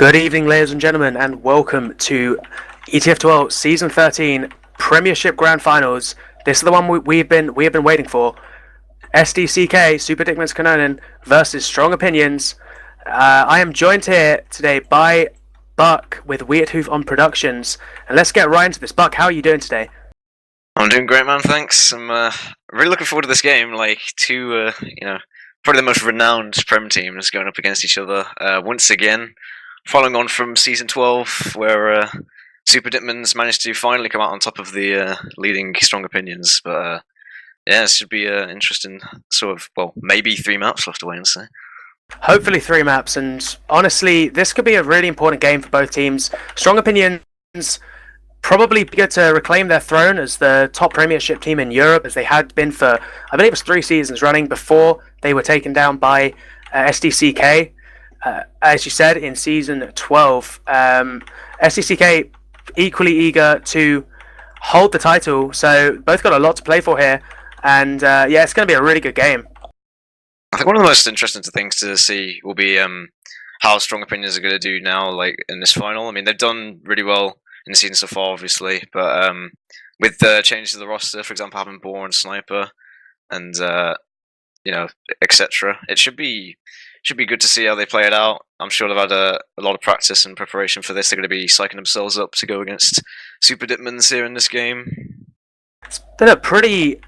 Good evening, ladies and gentlemen, and welcome to ETF2L Season 13 Premiership Grand Finals. This is the one we've been waiting for. SDCK, Super Dickmann's KANNONEN versus Strong Opinions. I am joined here today by Buck with Wiethoofd on Productions, and let's get right into this. Buck, how are you doing today? I'm doing great, man. Thanks. I'm really looking forward to this game. Like two, probably the most renowned Prem teams going up against each other once again. Following on from Season 12, where Super Dickmann's managed to finally come out on top of the leading Strong Opinions. But yeah, this should be interesting sort of, well, maybe 3 maps left to wait and see. Hopefully 3 maps, and honestly, this could be a really important game for both teams. Strong Opinions probably get to reclaim their throne as the top Premiership team in Europe, as they had been for, I believe it was 3 seasons running before they were taken down by SDCK. As you said, in Season 12, SDCK equally eager to hold the title, so both got a lot to play for here, and yeah, it's going to be a really good game. I think one of the most interesting things to see will be how Strong Opinions are going to do now, like in this final. I mean, they've done really well in the season so far, obviously, but with the changes to the roster, for example, having Boar and Sniper, and etc., it should be good to see how they play it out. I'm sure they've had a lot of practice and preparation for this. They're going to be psyching themselves up to go against Super Dickmann's here in this game. It's been a pretty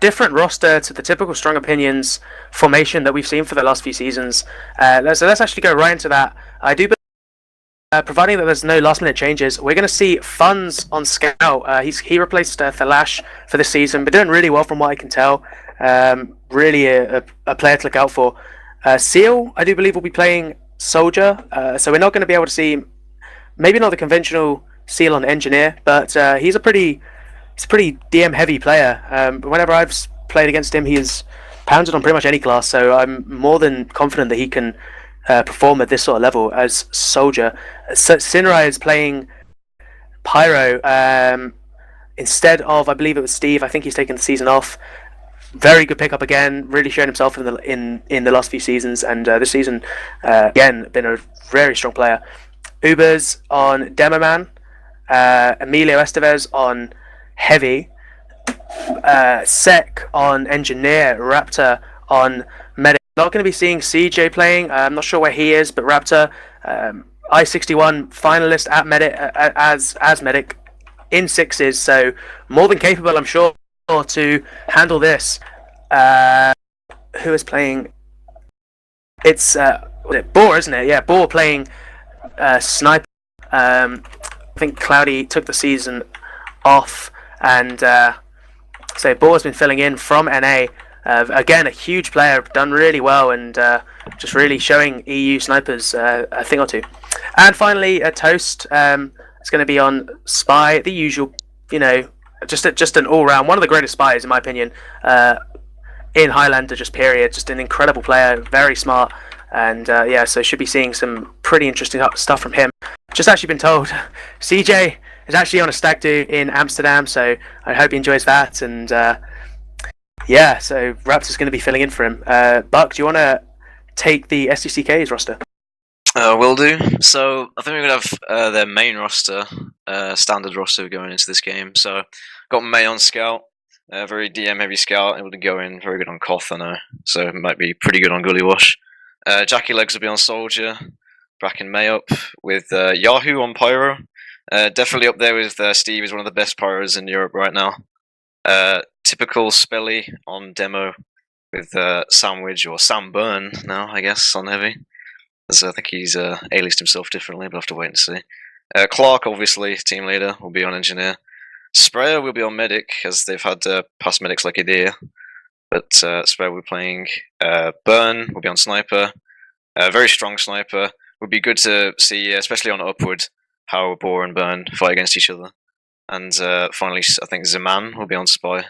different roster to the typical Strong Opinions formation that we've seen for the last few seasons. So let's actually go right into that. I do believe, providing that there's no last-minute changes, we're going to see Funds on Scout. He replaced Thalash for this season, but doing really well from what I can tell. Really a player to look out for. Seal, I do believe, will be playing Soldier, so we're not going to be able to see, maybe not the conventional Seal on Engineer, but he's a pretty DM heavy player. Whenever I've played against him, he has pounded on pretty much any class, so I'm more than confident that he can perform at this sort of level as Soldier. Sinrai is playing Pyro instead of, I believe it was Steve. I think he's taken the season off. Very good pickup again, really shown himself in the last few seasons, and this season again been a very strong player. Ubers on Demoman, Emilio Estevez on Heavy, Sec on Engineer, Raptor on Medic. Not going to be seeing CJ playing. I'm not sure where he is, but Raptor, I-61 finalist at Medic as Medic in 6s, so more than capable, I'm sure, to handle this. Who is playing? It's Boar, isn't it? Yeah, Boar playing Sniper. I think Cloudy took the season off, and so Boar's been filling in from NA. Again, a huge player, done really well, and just really showing EU snipers a thing or two. And finally, Toast is going to be on Spy, the usual, just an all-round, one of the greatest spies in my opinion in Highlander, just period. Just an incredible player, very smart, and yeah, so should be seeing some pretty interesting stuff from him. Just actually been told CJ is actually on a stag do in Amsterdam, so I hope he enjoys that, and yeah, so Raptor's going to be filling in for him. Buck, do you want to take the SDCK's roster? Will do. So I think we're going to have their main roster, standard roster going into this game. So got May on Scout, very DM heavy Scout, able to go in, very good on Koth, I know, so it might be pretty good on Gully Wash. Jackie Legs will be on Soldier, Bracken May up with Yahoo on Pyro. Definitely up there with Steve, is one of the best Pyros in Europe right now. Typical Spelly on Demo with Sandwich, or Sam Burn now, I guess, on Heavy. As I think he's aliased himself differently, but we'll have to wait and see. Clark, obviously, team leader, will be on Engineer. Sprayer will be on Medic, as they've had past Medics like Idea. But Sprayer will be playing. Burn will be on Sniper. Very strong Sniper. Would be good to see, especially on Upward, how Boar and Burn fight against each other. And finally, I think Zaman will be on Spy.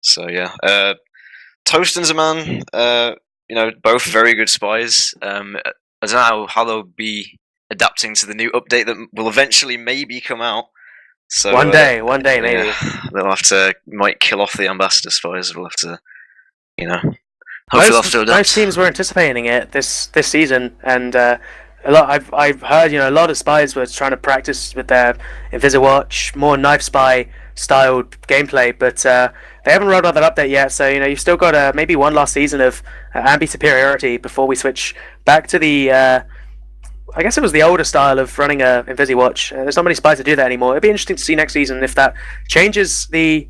So yeah. Toast and Zaman, both very good spies. I don't know how they'll be adapting to the new update that will eventually maybe come out. So one day maybe. Yeah, they'll might kill off the ambassador spies. We'll have to, hopefully they'll have to adapt. Most teams were anticipating it this season, and I've heard a lot of spies were trying to practice with their Inviswatch, more knife spy styled gameplay, but they haven't rolled out that update yet. So you've still got maybe one last season of ambi superiority before we switch back to the. I guess it was the older style of running a Inviswatch. There's not many spies that do that anymore. It'd be interesting to see next season if that changes the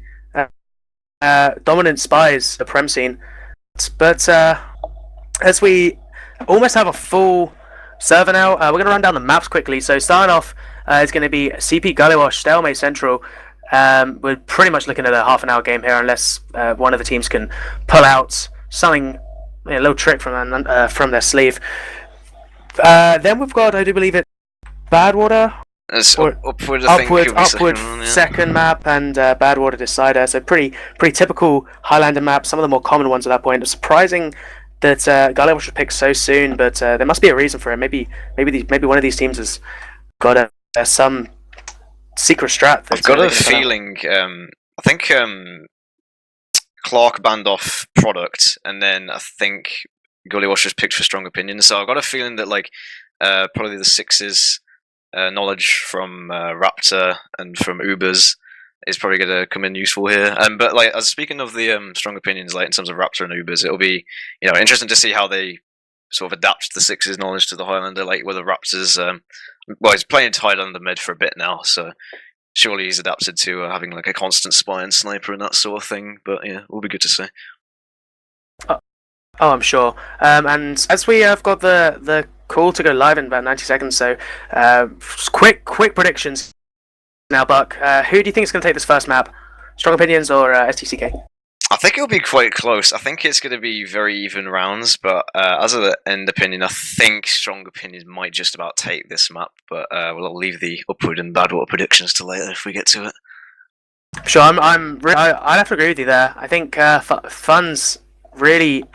dominant spies, the Prem scene. But as we almost have a full server now, we're going to run down the maps quickly. So starting off is going to be CP Gullywash, Stalemate Central. We're pretty much looking at a half an hour game here, unless one of the teams can pull out something, a little trick from their sleeve. Then we've got, I do believe it, Badwater. It's upward, I think upward second map, and Badwater Decider. So pretty typical Highlander map. Some of the more common ones at that point. It's surprising that Gullywash was picked so soon, but there must be a reason for it. Maybe one of these teams has got some secret strat. I've got a feeling. I think Clark banned off product, and then I think Gullywash was picked for strong opinions. So I've got a feeling that probably the Sixes knowledge from Raptor and from Ubers is probably going to come in useful here. But as speaking of the strong opinions, in terms of Raptor and Ubers, it'll be interesting to see how they sort of adapt the Sixes knowledge to the Highlander. Whether Raptors, he's playing Highlander mid for a bit now, so surely he's adapted to having a constant spy and sniper and that sort of thing. But yeah, it'll be good to see. Oh, I'm sure. And as we have got the call to go live in about 90 seconds, so quick predictions now, Buck. Who do you think is going to take this first map? Strong opinions or SDCK? I think it'll be quite close. I think it's going to be very even rounds, but as an end opinion, I think strong opinions might just about take this map, but we'll leave the upward and badwater predictions to later if we get to it. Sure, I'd have to agree with you there. I think Fun's really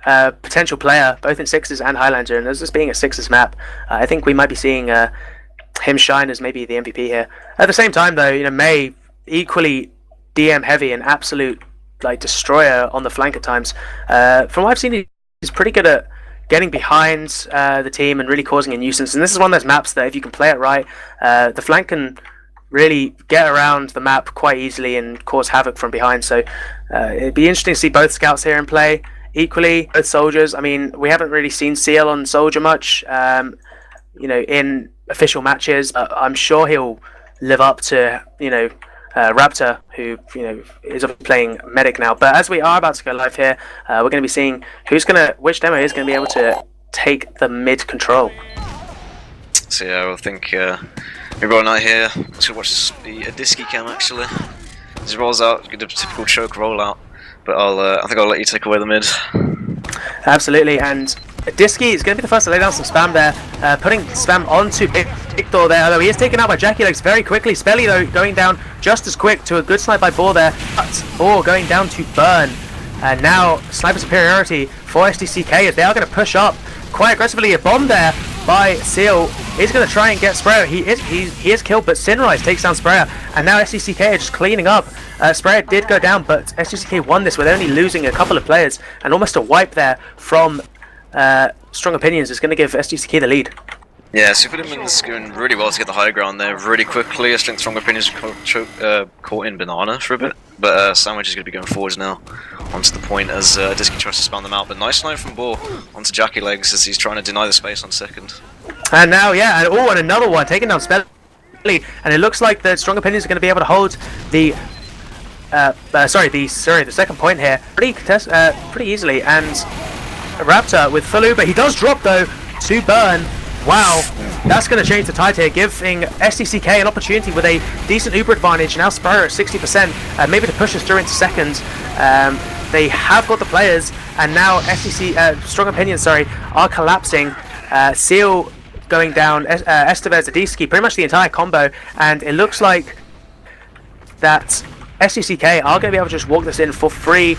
potential player, both in Sixes and Highlander, and as this being a Sixes map, I think we might be seeing him shine as maybe the MVP here. At the same time, though, May equally DM heavy and absolute destroyer on the flank at times. From what I've seen, he's pretty good at getting behind the team and really causing a nuisance. And this is one of those maps that if you can play it right, the flank can really get around the map quite easily and cause havoc from behind. So it'd be interesting to see both scouts here in play. Equally, both soldiers. I mean, we haven't really seen CL on soldier much, in official matches. I'm sure he'll live up to, Raptor, who is playing medic now. But as we are about to go live here, we're going to be seeing which demo is going to be able to take the mid control. So yeah, I think we're rolling out here. Let's go watch the Adiski cam actually. As he rolls out, get a typical choke rollout. But I think I'll let you take away the mid. Absolutely, and Adiski is going to be the first to lay down some spam there, putting spam onto Victor there, although he is taken out by Jackie Legs very quickly. Spelly, though, going down just as quick to a good snipe by Boar there, but Boar going down to burn. And now sniper superiority for SDCK as they are going to push up quite aggressively. A bomb there by Seal is going to try and get Sprayer. He is killed, but Sinrise takes down Sprayer, and now SDCK are just cleaning up. Sprayer did go down, but SDCK won this with only losing a couple of players, and almost a wipe there from Strong Opinions is going to give SDCK the lead. Yeah, Superdemon's going really well to get the high ground there really quickly. I think Strong Opinions caught in Banana for a bit, but Sandwich is going to be going forwards now onto the point as Adiski tries to spam them out. But nice snipe from Boar onto Jackie Legs as he's trying to deny the space on second. And now, yeah, and another one taking down Spelly, and it looks like the Strong Opinions are going to be able to hold the the second point here pretty easily. And Raptor with full Uber, he does drop though to burn. Wow, that's going to change the tide here, giving SDCK an opportunity with a decent Uber advantage. Now Sprayer at 60%, maybe to push us through into second. They have got the players, and now Strong Opinions, are collapsing. Seal going down, Estevez, Adiski, pretty much the entire combo, and it looks like that SDCK are going to be able to just walk this in for free.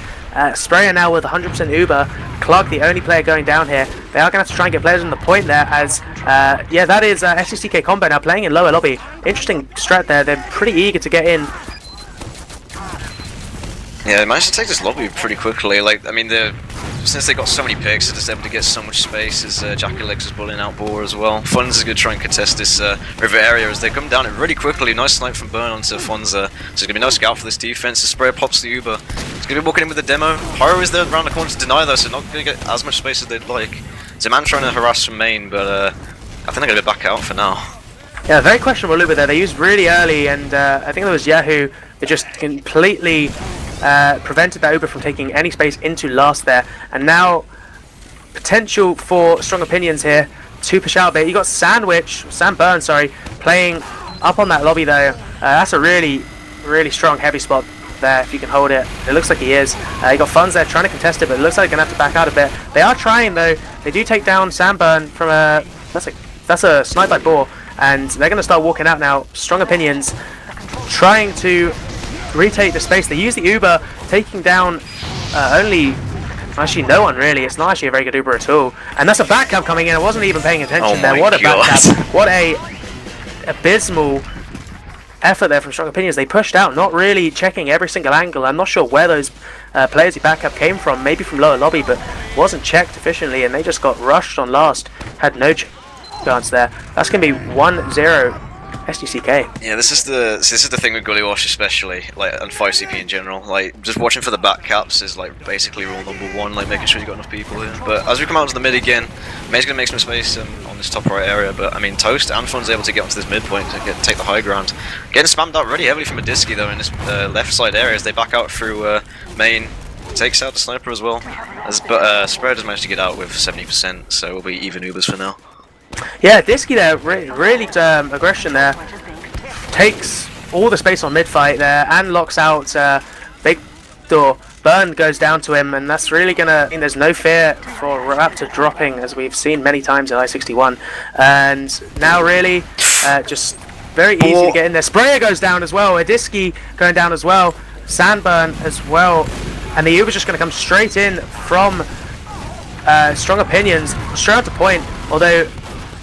Sprayer now with 100% Uber. Clark, the only player going down here. They are going to have to try and get players on the point there as, that is SDCK combo now playing in lower lobby. Interesting strat there. They're pretty eager to get in. Yeah, they managed to take this lobby pretty quickly. The since they got so many picks, they're just able to get so much space as Jackie Legs is bullying out Boar as well. Fonz is going to try and contest this river area as they come down it really quickly. Nice snipe from Burn onto Fonza. So there's going to be no scout for this defense. The sprayer pops the Uber. He's going to be walking in with the demo. Pyro is there around the corner to deny though, so not going to get as much space as they'd like. There's a man trying to harass from main, but I think they're going to back out for now. Yeah, very questionable Uber there. They used really early, and I think there was Yahoo that just completely prevented that Uber from taking any space into last there. And now, potential for strong opinions here to push out a bit. You got Sam Burn, sorry, playing up on that lobby though. That's a really, really strong heavy spot there if you can hold it. It looks like he is. You got Funds there trying to contest it, but it looks like they're going to have to back out a bit. They are trying though. They do take down Sam Burn from a... That's a snipe by Boar. And they're going to start walking out now. Strong opinions trying to retake the space. They use the Uber, taking down actually no one really. It's not actually a very good Uber at all. And that's a back cab coming in. I wasn't even paying attention there. What a back cab. What a abysmal effort there from Strong Opinions. They pushed out, not really checking every single angle. I'm not sure where those players who back up came from. Maybe from lower lobby, but wasn't checked efficiently. And they just got rushed on last. Had no chance there. That's going to be 1-0 SDCK. Yeah, this is the thing with Gully Wash especially, like, and 5CP in general. Like, just watching for the back caps is like basically rule number one, like making sure you got enough people here. But as we come out to the mid again, May's gonna make some space on this top right area. But I mean, Toast and Fun's able to get onto this midpoint to take the high ground. Getting spammed out really heavily from a Disky though in this left side area as they back out through main. Takes out the sniper as well. But Spread has managed to get out with 70%, so we'll be even Ubers for now. Yeah, Disky there, really aggression there. Takes all the space on mid-fight there and locks out Big Door. Burn goes down to him, and that's really gonna... I mean, there's no fear for Raptor dropping, as we've seen many times in I-61. And now really, just very easy to get in there. Sprayer goes down as well, a Disky going down as well, Sandburn as well. And the Uber's just gonna come straight in from Strong Opinions, straight out to point, although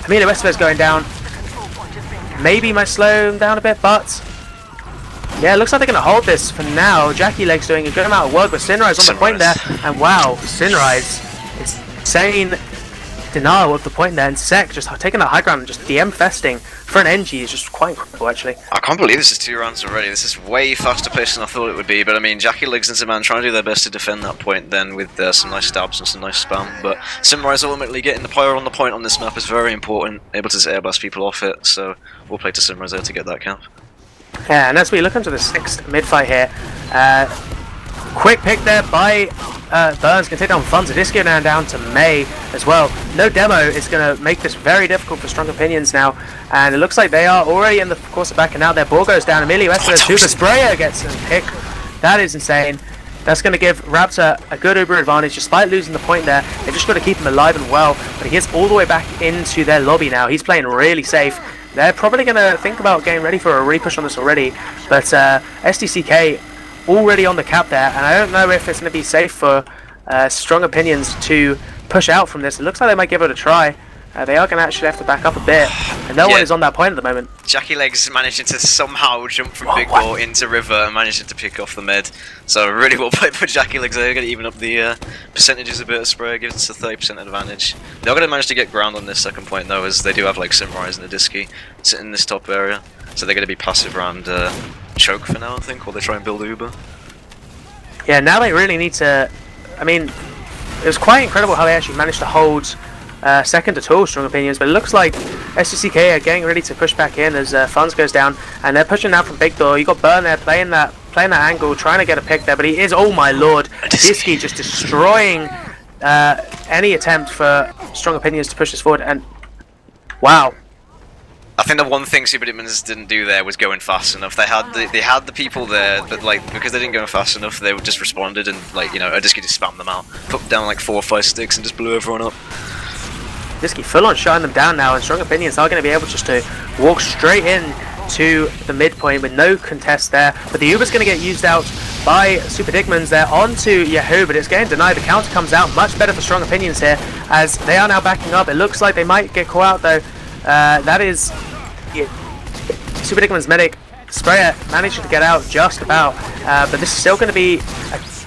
Emilio Estevez going down. Maybe might slow him down a bit, but yeah, it looks like they're going to hold this for now. Jackie Legs doing a good amount of work, but Sinrise on the point there. And wow, Sinrise, it's insane denial of the point there. And Sek just taking that high ground and just DM festing for an NG is just quite incredible, actually. I can't believe this is 2 rounds already. This is way faster paced than I thought it would be. But I mean, Jackie Legs and Simman trying to do their best to defend that point then with some nice stabs and some nice spam. But Simrise ultimately getting the pyro on the point on this map is very important. Able to airblast people off it. So we'll play to Simrise there to get that camp. Yeah, and as we look into the 6th mid-fight here, quick pick there by Burns, going to take down Funds. Disco down to May as well. No demo is going to make this very difficult for Strong Opinions now, and it looks like they are already in the course of backing out. Their ball goes down. Emilio Estevez, Uber Sprayer gets a pick. That is insane. That's going to give Raptor a good Uber advantage despite losing the point there. They've just got to keep him alive and well, but he gets all the way back into their lobby now. He's playing really safe. They're probably going to think about getting ready for a repush on this already, but SDCK already on the cap there, and I don't know if it's going to be safe for Strong Opinions to push out from this. It looks like they might give it a try. They are going to actually have to back up a bit, and no one is on that point at the moment. Jackie Legs managing to somehow jump from Big Ball into River and managing to pick off the med. So really well played for Jackie Legs. They're going to even up the percentages a bit of spray, gives us a 30% advantage. They're going to manage to get ground on this second point though, as they do have like Simrise and a Disky sitting in this top area. So they're going to be passive around Choke for now, I think, while they try and build Uber. Yeah, now they really need to... I mean, it was quite incredible how they actually managed to hold second at all, Strong Opinions, but it looks like SDCK are getting ready to push back in as Funds goes down, and they're pushing out from Big Door. You got Burn there playing that angle, trying to get a pick there, but he is, oh my lord, Disky just destroying any attempt for Strong Opinions to push this forward, and wow. I think the one thing Super Dickmann didn't do there was going fast enough. They had the people there, but like because they didn't go fast enough, they just responded and like, you know, Disky just spammed them out, put down like 4 or 5 sticks and just blew everyone up. Disky full on shutting them down now, and Strong Opinions are going to be able just to walk straight in to the midpoint with no contest there. But the Uber's going to get used out by Super Dickmann's there onto Yahoo, but it's getting denied. The counter comes out much better for Strong Opinions here as they are now backing up. It looks like they might get caught out though. That is Super Dickmann's medic. Sprayer managing to get out just about, but this is still going to be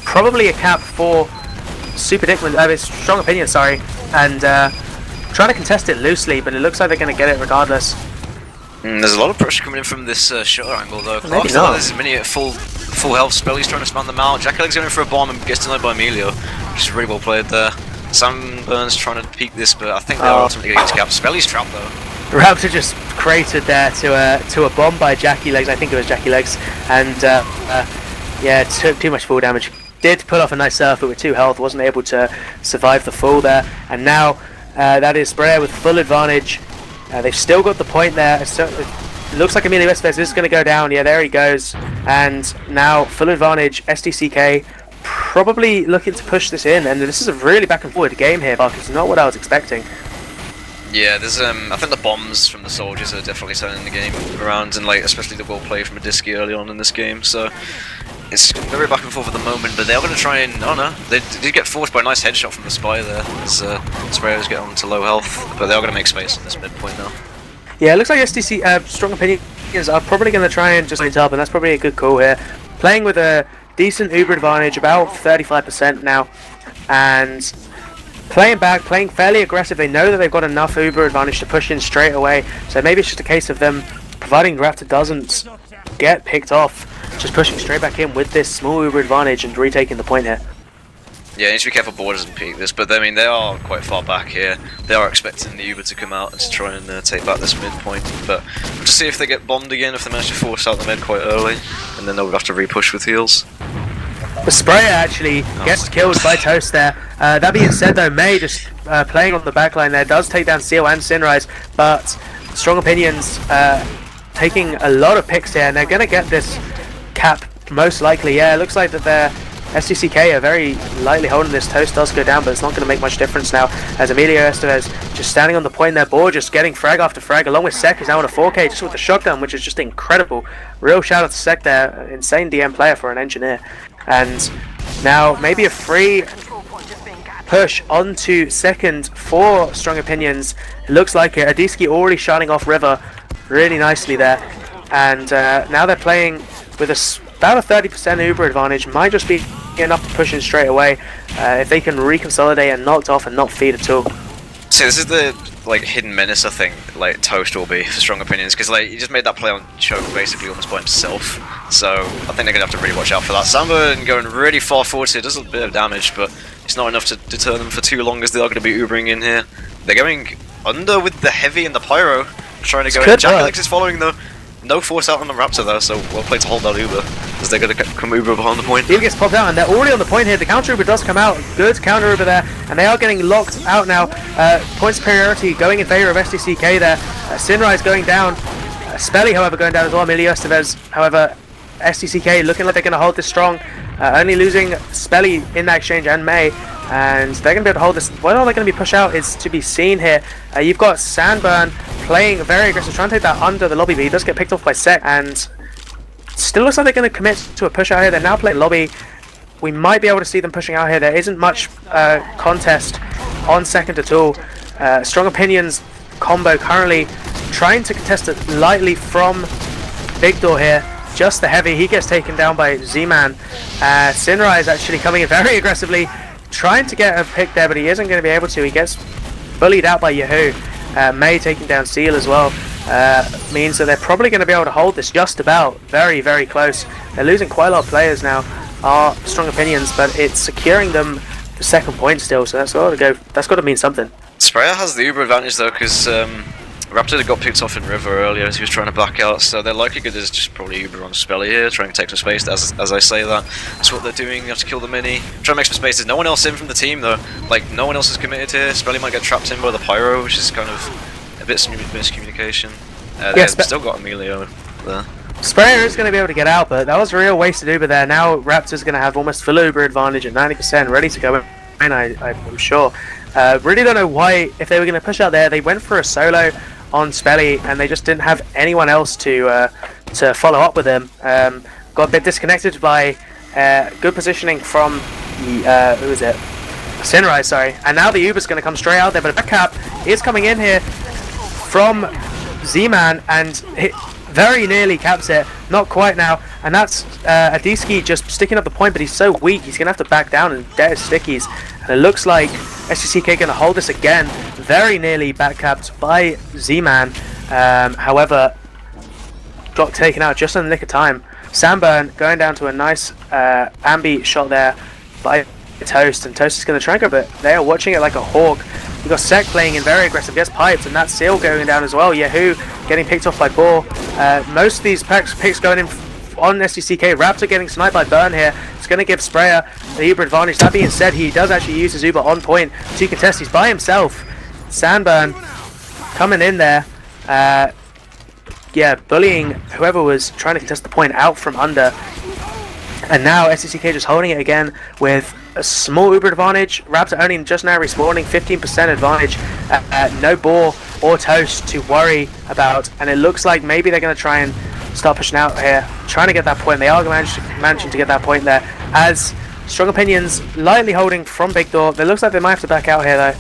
probably a cap for Super Dickmann, his Strong Opinion, sorry, and trying to contest it loosely, but it looks like they're going to get it regardless. There's a lot of pressure coming in from this shutter angle though. Maybe not. There's many at full health. Spelly's trying to spam them out. Jackaleg's going for a bomb and gets denied by Emilio, which is really well played there. Sunburn's trying to peek this, but I think they're ultimately going to get capped. Spelly's trapped though. Raptor just cratered there to a bomb by Jackie Legs. I think it was Jackie Legs, and yeah, took too much full damage. Did pull off a nice surf, but with 2 health, wasn't able to survive the fall there. And now that is Sprayer with full advantage. They've still got the point there. It looks like Emilio Estevez is going to go down. Yeah, there he goes. And now full advantage. SDCK probably looking to push this in, and this is a really back and forward game here, Mark. It's not what I was expecting. Yeah, there's I think the bombs from the soldiers are definitely turning the game around, and like especially the well play from a Disky early on in this game. So it's very back and forth at the moment, but they are going to try and oh no, they did get forced by a nice headshot from the spy there as Sprayers get on to low health, but they are going to make space on this midpoint now. Yeah, it looks like SDC Strong Opinions are probably going to try and just wait up, and that's probably a good call here. Playing with a decent Uber advantage, about 35% now, and playing back, playing fairly aggressive. They know that they've got enough Uber advantage to push in straight away, so maybe it's just a case of them, providing Raptor doesn't get picked off, just pushing straight back in with this small Uber advantage and retaking the point here. Yeah, you need to be careful Board doesn't peek this, but I mean they are quite far back here. They are expecting the Uber to come out and to try and take back this midpoint, but we'll just see if they get bombed again, if they manage to force out the mid quite early, and then they'll have to repush with heals. The Sprayer actually gets killed by Toast there. That being said though, May just playing on the backline there does take down Seal and Sinrise, but Strong Opinions taking a lot of picks here, and they're going to get this cap most likely. Yeah, it looks like that their SDCK are very lightly holding this. Toast does go down, but it's not going to make much difference now, as Emilio Estevez just standing on the point there. Board just getting frag after frag, along with Sek, who's now on a 4K just with the shotgun, which is just incredible. Real shout out to Sek there, insane DM player for an engineer. And now maybe a free push onto second for Strong Opinions. It looks like it. Adiski already shining off River really nicely there, and now they're playing with about a 30% Uber advantage. Might just be enough to push in straight away if they can reconsolidate and knocked off and not feed at all. So this is the like hidden menace I think like Toast will be for Strong Opinions, because like he just made that play on choke basically almost by himself, so I think they're gonna have to really watch out for that. Samba going really far forward here does a bit of damage, but it's not enough to deter them for too long, as they are going to be Ubering in here. They're going under with the heavy and the pyro, trying to go in. Jack is following though. No force out on the Raptor though, so well played to hold that Uber, as they're going to come Uber behind the point. He gets popped out, and they're already on the point here. The counter Uber does come out. Good counter Uber there, and they are getting locked out now. Point superiority going in favour of SDCK there. Sinrise going down. Spelly, however, going down as well. Emilio Estevez, however, SDCK looking like they're going to hold this strong. Only losing Spelly in that exchange and May, and they're going to be able to hold this. Whether they're going to be pushed out is to be seen here. You've got Sandburn playing very aggressive, trying to take that under the lobby, but he does get picked off by Sek, and still looks like they're going to commit to a push out here. They're now playing lobby. We might be able to see them pushing out here. There isn't much contest on second at all. Strong Opinions combo currently trying to contest it lightly from Big Door here. Just the heavy, he gets taken down by Z-Man. Sinrai is actually coming in very aggressively, trying to get a pick there, but he isn't going to be able to. He gets bullied out by Yahoo. May taking down Seal as well. Means that they're probably going to be able to hold this just about. Very, very close. They're losing quite a lot of players now, are Strong Opinions, but it's securing them the second point still, so that's got to mean something. Sprayer has the Uber advantage though, because Raptor got picked off in River earlier as he was trying to back out, so they're likely good as just probably Uber on Spelly here, trying to take some space. As I say that, that's what they're doing. You have to kill the mini, try to make some space. There's no one else in from the team though, like no one else is committed here. Spelly might get trapped in by the pyro, which is kind of a bit miscommunication. They've still got Emilio there. Sprayer is going to be able to get out, but that was a real wasted Uber there. Now Raptor's going to have almost full Uber advantage at 90%, ready to go in, I'm sure. Really don't know why, if they were going to push out there, they went for a solo on Spelly, and they just didn't have anyone else to follow up with him. Got a bit disconnected by good positioning from the, who is it? Sinrai, sorry. And now the Uber's going to come straight out there, but a back cap is coming in here from Z-Man, and very nearly caps it. Not quite now. And that's Adiski just sticking up the point, but he's so weak, he's going to have to back down and dead his stickies. And it looks like SDCK going to hold this again. Very nearly backcapped by Z-Man. However, got taken out just in the nick of time. Samburn going down to a nice ambi shot there by Toast, and Toast is going to try and grab it. They are watching it like a hawk. We've got Sek playing in very aggressive, gets piped, and that's Seal going down as well. Yahoo getting picked off by Boar. Most of these picks going in on SDCK. Raptor getting sniped by Burn here. It's going to give Sprayer the Uber advantage. That being said, he does actually use his Uber on point to contest. He's by himself. Sandburn coming in there. Yeah, bullying whoever was trying to contest the point out from under. And now SDCK just holding it again with a small Uber advantage. Raptor only just now respawning, 15% advantage. No Boar or Toast to worry about. And it looks like maybe they're going to try and start pushing out here, trying to get that point. They are managing to get that point there. As Strong Opinions lightly holding from Big Door. It looks like they might have to back out here though.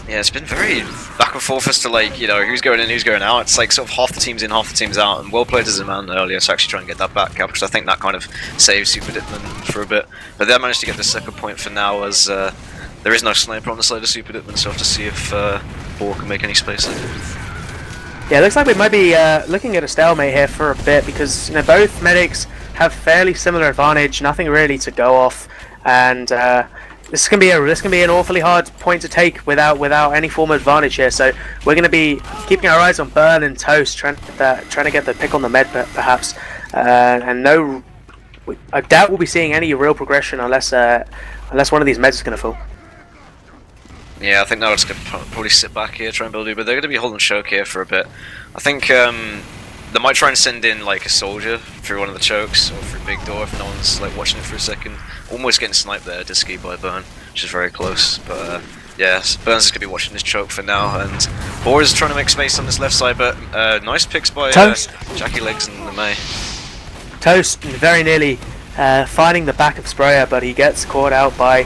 Yeah, it's been very back and forth as to, like, you know, who's going in, who's going out. It's like sort of half the team's in, half the team's out, and well played as a man earlier to actually try and get that back up, because I think that kind of saves Super Dickmann for a bit. But they managed to get the second point for now, as there is no sniper on the side of Super Dickmann, so I have to see if Boar can make any space there. Yeah, it looks like we might be looking at a stalemate here for a bit, because both medics have fairly similar advantage, nothing really to go off, and this can be an awfully hard point to take without any form of advantage here. So we're going to be keeping our eyes on Burn and Toast, trying to get the pick on the med perhaps, and I doubt we'll be seeing any real progression unless one of these meds is going to fall. Yeah, I think they're just going to probably sit back here, try and build it, but they're going to be holding choke here for a bit. I think they might try and send in like a soldier through one of the chokes or through Big Door if no one's like watching it for a second. Almost getting sniped there, Disky by Burn, which is very close. But yeah, Burn's just going to be watching this choke for now, and Boar is trying to make space on this left side, but nice picks by Jackie Legs and the May. Toast very nearly finding the back of Sprayer, but he gets caught out by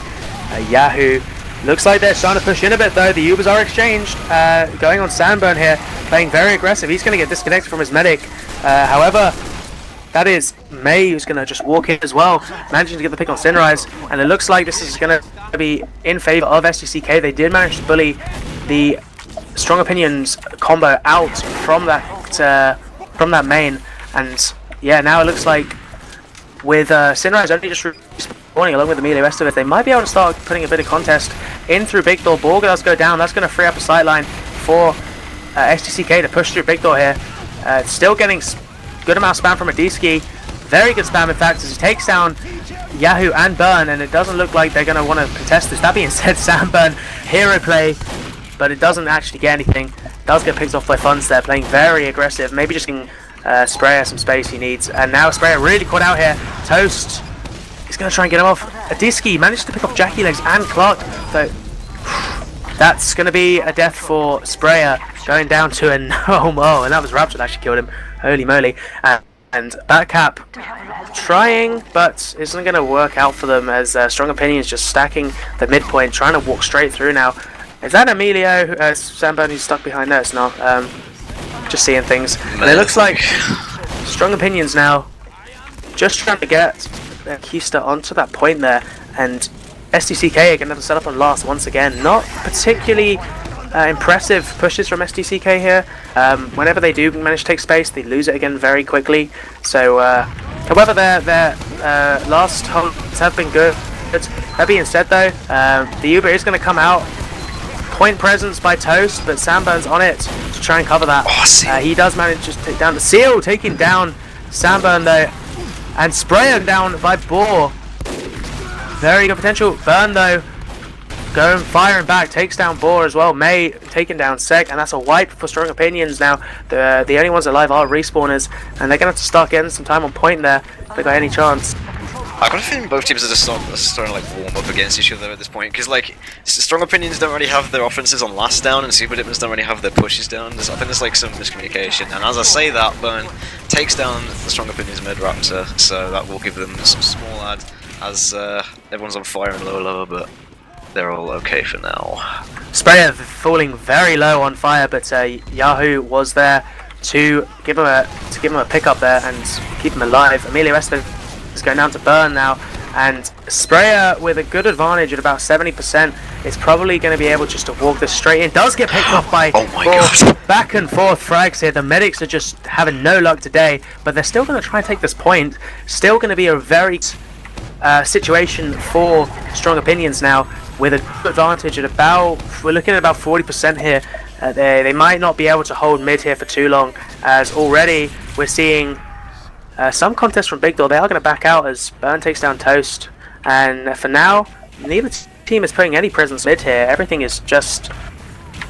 Yahoo. Looks like they're trying to push in a bit though. The Ubers are exchanged. Going on Sandburn here, playing very aggressive. He's going to get disconnected from his medic. However, that is May who's going to just walk in as well, managing to get the pick on Sinrise. And it looks like this is going to be in favor of SDCK. They did manage to bully the Strong Opinions combo out from that main. And yeah, now it looks like with Sinrise only just respawning along with the melee rest of it, they might be able to start putting a bit of contest in through Big Door. Borg does go down. That's going to free up a sight line for SDCK to push through Big Door here. Still getting good amount of spam from a D-Ski. Very good spam in fact as he takes down Yahoo and Burn, and it doesn't look like they're going to want to contest this. That being said, Samburn, hero play, but it doesn't actually get anything. Does get picked off by Funds there, playing very aggressive. Maybe just giving Sprayer some space he needs. And now Sprayer really caught out here. Toast, he's going to try and get him off. Adiski managed to pick off Jackie Legs and Clark. So that's going to be a death for Sprayer, going down to a no-mo. And that was Raptor that actually killed him. Holy moly. And Batcap trying, but isn't going to work out for them as Strong Opinions just stacking the midpoint, trying to walk straight through now. Is that Emilio? Samburn who's stuck behind there? It's not. Just seeing things. And it looks like Strong Opinions now just trying to get their Keister onto that point there. And SDCK are going to set up on last once again. Not particularly impressive pushes from SDCK here. Whenever they do manage to take space, they lose it again very quickly. So, however, their last holds have been good. That being said, though, the Uber is going to come out. Point presence by Toast, but Samburn's on it to try and cover that. Oh, he does manage to take down the Seal, taking down Samburn though, and Sprayer down by Boar. Very good potential. Burn though, going firing back, takes down Boar as well. May taking down Sek, and that's a wipe for Strong Opinions now. The only ones alive are respawners, and they're going to have to start getting some time on point there if they got any chance. I've got a feeling both teams are just starting to like warm up against each other at this point, because like Strong Opinions don't really have their offenses on last down, and Super Dickmans don't really have their pushes down. I think there's like some miscommunication, and as I say that, Burn takes down the Strong Opinions mid Raptor, so that will give them some small add as everyone's on fire and lower, but they're all okay for now. Sprayer falling very low on fire, but Yahoo was there to give him a pick up there and keep him alive. Emilio Estes is going down to Burn now, And Sprayer with a good advantage at about 70% is probably going to be able just to walk this straight in. Does get picked off by oh my God. Back and forth frags here. The medics are just having no luck today, but they're still going to try and take this point. Still going to be a very situation for Strong Opinions now, with a good advantage at about, we're looking at about 40% here. They might not be able to hold mid here for too long, as already we're seeing some contest from Big Door. They are going to back out as Burn takes down Toast, and for now neither team is putting any presence mid here. Everything is just, in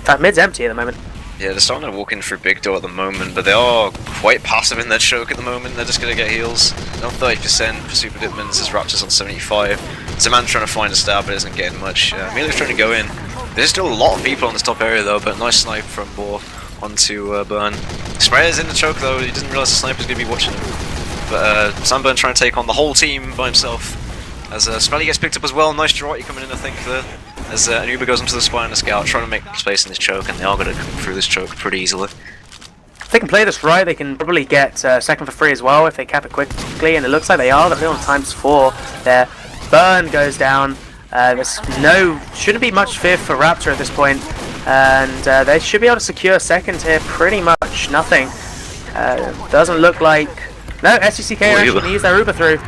fact, mid's empty at the moment. Yeah, they're starting to walk in through Big Door at the moment, but they are quite passive in their choke at the moment. They're just going to get heals. They're on 30% for Super Dickmans, as Raptor's on 75. Zeman trying to find a stab, but isn't getting much. Emilio's trying to go in. There's still a lot of people on this top area though, but nice snipe from Boar onto Burn. Sprayer's in the choke though, he doesn't realise the sniper's going to be watching him. But Sunburn trying to take on the whole team by himself. As Smelly gets picked up as well, nice Girardi coming in I think there. As an Uber goes onto the spy and the scout, trying to make space in this choke, and they are going to come through this choke pretty easily. If they can play this right, they can probably get second for free as well if they cap it quickly, and it looks like they are. They're on ×4 there. Burn goes down. Shouldn't be much fear for Raptor at this point, and they should be able to secure second here. Pretty much nothing. Doesn't look like. No, SDCK are actually going to use their Uber through.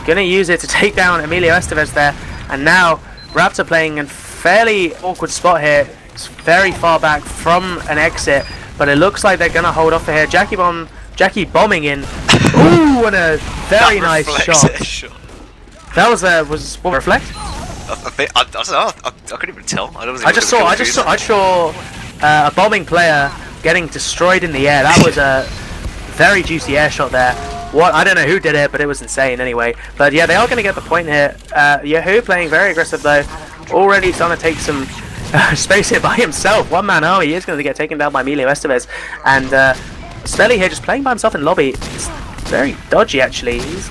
Going to use it to take down Emilio Estevez there, and now Raptor playing in fairly awkward spot here. It's very far back from an exit, but it looks like they're going to hold off here. Jackie bombing in. Ooh, and a very nice shot. That was what, reflect? I don't know. I couldn't even tell. I just saw a bombing player getting destroyed in the air. That was a very juicy air shot there. I don't know who did it, but it was insane anyway. But yeah, they are going to get the point here. Yahoo playing very aggressive though. Already starting to take some space here by himself. One-man army. He is going to get taken down by Emilio Estevez. And Smelly here just playing by himself in lobby. It's very dodgy actually. He's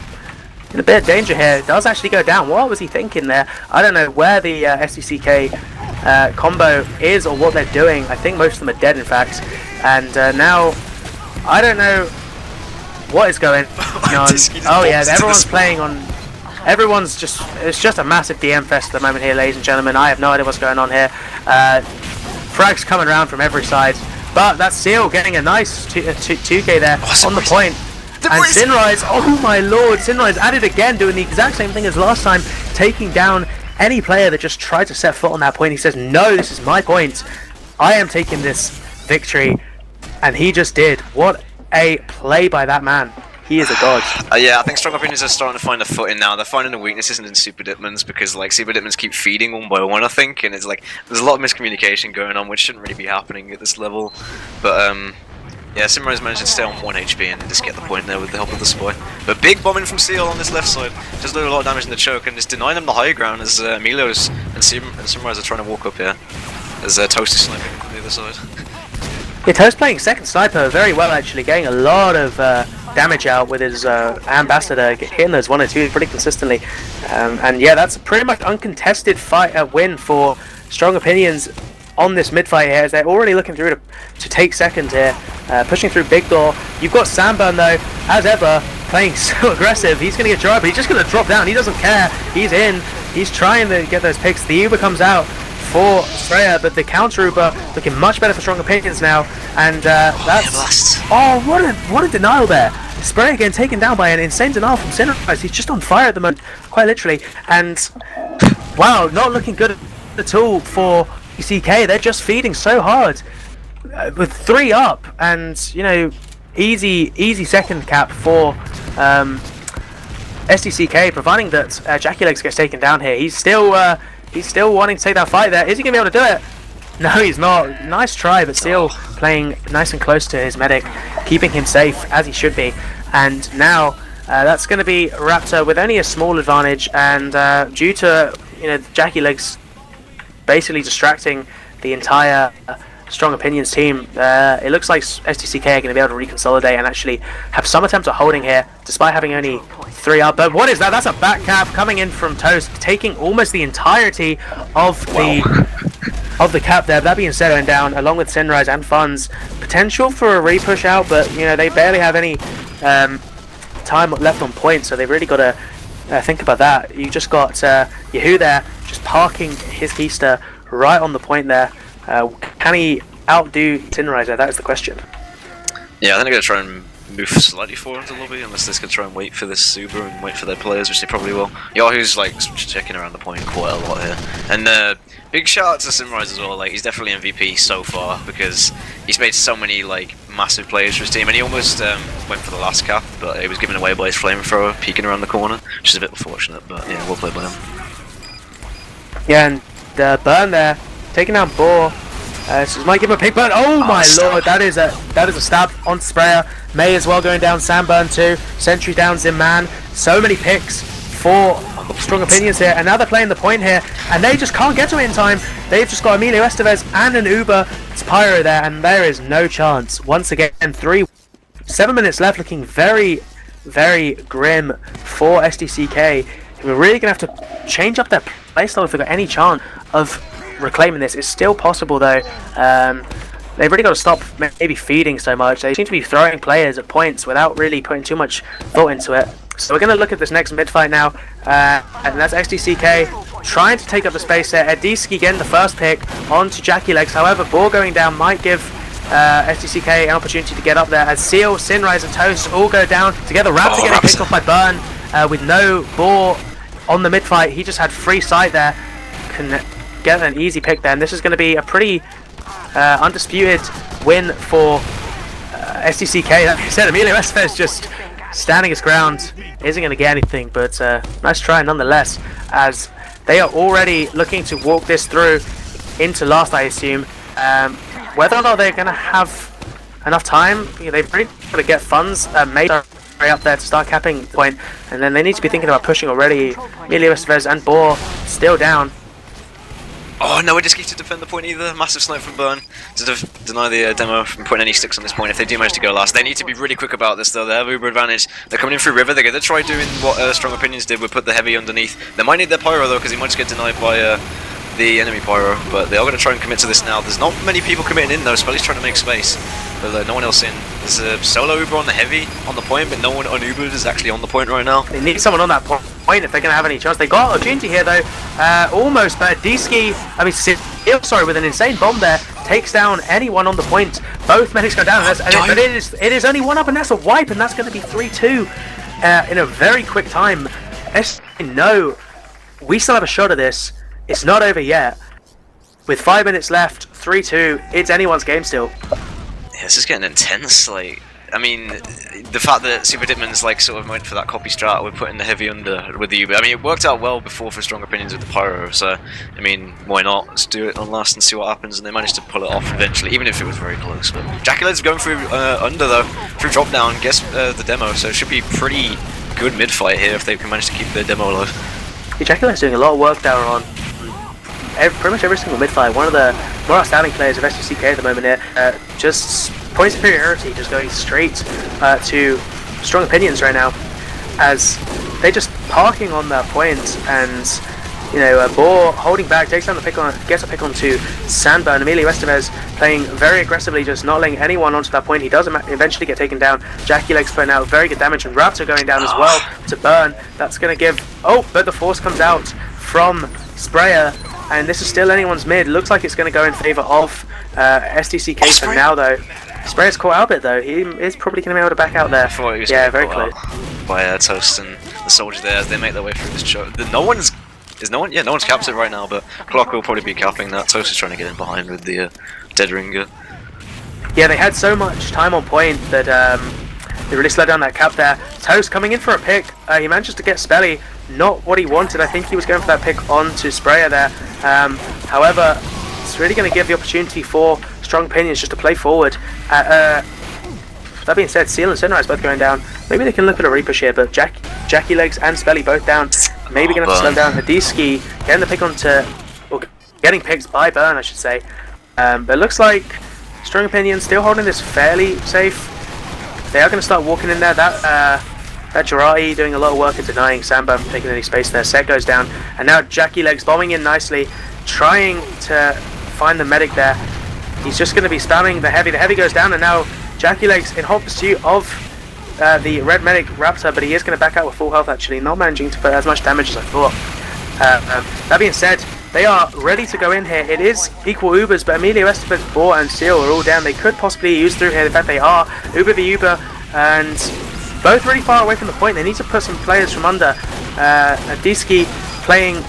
in a bit of danger here. Does actually go down. What was he thinking there? I don't know where the SDCK combo is or what they're doing. I think most of them are dead in fact. And now, I don't know what is going on. Oh yeah, everyone's playing on. It's just a massive DM fest at the moment here, ladies and gentlemen. I have no idea what's going on here. Frags coming around from every side, but that's Seal getting a nice 2k there on the point. And Sinrise, oh my lord, Sinrise at it again, doing the exact same thing as last time, taking down any player that just tried to set foot on that point. He says, no, this is my point. I am taking this victory. And he just did. What a play by that man. He is a god. Yeah, I think Strong Opinions are starting to find a footing now. They're finding the weaknesses in Super Dickmans because like Super Dickmans keep feeding one by one, I think, and it's like there's a lot of miscommunication going on, which shouldn't really be happening at this level. But yeah, Simrose managed to stay on 1 HP and just get the point there with the help of the spy. But big bombing from Seal on this left side. Does do a lot of damage in the choke and is denying them the high ground as Emilio's and Simrose are trying to walk up here. As Toast is sniping from the other side. Yeah, Toast playing second sniper very well actually, getting a lot of damage out with his ambassador, hitting those 1 and 2 pretty consistently. And yeah, that's a pretty much uncontested win for Strong Opinions on this mid fight here, as they're already looking through to take second here, pushing through Big Door. You've got Samburn though, as ever, playing so aggressive. He's going to get tried, but he's just going to drop down. He doesn't care. He's in. He's trying to get those picks. The Uber comes out for Freya, but the counter Uber looking much better for Strong Opinions now, and that's what a denial there. Spray again taken down by an insane denial from Sinrise. He's just on fire at the moment, quite literally, and wow, not looking good at all for SDCK. They're just feeding so hard with 3 up, and you know, easy second cap for SDCK, providing that Jackie Legs gets taken down here. He's still wanting to take that fight there. Is he going to be able to do it? No, he's not. Nice try, but still playing nice and close to his medic, keeping him safe as he should be. And now that's going to be Raptor with only a small advantage, and due to Jackie Legs basically distracting the entire Strong Opinions team, it looks like SDCK are going to be able to reconsolidate and actually have some attempt at holding here, despite having only 3 up. But what is that? That's a back cap coming in from Toast, taking almost the entirety of the cap there. That being said, going down along with Sinrise and Funds. Potential for a re-push out, but they barely have any time left on point, so they've really got to Think about that. You just got Yahoo there, just parking his Keister right on the point there. Can he outdo Tinriser? That is the question. Yeah, I think they're going to try and move slightly forward a little bit, unless they're going to try and wait for this Suba and wait for their players, which they probably will. Yahoo's like checking around the point quite a lot here. And big shout out to Simrise as well, like he's definitely MVP so far, because he's made so many like massive plays for his team, and he almost went for the last cap, but it was given away by his flamethrower peeking around the corner, which is a bit unfortunate, but yeah, well played by him. Yeah, and Burn there, taking out Boar. This might give him a pick burn. Oh my lord, that is a stab on Sprayer. May as well going down, Sandburn too. Sentry down, Zimman. So many picks for Strong Opinions here, and now they're playing the point here, and they just can't get to it in time. They've just got Emilio Estevez and an Uber Pyro there, and there is no chance. Once again, 7 minutes left, looking very, very grim for SDCK. We're really going to have to change up their playstyle if they've got any chance of reclaiming this. It's still possible though. They've really got to stop maybe feeding so much. They seem to be throwing players at points without really putting too much thought into it. So we're going to look at this next mid fight now, and that's SDCK trying to take up the space there. Ediski getting the first pick onto Jackie Legs. However, Ball going down might give SDCK an opportunity to get up there, as Seal, Sinrise and Toast all go down together. Raptor getting picked off by Burn with no Ball on the mid fight. He just had free sight there, can get an easy pick there, and this is going to be a pretty undisputed win for SDCK. Like I said, Emilio Estevez just standing his ground, isn't going to get anything, but nice try nonetheless, as they are already looking to walk this through into last, I assume. Whether or not they're going to have enough time, they've really got to get funds made up there to start capping the point, and then they need to be thinking about pushing already. Emilio Estevez and Boar still down. Oh no, we just get to defend the point either. Massive snipe from Burn to deny the demo from putting any sticks on this point if they do manage to go last. They need to be really quick about this though. They have Uber advantage. They're coming in through River. They're going to try doing what Strong Opinions did with put the heavy underneath. They might need their Pyro though, because he might just get denied by the enemy Pyro, but they are going to try and commit to this now. There's not many people committing in though. Spelly's trying to make space, but no one else in. There's a solo Uber on the heavy on the point, but no one on Uber is actually on the point right now. They need someone on that point if they're going to have any chance. They got opportunity here though, almost, but sorry, with an insane bomb there, takes down anyone on the point. Both medics go down, but it is only one up, and that's a wipe, and that's going to be 3-2 in a very quick time. No, we still have a shot at this. It's not over yet. With 5 minutes left, 3-2, it's anyone's game still. Yeah, this is getting intense. Like, I mean, the fact that Super Dickmann's like sort of went for that copy strat with putting the heavy under with the Uber. I mean, it worked out well before for Strong Opinions with the Pyro. So, I mean, why not? Let's do it on last and see what happens. And they managed to pull it off eventually, even if it was very close. But Jackie Led's going through under though, through drop down, gets the demo. So it should be pretty good mid fight here if they can manage to keep the demo alive. Yeah, Jackie Led's doing a lot of work down on pretty much every single mid fight. One of the more outstanding players of SDCK at the moment here. Just point superiority, just going straight to Strong Opinions right now, as they just parking on that point, and Boar holding back, takes down the pick on, gets a pick onto Sandburn. Emilio Estevez playing very aggressively, just not letting anyone onto that point. He does eventually get taken down. Jackie Legs putting out very good damage, and Raptor going down as well to Burn. That's going to give... Oh, but the force comes out from Sprayer, and this is still anyone's mid. Looks like it's going to go in favour of SDCK for now though. Sprayer's caught out a bit though. He is probably going to be able to back out there. Yeah, very close. By Toast and the soldier there as they make their way through this choke. No one's capped it right now, but Clock will probably be capping that. Toast is trying to get in behind with the Dead Ringer. Yeah, they had so much time on point that they really slowed down that cap there. Toast coming in for a pick. He manages to get Spelly. Not what he wanted. I think he was going for that pick onto Sprayer there. However, it's really going to give the opportunity for Strong Opinions just to play forward. That being said, Seal and Sunrise both going down. Maybe they can look at a repush here, but Jackie Legs and Spelly both down. Maybe going to have to slow down. Hadiski getting the pick onto, or getting picked by Burn, I should say. But it looks like Strong Opinions still holding this fairly safe. They are going to start walking in there. That Jiraiya doing a lot of work at denying Samba from taking any space there. Set goes down, and now Jackie Legs bombing in nicely, trying to find the medic there. He's just going to be spamming the heavy. The heavy goes down, and now Jackie Legs in hot pursuit of the red medic Raptor, but he is going to back out with full health actually, not managing to put as much damage as I thought. That being said, they are ready to go in here. It is equal Ubers, but Emilio Estevez, Boar, and Seal are all down. They could possibly use through here. In fact, they are. Uber v Uber, and both really far away from the point. They need to put some players from under. Adiski playing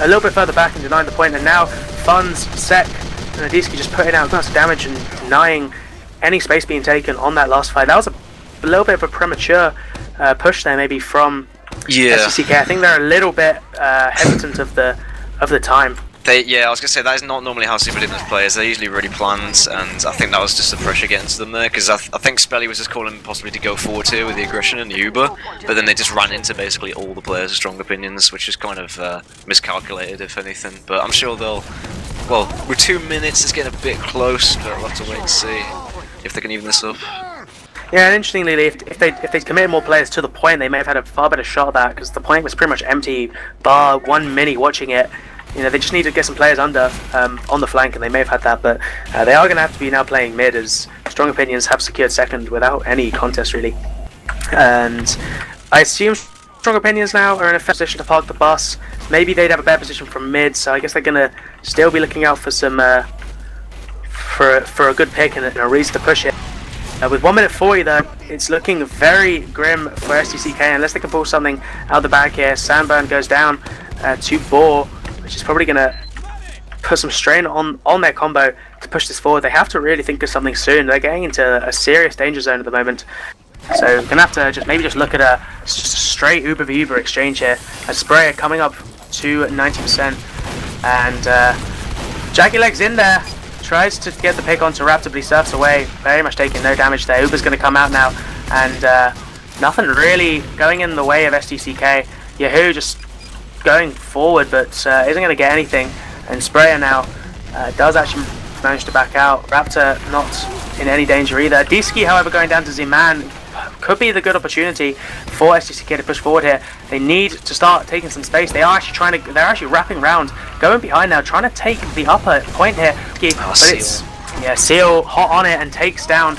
a little bit further back and denying the point, and now Funds, Sek, and Adiski just putting out lots of damage and denying any space being taken on that last fight. That was a little bit of a premature push there, maybe from SDCK. I think they're a little bit hesitant of the time. I was gonna say that is not normally how Super Demons plays. They're usually really planned, and I think that was just the pressure getting to them there. Because I think Spelly was just calling possibly to go forward here with the aggression and the Uber, but then they just ran into basically all the players' strong opinions, which is kind of miscalculated, if anything. But I'm sure they'll. Well, with 2 minutes, it's getting a bit close, but we'll have to wait and see if they can even this up. Yeah, and interestingly, if they committed more players to the point, they may have had a far better shot at that, because the point was pretty much empty, bar one mini watching it. You know, they just need to get some players under on the flank, and they may have had that, but they are going to have to be now playing mid, as Strong Opinions have secured second without any contest really. And I assume Strong Opinions now are in a fair position to park the bus. Maybe they'd have a better position from mid, so I guess they're going to still be looking out for some for a good pick and a reason to push it. With 1 minute 40 though, it's looking very grim for SDCK unless they can pull something out the bag here. Sandburn goes down to Boar, which is probably going to put some strain on their combo to push this forward. They have to really think of something soon. They're getting into a serious danger zone at the moment. So we're going to have to just look at a straight Uber v Uber exchange here. A Sprayer coming up to 90%. And Jackie Legs in there. Tries to get the pick onto Raptor, but he surfs away. Very much taking no damage there. Uber's going to come out now. And nothing really going in the way of SDCK. Yahoo just going forward, but isn't going to get anything. And Sprayer now does actually manage to back out. Raptor not in any danger either. Diski, however, going down to Z-Man could be the good opportunity for SDCK to push forward here. They need to start taking some space. They're actually wrapping around, going behind now, trying to take the upper point here. But it's Seal hot on it and takes down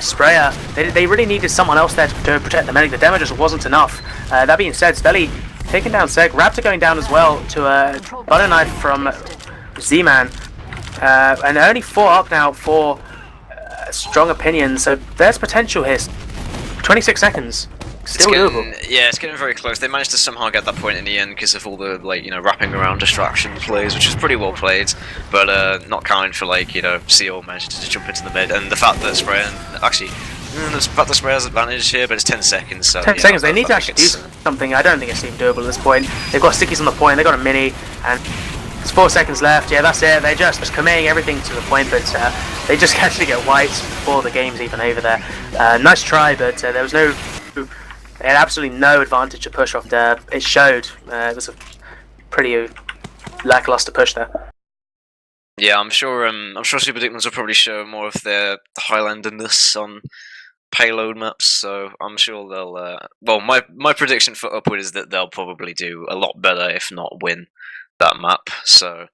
Sprayer. They really needed someone else there to protect the medic. The damage just wasn't enough. That being said, Spelly taking down Seg. Raptor going down as well to a butter knife from Z-Man. And only 4 up now for Strong Opinions. So there's potential here. 26 seconds. Still doable. Yeah, it's getting very close. They managed to somehow get that point in the end because of all the wrapping around distraction plays, which is pretty well played, but not counting for CO managed to just jump into the mid, and the fact that Sprayer has advantage here, but it's 10 seconds. So 10 seconds. They need to actually do something. I don't think it seemed doable at this point. They've got stickies on the point. They've got a mini, and it's 4 seconds left. Yeah, that's it. They're just committing everything to the point, but they just actually get wiped before the game's even over there. Nice try, but there was no. They had absolutely no advantage to push off there. It showed. It was a pretty lackluster push there. Yeah, I'm sure Super Dickmann will probably show more of their Highlanderness on payload maps, so I'm sure they'll. Well, my prediction for Upward is that they'll probably do a lot better, if not win that map. So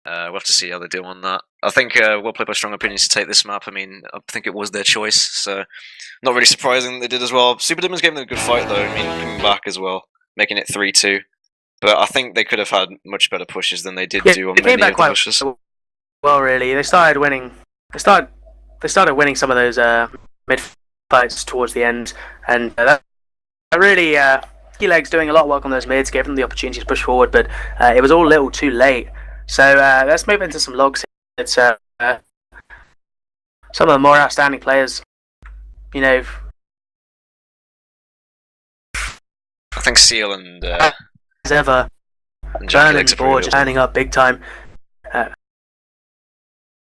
we'll have to see how they do on that. I think well played by Strong Opinions to take this map. I mean, I think it was their choice, so not really surprising they did as well. Super Demons gave them a good fight though. I mean, coming back as well, making it 3-2. But I think they could have had much better pushes than they did do on many of the pushes. Well, really, they started winning. They started winning some of those mid fights towards the end, and that really Legs doing a lot of work on those mids, gave them the opportunity to push forward, but it was all a little too late. So let's move into some logs. It's some of the more outstanding players. You know, I think Seal and as ever, burning the board, just turning up big time. I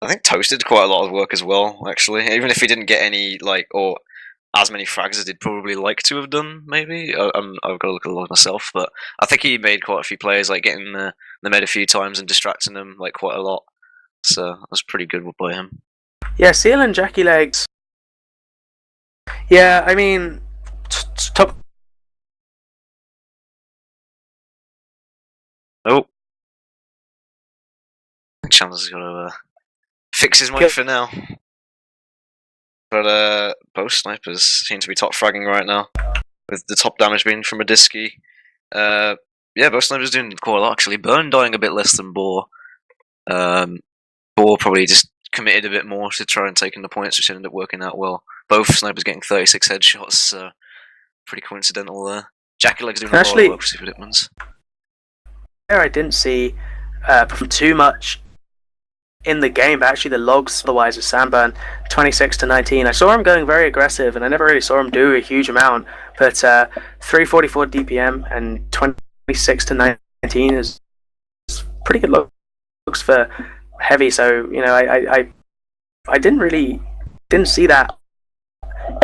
think Toast did quite a lot of work as well, actually. Even if he didn't get any or as many frags as he'd probably like to have done, maybe. I've got to look at the log myself, but I think he made quite a few plays, getting the mid a few times and distracting them quite a lot. So that was pretty good by him. Yeah, Seal and Jackie Legs. Yeah, I mean, top. Oh, Chandler's got to fix his mic for now. But both snipers seem to be top fragging right now, with the top damage being from a Disky. Yeah, both snipers doing quite a lot actually. Burn dying a bit less than Boar. Boar probably just committed a bit more to try and take in the points, which ended up working out well. Both snipers getting 36 headshots, so pretty coincidental there. Jackie Leg's doing a lot of work for Super Dickmans. There I didn't see perform too much in the game, but actually the logs otherwise is Sandburn 26 to 19. I saw him going very aggressive, and I never really saw him do a huge amount, but 344 DPM and 26 to 19 is pretty good looks for heavy. So I didn't see that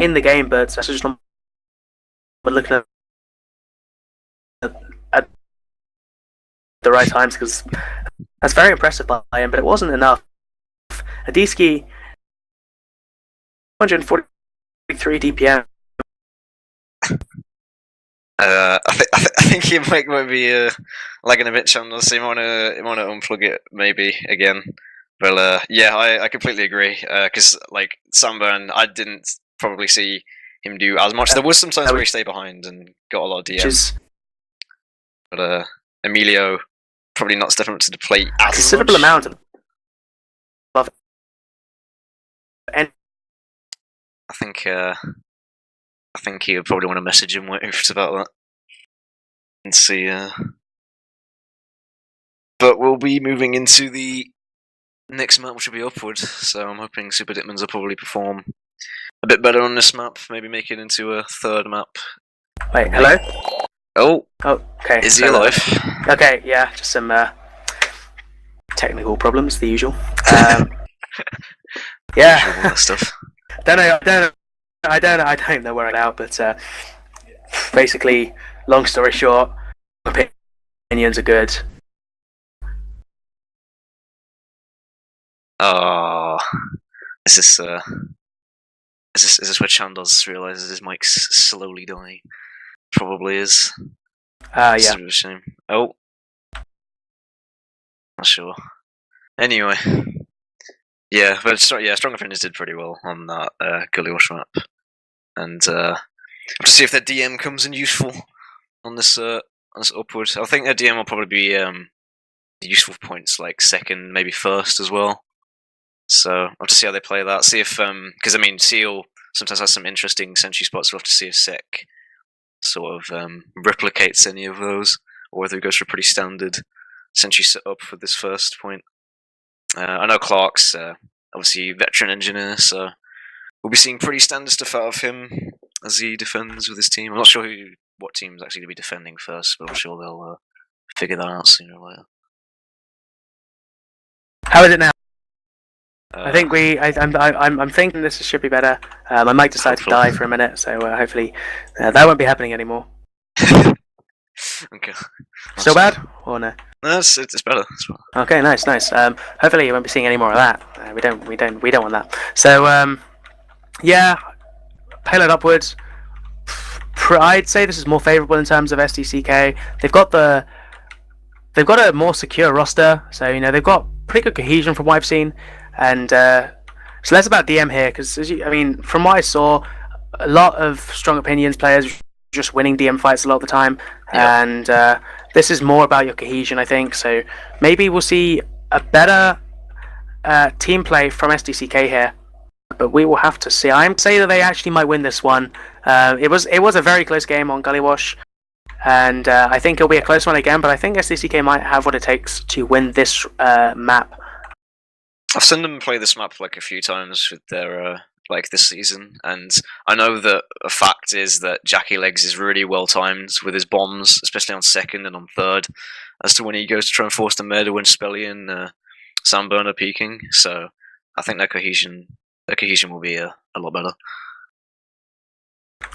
in the game, but that's just not looking at the right times, because that's very impressive by him, but it wasn't enough. Adiski 143 DPM. I think he might be lagging a bit, chando, so you might want to unplug it maybe again. But yeah, I completely agree. Because like Sunburn, I didn't probably see him do as much. There was some times where he stayed behind and got a lot of DMs. But Emilio probably not stepping up to the plate as considerable much. amount of. And I think he would probably want to message him Wiethoofd about that and see. But we'll be moving into the next map, which will be Upward. So I'm hoping Super Dickmans will probably perform a bit better on this map. Maybe make it into a third map. Wait, hello? Oh, okay. Is he alive? Okay, yeah, just some technical problems, the usual. Yeah. Usual stuff. I don't know where it out, but basically, long story short, opinions are good. Oh, is this where Chandos realizes his mic's slowly dying? Probably is. Yeah. It's a bit of a shame. Oh, not sure. Anyway, yeah, but Strong Opinions did pretty well on that Gully Wash map, and to see if their DM comes in useful on this Upward. I think their DM will probably be useful for points like second, maybe first as well. So I'll have to see how they play that. See if because I mean Seal sometimes has some interesting sentry spots. We'll have to see if Sec sort of replicates any of those, or whether he goes for a pretty standard sentry setup for this first point. I know Clark's obviously veteran engineer, so we'll be seeing pretty standard stuff out of him as he defends with his team. I'm not sure what team's actually going to be defending first, but I'm sure they'll figure that out sooner or later. How is it now? I think I'm thinking this should be better. I might decide to die for a minute, so hopefully that won't be happening anymore. Okay. Still bad or no? No, it's better. Okay, nice. Hopefully you won't be seeing any more of that. We don't want that. So yeah, Payload Upwards. I'd say this is more favourable in terms of SDCK. They've got a more secure roster, so they've got pretty good cohesion from what I've seen, and it's less about DM here because from what I saw, a lot of Strong Opinions players just winning DM fights a lot of the time, and this is more about your cohesion, I think. So maybe we'll see a better team play from SDCK here, but we will have to see. I'm say that they actually might win this one. It was a very close game on Gully Wash, and I think it'll be a close one again. But I think SDCK might have what it takes to win this map. I've seen them play this map like a few times with their this season, and I know that a fact is that Jackie Legs is really well timed with his bombs, especially on second and on third, as to when he goes to try and force the murder when Spelly and Sandburn are peeking. So I think their cohesion will be a lot better.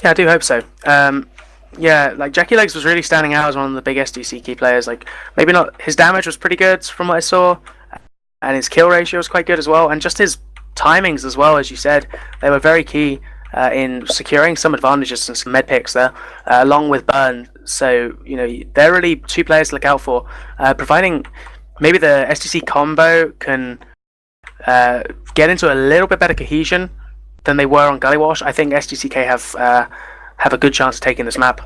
Yeah, I do hope so. Yeah, like Jackie Legs was really standing out as one of the big SDCK players. Like maybe not, his damage was pretty good from what I saw, and his kill ratio was quite good as well, and just his timings as well, as you said, they were very key in securing some advantages and some med picks there, along with Burn. So they're really two players to look out for, providing maybe the SDC combo can get into a little bit better cohesion. than they were on Gullywash. I think SDCK have a good chance of taking this map.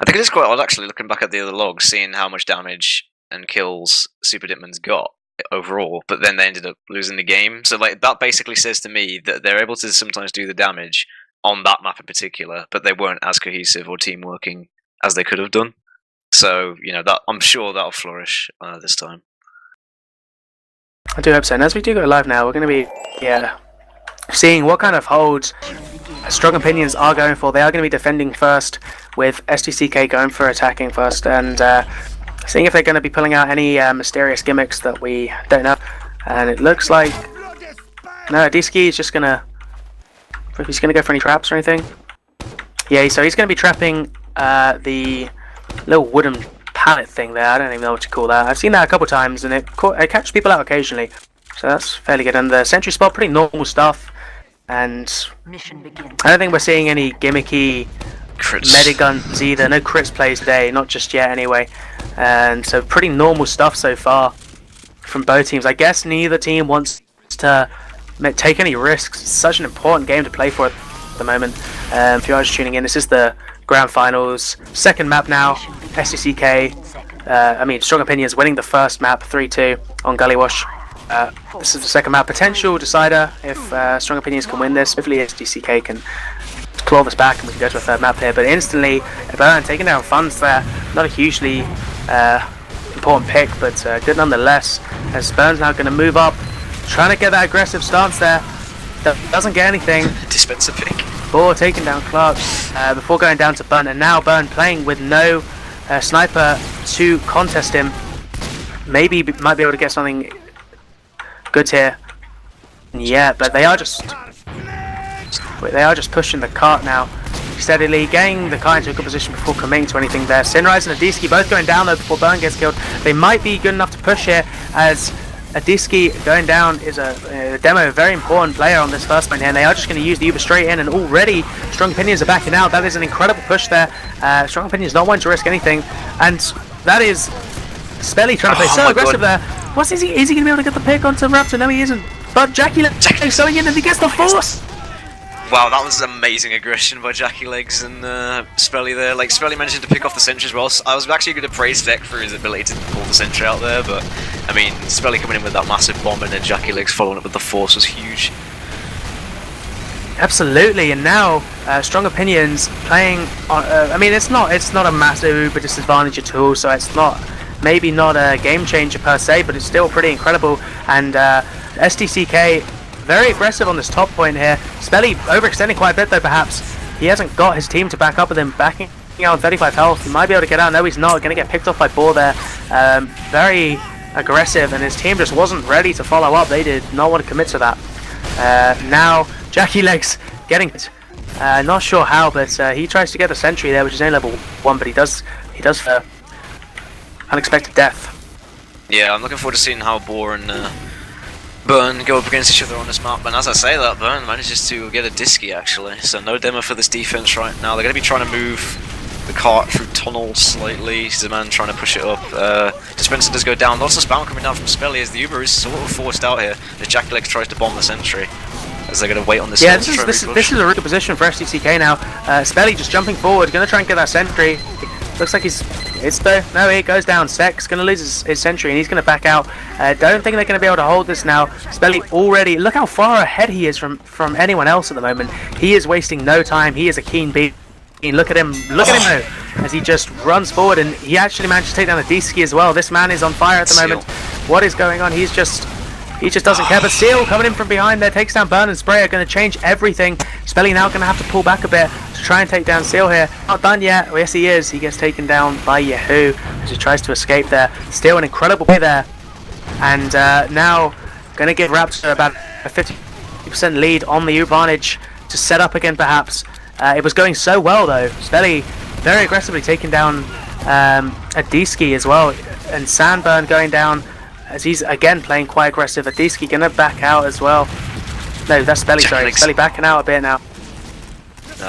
I think it is quite odd actually looking back at the other logs, seeing how much damage and kills Super Dickmann's got overall, but then they ended up losing the game. So like that basically says to me that they're able to sometimes do the damage on that map in particular, but they weren't as cohesive or team working as they could have done. So you know that I'm sure that'll flourish this time. I do hope so. And as we do go live now, we're going to be seeing what kind of holds Strong Opinions are going for. They are going to be defending first, with SDCK going for attacking first, and seeing if they're going to be pulling out any mysterious gimmicks that we don't know. And it looks like no, Diski is just going to. He's going to go for any traps or anything. Yeah, so he's going to be trapping the little wooden pallet thing there. I don't even know what to call that. I've seen that a couple times, and it catches people out occasionally. So that's fairly good. And the sentry spot, pretty normal stuff. And I don't think we're seeing any gimmicky mediguns either. No crits plays today, not just yet anyway. And so pretty normal stuff so far from both teams. I guess neither team wants to take any risks. It's such an important game to play for at the moment. If you are just tuning in, this is the Grand Finals. Second map now. SDCK, Strong Opinions winning the first map 3-2 on Gullywash. This is the second map. Potential decider if Strong Opinions can win this. Hopefully SDCK can claw this back and we can go to a third map here. But instantly, Burn taking down funds there. Not a hugely important pick, but good nonetheless. As Burn's now going to move up, trying to get that aggressive stance there. Doesn't get anything. Dispenser pick. Boar taking down Clark before going down to Burn. And now Burn playing with no sniper to contest him. Maybe might be able to get something good here. Yeah, but they are just pushing the cart now steadily, getting the car into a good position before committing to anything there. Sinrise and Adiski both going down though before Burn gets killed. They might be good enough to push here, as Adiski going down is a demo, a very important player on this first point here, and they are just going to use the Uber straight in, and already Strong Opinions are backing out. That is an incredible push there. Strong Opinions not wanting to risk anything, and that is Spelly trying to play so aggressive there. Is he going to be able to get the pick onto Raptor? No, he isn't. But Jackie Legs going in and he gets the force. Wow, that was amazing aggression by Jackie Legs and Spelly there. Like, Spelly managing to pick off the sentry as well. I was actually going to praise Vec for his ability to pull the sentry out there, but I mean, Spelly coming in with that massive bomb and then Jackie Legs following up with the force was huge. Absolutely, and now Strong Opinions playing on. It's not a massive Uber disadvantage at all, so it's maybe not a game changer per se, but it's still pretty incredible. And SDCK very aggressive on this top point here. Spelly overextending quite a bit though, perhaps. He hasn't got his team to back up with him, backing out on 35 health. He might be able to get out. No, he's not. Going to get picked off by Boar there. Very aggressive, and his team just wasn't ready to follow up. They did not want to commit to that. Now, Jackie Legs getting it. Not sure how, but he tries to get the sentry there, which is only level 1, but he does unexpected death. Yeah, I'm looking forward to seeing how Boar and Burn go up against each other on this map, and as I say that, Burn manages to get a Diski actually, so no demo for this defense right now. They're going to be trying to move the cart through tunnels slightly. Zaman trying to push it up. Dispenser does go down. Lots of spam coming down from Spelly as the Uber is sort of forced out here as Jack Legs tries to bomb the sentry. As they're going to wait on this. Yeah, this is a really good position for SDCK now. Spelly just jumping forward, going to try and get that sentry. Looks like no, he goes down. Sek's going to lose his sentry and he's going to back out. Don't think they're going to be able to hold this now. Spelly already, look how far ahead he is from anyone else at the moment. He is wasting no time. He is a keen beat. Look at him though, as he just runs forward, and he actually managed to take down the D-Ski as well. This man is on fire at the moment. What is going on? He just doesn't care. But Seal coming in from behind there, takes down Burn and Spray, are going to change everything. Spelly now going to have to pull back a bit to try and take down Seal here. Not done yet. Well, yes, he is. He gets taken down by Yahoo as he tries to escape there. Still an incredible play there. And now going to give Raptor about a 50% lead on the advantage to set up again, perhaps. It was going so well though. Spelly very aggressively taking down a D-Ski as well. And Sandburn going down as he's again playing quite aggressive. Adiski gonna back out as well. No, that's Spelly, sorry. Spelly backing out a bit now.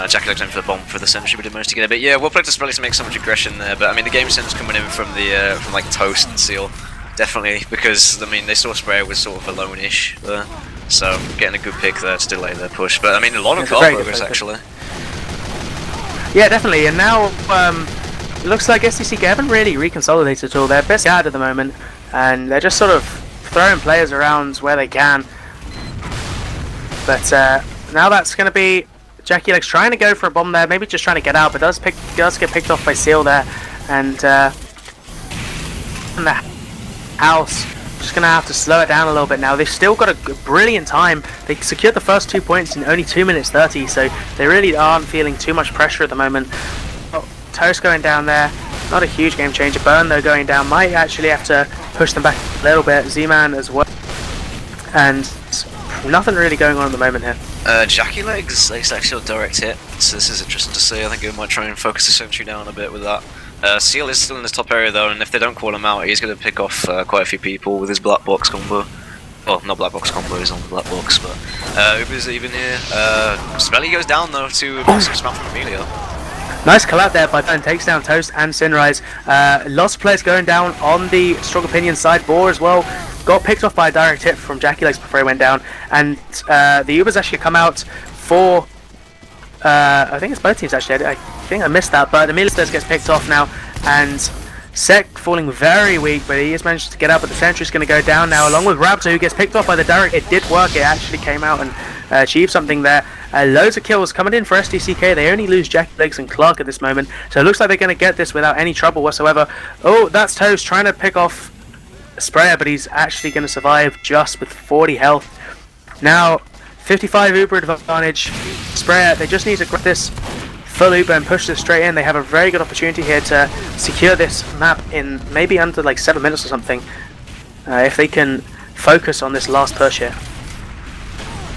Jackie Legs in for the bomb for the sentry, but did manage to get a bit. Yeah, well played to Spelly to make so much aggression there, but I mean the game sense coming in from the like Toast and Seal, definitely, because I mean they saw Spray was sort of alone-ish there. So getting a good pick there to delay their push. But I mean, a lot of It's a car very good progress focus. actually. Yeah, definitely. And now it looks like SDCK haven't really reconsolidated at all. They're best out at the moment, and they're just sort of throwing players around where they can. But now that's going to be Jackie Legs trying to go for a bomb there, maybe just trying to get out, but does get picked off by Seal there, and the house just going to have to slow it down a little bit now. They've still got a brilliant time. They secured the first 2 points in only 2 minutes 30, so they really aren't feeling too much pressure at the moment. Oh, Toast going down there, not a huge game changer. Burn though going down might actually have to push them back a little bit. Z-Man as well, and nothing really going on at the moment here. Jackie Legs actually a direct hit, so this is interesting to see. I think he might try and focus the sentry down a bit with that. Seal is still in this top area though, and if they don't call him out, he's going to pick off quite a few people with his black box combo. Well, not black box combo, he's on the black box, but Uber's even here. Smelly goes down though to massive spam from Emilio. Nice collab there by Burn, takes down Toast and Sinrise. Lots of players going down on the Strong Opinion side. Boar as well got picked off by a direct hit from Jackie Legs before he went down, and the Ubers actually come out for I think it's both teams actually. I think I missed that, but Emilio gets picked off now, and Sek falling very weak, but he has managed to get up, but the sentry's going to go down now, along with Raptor, who gets picked off by the direct. It did work, it actually came out and achieved something there. Loads of kills coming in for SDCK. They only lose Jackie Legs and Clark at this moment, so it looks like they're going to get this without any trouble whatsoever. Oh, that's Toast trying to pick off Sprayer, but he's actually going to survive just with 40 health. Now, 55 Uber advantage. Sprayer, they just need to grab this full Uber and push this straight in. They have a very good opportunity here to secure this map in maybe under like 7 minutes or something, if they can focus on this last push here.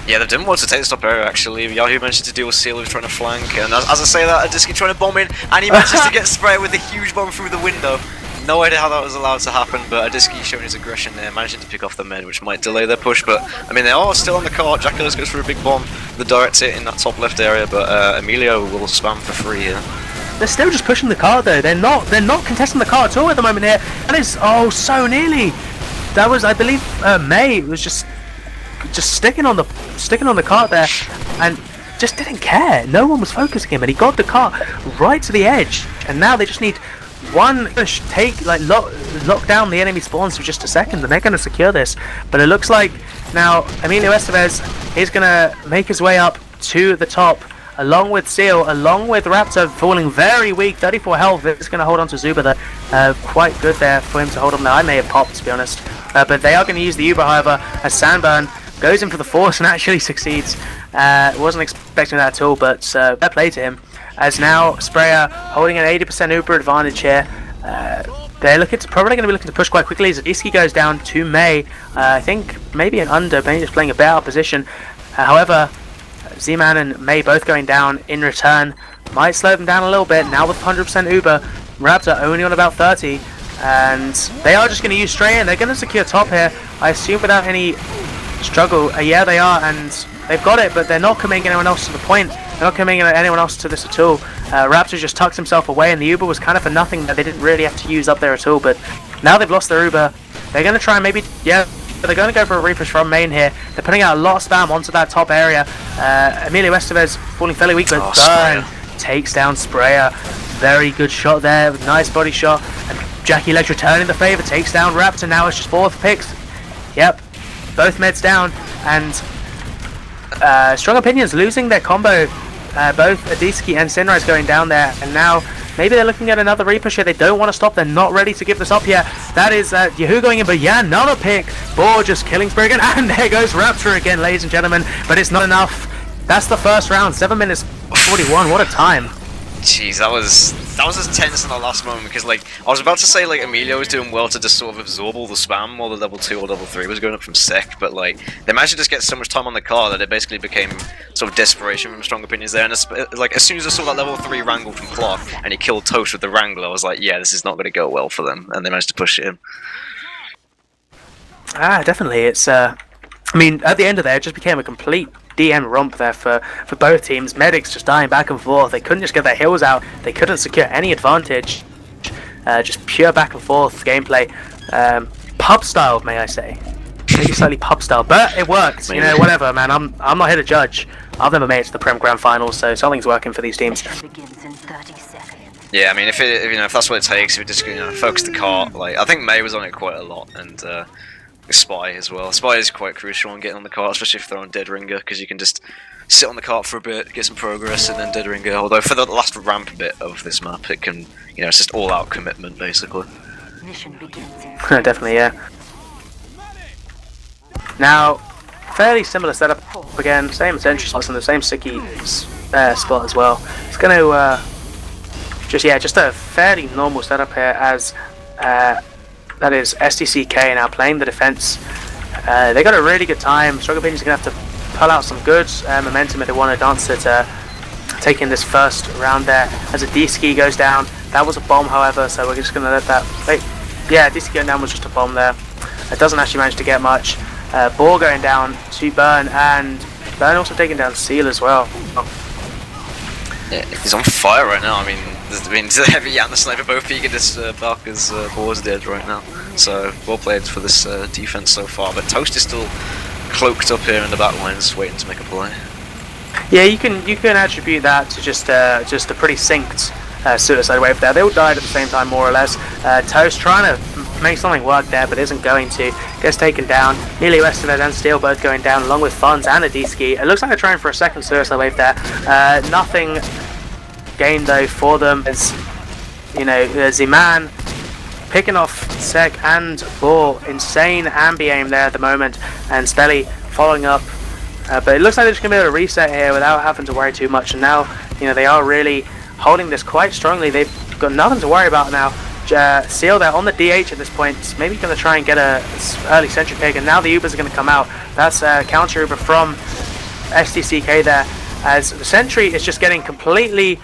Yeah, they didn't want to take the top area actually. Yahoo managed to deal with Seal who's trying to flank, and as I say that, Adiski trying to bomb in, and he manages to get Sprayer with a huge bomb through the window. No idea how that was allowed to happen, but Adiski showing his aggression there, managing to pick off the mid, which might delay their push, but I mean they are still on the cart. Jackie Legs goes for a big bomb, the direct hit in that top left area, but Emilio will spam for free here. They're still just pushing the card though. They're not contesting the card at all at the moment here. That is so nearly. That was, I believe, May was just sticking on the cart there, and just didn't care. No one was focusing him, and he got the cart right to the edge. And now they just need one push, lock down the enemy spawns for just a second, and they're going to secure this. But it looks like now Emilio Estevez is going to make his way up to the top, along with Seal, along with Raptor falling very weak, 34 health. It's going to hold on to Zuba there. Quite good there for him to hold on there. I may have popped, to be honest. But they are going to use the Uber, however, as Sandburn goes in for the force and actually succeeds. Wasn't expecting that at all, but fair play to him. As now Sprayer holding an 80% Uber advantage here. They're probably going to be looking to push quite quickly as Iski goes down to May. I think maybe an under, maybe just playing a better position. However, Z-Man and May both going down in return might slow them down a little bit. Now with 100% Uber, Raptor only on about 30, and they are just going to use straight in. They're going to secure top here, I assume, without any struggle. Yeah, they are, and they've got it, but they're not committing anyone else to the point. They're not committing anyone else to this at all. Raptor just tucks himself away, and the Uber was kind of for nothing that they didn't really have to use up there at all. But now they've lost their Uber. They're going to try and maybe, yeah, they're going to go for a repush from main here. They're putting out a lot of spam onto that top area. Emilio Estevez falling fairly weak, but Burn takes down Sprayer. Very good shot there, nice body shot. And Jackie Legs returning the favour, takes down Raptor. Now it's just 4th picks. Yep, both meds down, and Strong Opinions losing their combo. Both Adiski and Sinrise going down there, and now maybe they're looking at another repush here. They don't want to stop. They're not ready to give this up yet. That is Yahoo going in, but yeah, another pick. Boar just killing Spriggan, and there goes Raptor again, ladies and gentlemen. But it's not enough. That's the first round. 7 minutes 41. What a time. Jeez, that was as tense in the last moment, because like I was about to say like Emilio was doing well to just sort of absorb all the spam while the level 2 or level 3 was going up from Sek, but like they managed to just get so much time on the car that it basically became sort of desperation from Strong Opinions there. And like as soon as I saw that level 3 wrangle from Clark and he killed Toast with the wrangler, I was like, yeah, this is not going to go well for them, and they managed to push it in. Definitely. It's I mean, at the end of there, it just became a complete DM romp there for both teams. Medics just dying back and forth. They couldn't just get their heals out. They couldn't secure any advantage. Just pure back and forth gameplay. Pub style, may I say. maybe slightly pub style, but it worked. Maybe. You know, whatever, man. I'm not here to judge. I've never made it to the Prem Grand Finals, so something's working for these teams. Yeah, I mean, if that's what it takes, if we just focus the cart. Like, I think May was on it quite a lot, and Spy as well. Spy is quite crucial in getting on the cart, especially if they're on Dead Ringer, because you can just sit on the cart for a bit, get some progress, and then Dead Ringer. Although for the last ramp bit of this map, it can, it's just all-out commitment basically. Mission begins. Definitely, yeah. Now, fairly similar setup again. Same sentry slots in the same sticky spot as well. It's going to just a fairly normal setup here as. That is SDCK now playing the defense. They got a really good time. Strong Opinions are going to have to pull out some good momentum if they want to dance it, taking this first round there. As a D-ski goes down, that was a bomb, however, so we're just going to let that. Wait, yeah, D-ski going down was just a bomb there. It doesn't actually manage to get much. Ball going down to Burn, and Burn also taking down Seal as well. Yeah, he's on fire right now. I mean, the Heavy and the Sniper both eager to bark as Boar's dead right now. So, well played for this defense so far. But Toast is still cloaked up here in the back lines, waiting to make a play. Yeah, you can attribute that to just a pretty synced suicide wave there. They all died at the same time, more or less. Toast trying to make something work there, but isn't going to. Gets taken down. Nearly Western and Steel both going down, along with Funds and a D-ski. It looks like they're trying for a second suicide wave there. Nothing gained though for them. As Z-Man picking off Sek and Ball. Insane ambi aim there at the moment, and Stelly following up. But it looks like they're just going to be able to reset here without having to worry too much. And now, they are really holding this quite strongly. They've got nothing to worry about now. Seal there on the DH at this point. Maybe going to try and get a early sentry pick. And now the Ubers are going to come out. That's a counter Uber from SDCK there. As the sentry is just getting completely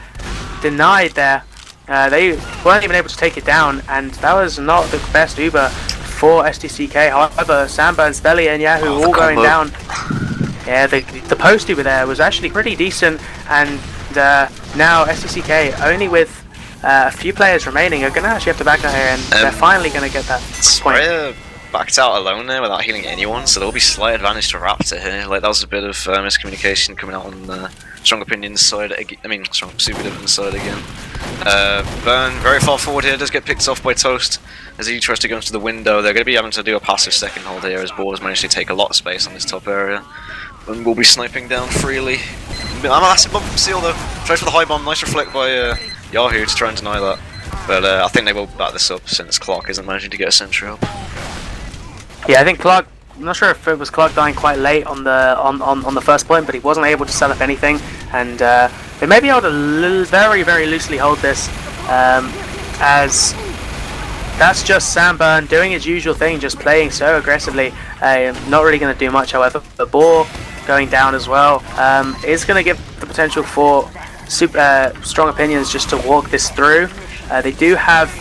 denied there. They weren't even able to take it down. And that was not the best Uber for SDCK. However, Samba and Stelly and Yahoo all going down. Yeah, the post Uber there was actually pretty decent, and now SDCK, only with a few players remaining, are going to actually have to back out here, and they're finally going to get that point. Backed out alone there without healing anyone, so there'll be slight advantage to Raptor here. Like, that was a bit of miscommunication coming out on Strong Opinion's side, Strong Super Dividend's side again. Burn very far forward here, does get picked off by Toast as he tries to go into the window. They're going to be having to do a passive second hold here as Ball has managed to take a lot of space on this top area. And we'll be sniping down freely. I'm a massive bomb from Seal though. Tries for the high bomb, nice reflect by Yahoo to try and deny that. But I think they will back this up since Clark isn't managing to get a sentry up. Yeah, I think Clark, I'm not sure if it was Clark dying quite late on the first point, but he wasn't able to set up anything. And they may be able to very, very loosely hold this, as that's just Sam Burn doing his usual thing, just playing so aggressively. Not really going to do much, however. The Boar going down as well is going to give the potential for Strong Opinions just to walk this through. They do have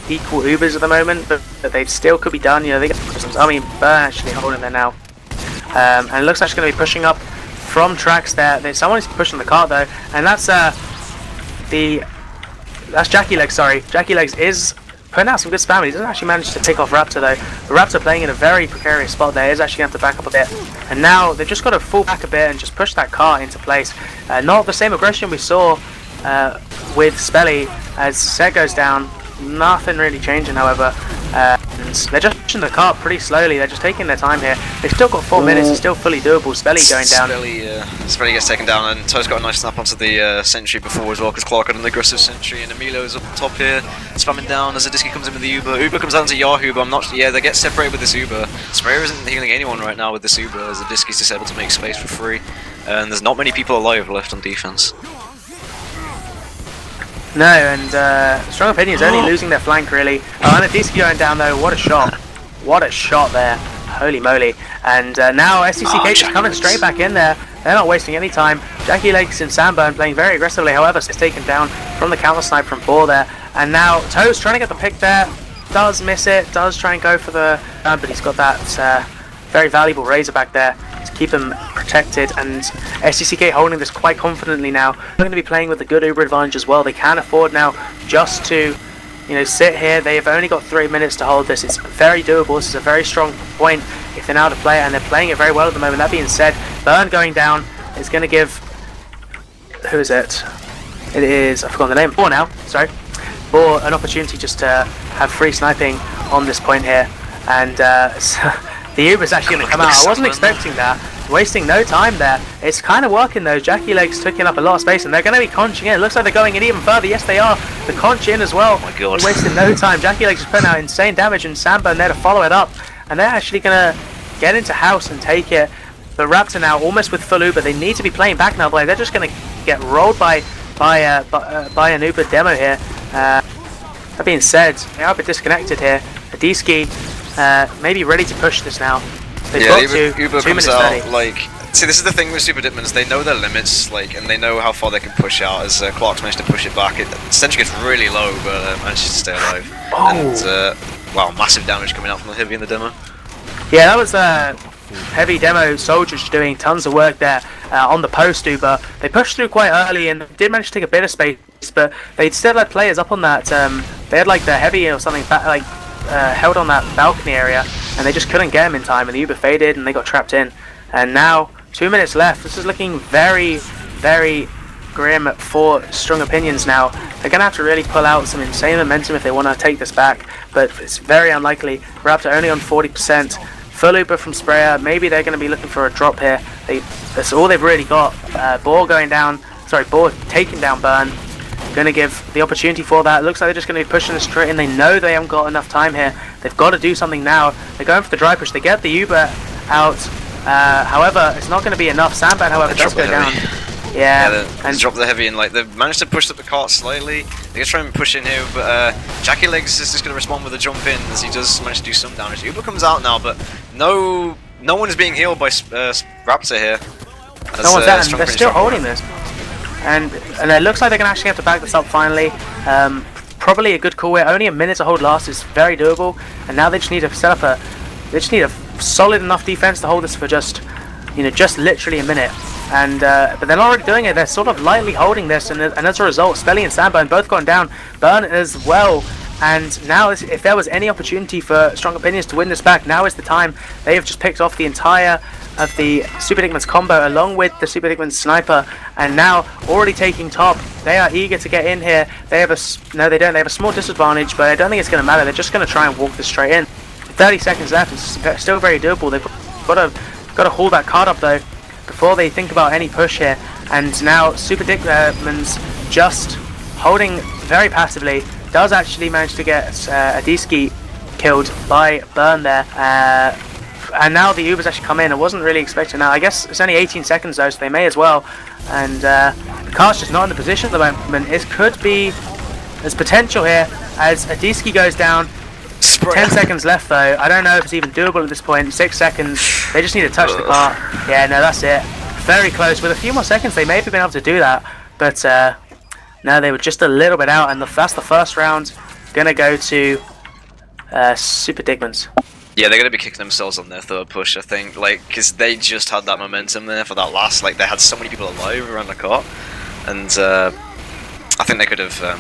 equal Ubers at the moment, but they still could be done. They get. Burn actually holding there now, and it looks like she's going to be pushing up from tracks there. Someone's pushing the cart though, and that's Jackie Legs. Sorry, Jackie Legs is putting out some good spam. He doesn't actually manage to pick off Raptor though. The Raptor playing in a very precarious spot there is actually going to have to back up a bit, and now they've just got to fall back a bit and just push that cart into place. Not the same aggression we saw with Spelly as Set goes down. Nothing really changing, however. And they're just pushing the cart pretty slowly. They're just taking their time here. They've still got 4 minutes. It's still fully doable. Spelly going down. Spelly gets taken down, and Toast got a nice snap onto the sentry before as well, because Clark had an aggressive sentry, and Emilio's up top here, spamming down as Adiski comes in with the Uber. Uber comes down to Yahoo, but I'm not. Yeah, they get separated with this Uber. Sprayer isn't healing anyone right now with this Uber, as Adiski's just able to make space for free, and there's not many people alive left on defense. No, and Strong Opinions only losing their flank really. And Adiski going down though. What a shot! What a shot there! Holy moly! And now SDCK just coming straight back in there. They're not wasting any time. Jackie Lakes and Samburn playing very aggressively. However, it's taken down from the counter snipe from Ball there. And now Toast trying to get the pick there. Does miss it. Does try and go for the. But he's got that very valuable Razorback there to keep him protected, and SDCK holding this quite confidently now. They're going to be playing with the good Uber advantage as well. They can afford now just to sit here. They have only got 3 minutes to hold this. It's very doable. This is a very strong point if they know how to play it, and they're playing it very well at the moment. That being said, Burn going down is going to give, who is it? It is, I've forgotten the name, Boar now, sorry. Boar an opportunity just to have free sniping on this point here, and the Uber's actually going to come out. I wasn't expecting that. Wasting no time there. It's kind of working though. Jackie Legs taking up a lot of space, and they're going to be conching in. It looks like they're going in even further. Yes, they are. The conch in as well. Oh my god. Wasting no time. Jackie Legs is putting out insane damage, and Samburn there to follow it up. And they're actually going to get into house and take it. But Raptor now almost with full Uber. They need to be playing back now, but they're just going to get rolled by an Uber demo here. That being said, they are a bit disconnected here. SDCK maybe ready to push this now. They've got Uber 2 comes minutes out 30. like. See, this is the thing with Super Dickmans. They know their limits, like, and they know how far they can push out. As Clark's managed to push it back, it essentially gets really low, but manages to stay alive. Oh. And wow, massive damage coming out from the heavy in the demo. Yeah, that was heavy demo soldiers doing tons of work there on the post Uber. They pushed through quite early and did manage to take a bit of space, but they still had players up on that. They had like the heavy or something held on that balcony area, and they just couldn't get him in time, and the Uber faded and they got trapped in. And now 2 minutes left. This is looking very, very grim for Strong Opinions now. They're going to have to really pull out some insane momentum if they want to take this back, but it's very unlikely. Raptor only on 40%. Full Uber from Sprayer. Maybe they're going to be looking for a drop here. That's all they've really got. Boar taking down Burn. Going to give the opportunity for that. Looks like they're just going to be pushing this straight in. They know they haven't got enough time here. They've got to do something now. They're going for the dry push. They get the Uber out. However, it's not going to be enough. Sandbag, however, does go down. Yeah, and drop the heavy, and like they've managed to push up the cart slightly. They're gonna try and push in here, but Jackie Legs is just gonna respond with a jump in as he does manage to do some damage. Uber comes out now, but no one is being healed by Raptor here. No one's out, and they're still holding this. And it looks like they're gonna actually have to back this up finally. Probably a good call here. Only a minute to hold last is very doable, and now they just need to set up a solid enough defense to hold this for just literally a minute. And but they're not already doing it. They're sort of lightly holding this, and as a result, Spelly and Sandburn both gone down. Burn as well. And now, if there was any opportunity for Strong Opinions to win this back, now is the time. They have just picked off the entire of the Super Dickman's combo along with the Super Dickman's sniper, and now already taking top. They are eager to get in here. They have no, they don't. They have a small disadvantage, but I don't think it's going to matter. They're just going to try and walk this straight in. 30 seconds left. It's still very doable. They've got to haul that card up though before they think about any push here. And now Super Dickman's just holding very passively. Does actually manage to get Adiski killed by Burn there. And now the Uber's actually come in. I wasn't really expecting that. I guess it's only 18 seconds though, so they may as well. And the car's just not in the position at the moment. It could be, there's potential here as Adiski goes down. 10 seconds left though. I don't know if it's even doable at this point. 6 seconds. They just need to touch the car. Yeah, no, that's it. Very close. With a few more seconds, they may have been able to do that. But no, they were just a little bit out. And that's the first round. Gonna go to Super Dickmans. Yeah, they're going to be kicking themselves on their third push, I think. Like, because they just had that momentum there for that last. Like, they had so many people alive around the cart. And I think they could have.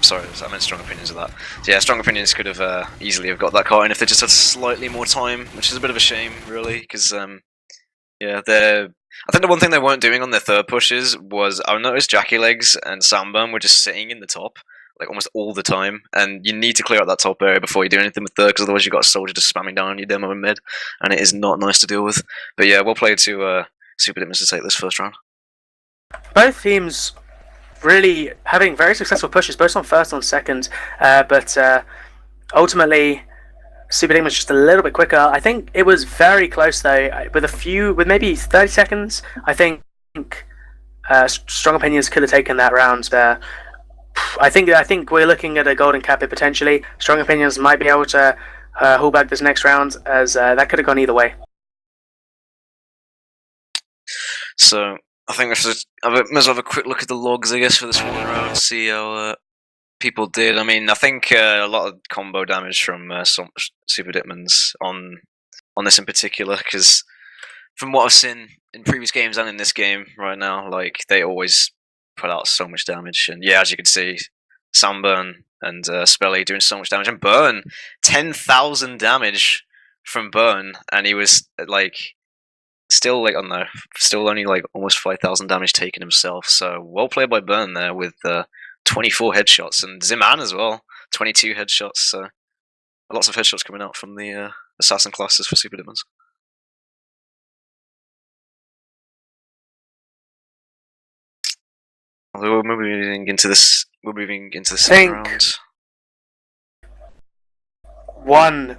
Sorry, I meant Strong Opinions of that. So yeah, Strong Opinions could have easily have got that cart in if they just had slightly more time, which is a bit of a shame, really, because yeah, I think the one thing they weren't doing on their third pushes was I noticed Jackie Legs and Samburn were just sitting in the top, like almost all the time, and you need to clear out that top area before you do anything with third, because otherwise you've got a soldier just spamming down on your demo in mid, and it is not nice to deal with. But yeah, we'll play to Super Dickmans to take this first round. Both teams really having very successful pushes, both on first and on second, but ultimately Super Dickman's just a little bit quicker. I think it was very close though, with maybe 30 seconds. I think Strong Opinions could have taken that round there. I think we're looking at a golden cap here potentially. Strong Opinions might be able to hold back this next round, as that could have gone either way. So I think we might as well have a quick look at the logs, I guess, for this one round, see how people did. I mean, I think a lot of combo damage from some Super Dickmans on this in particular, because from what I've seen in previous games and in this game right now, like, they always put out so much damage. And yeah, as you can see, Samburn and Spelly doing so much damage, and Burn 10,000 damage from Burn, and he was like still like I don't know, still only like almost 5,000 damage taken himself. So well played by Burn there with 24 headshots, and Ziman as well, 22 headshots. So lots of headshots coming out from the assassin classes for Super Dickmanns. Although we're moving into this second round. One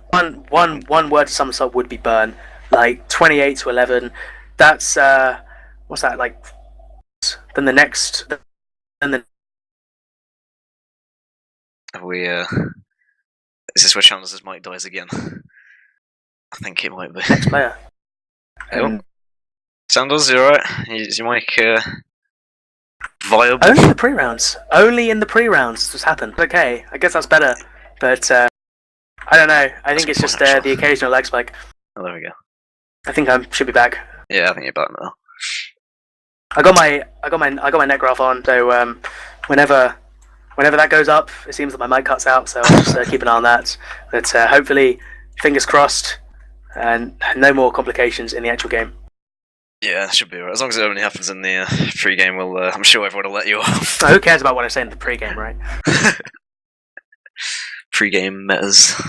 word to sum this up would be Burn. Like 28-11. That's what's that like? Then the next. Then the. Is this where Chandler's mic dies again? I think it might be. Next player. Sandals, you alright? Is your mic viable? Only in the pre-rounds. Only in the pre-rounds this happened. Okay, I guess that's better. But I don't know. I think it's just the occasional leg spike. Oh, there we go. I think I should be back. Yeah, I think you're back now. I got my net graph on, so whenever that goes up, it seems that my mic cuts out. So I'll just keep an eye on that. But hopefully, fingers crossed, and no more complications in the actual game. Yeah, that should be alright. As long as it only happens in the pre-game, I'm sure everyone will let you off. Who cares about what I say in the pre-game, right? Pre-game metas.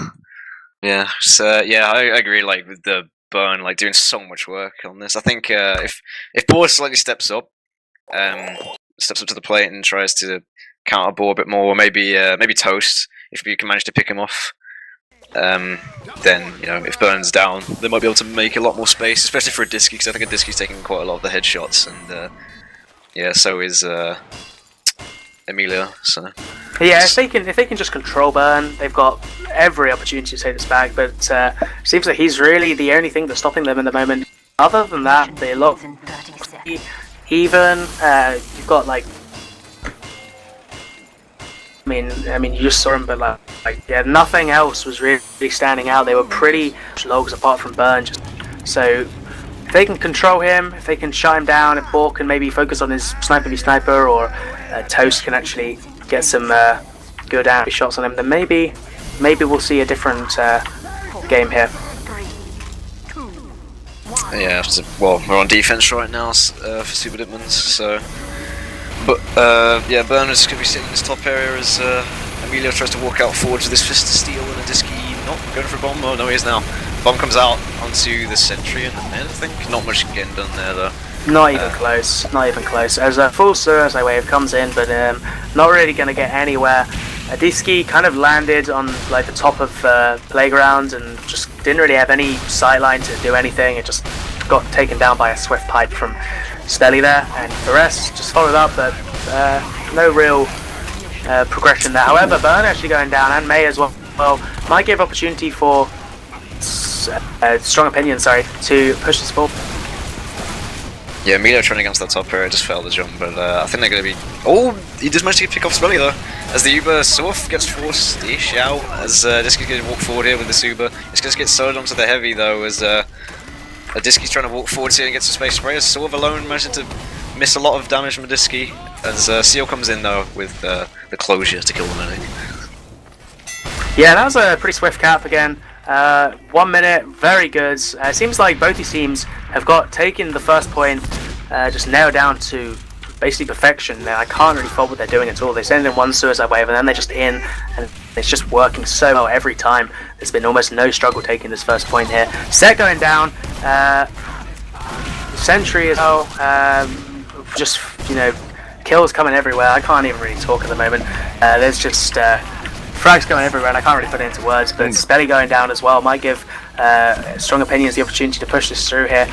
Yeah, so yeah, I agree. Like with the Burn, like doing so much work on this. I think if Boar slightly steps up to the plate and tries to counter Boar a bit more, or maybe Toast, if you can manage to pick him off. Then if Burn's down, they might be able to make a lot more space, especially for a Disky, because I think a Disky's taking quite a lot of the headshots, and so is Emilia. So yeah, if they can just control Burn, they've got every opportunity to take this back. But it seems like he's really the only thing that's stopping them at the moment. Other than that, they look even. You've got like. I mean, you just saw him, but yeah, nothing else was really standing out. They were pretty logs apart from Burn. So if they can control him, if they can shut him down, if Boar can maybe focus on his sniper v sniper, or Toast can actually get some good shots on him, then maybe we'll see a different game here. Yeah, well, we're on defense right now for Super Dickmanns, so. But yeah, Burn is going to be sitting in this top area as Emilio tries to walk out forward with this Fist of Steel and a Disky not going for a bomb. Oh no, he is now. Bomb comes out onto the Sentry and the men, I think. Not much getting done there though. Not even close. Not even close. As a full suicide wave comes in, but not really going to get anywhere. Disky kind of landed on like the top of playground and just didn't really have any sightline to do anything. It just got taken down by a swift pipe from Spelly there, and the rest just followed up, but no real progression there. However, Burn actually going down, and May as well, might give opportunity for Strong Opinion, to push this forward. Yeah, Emilio trying against that top area just failed the jump, but I think they're going to be. Oh, he does manage to pick off Spelly though, as the Uber Surf gets forced-ish out, as Disky's going to walk forward here with this Uber. It's going to get soloed onto the Heavy though, as Disky's trying to walk forward here and get some space spray, as Sorv alone managing to miss a lot of damage from a Disky, as Seal comes in though with the closure to kill the medic. Yeah, that was a pretty swift cap again. 1 minute, very good. It seems like both these teams have taken the first point just nailed down to basically perfection. I can't really fault what they're doing at all. They send in one suicide wave and then they're just in, and it's just working so well every time. There's been almost no struggle taking this first point here. Set going down. Sentry as well. Just, kills coming everywhere. I can't even really talk at the moment. There's just frags going everywhere, and I can't really put it into words, but Spelly going down as well might give Strong Opinions the opportunity to push this through here.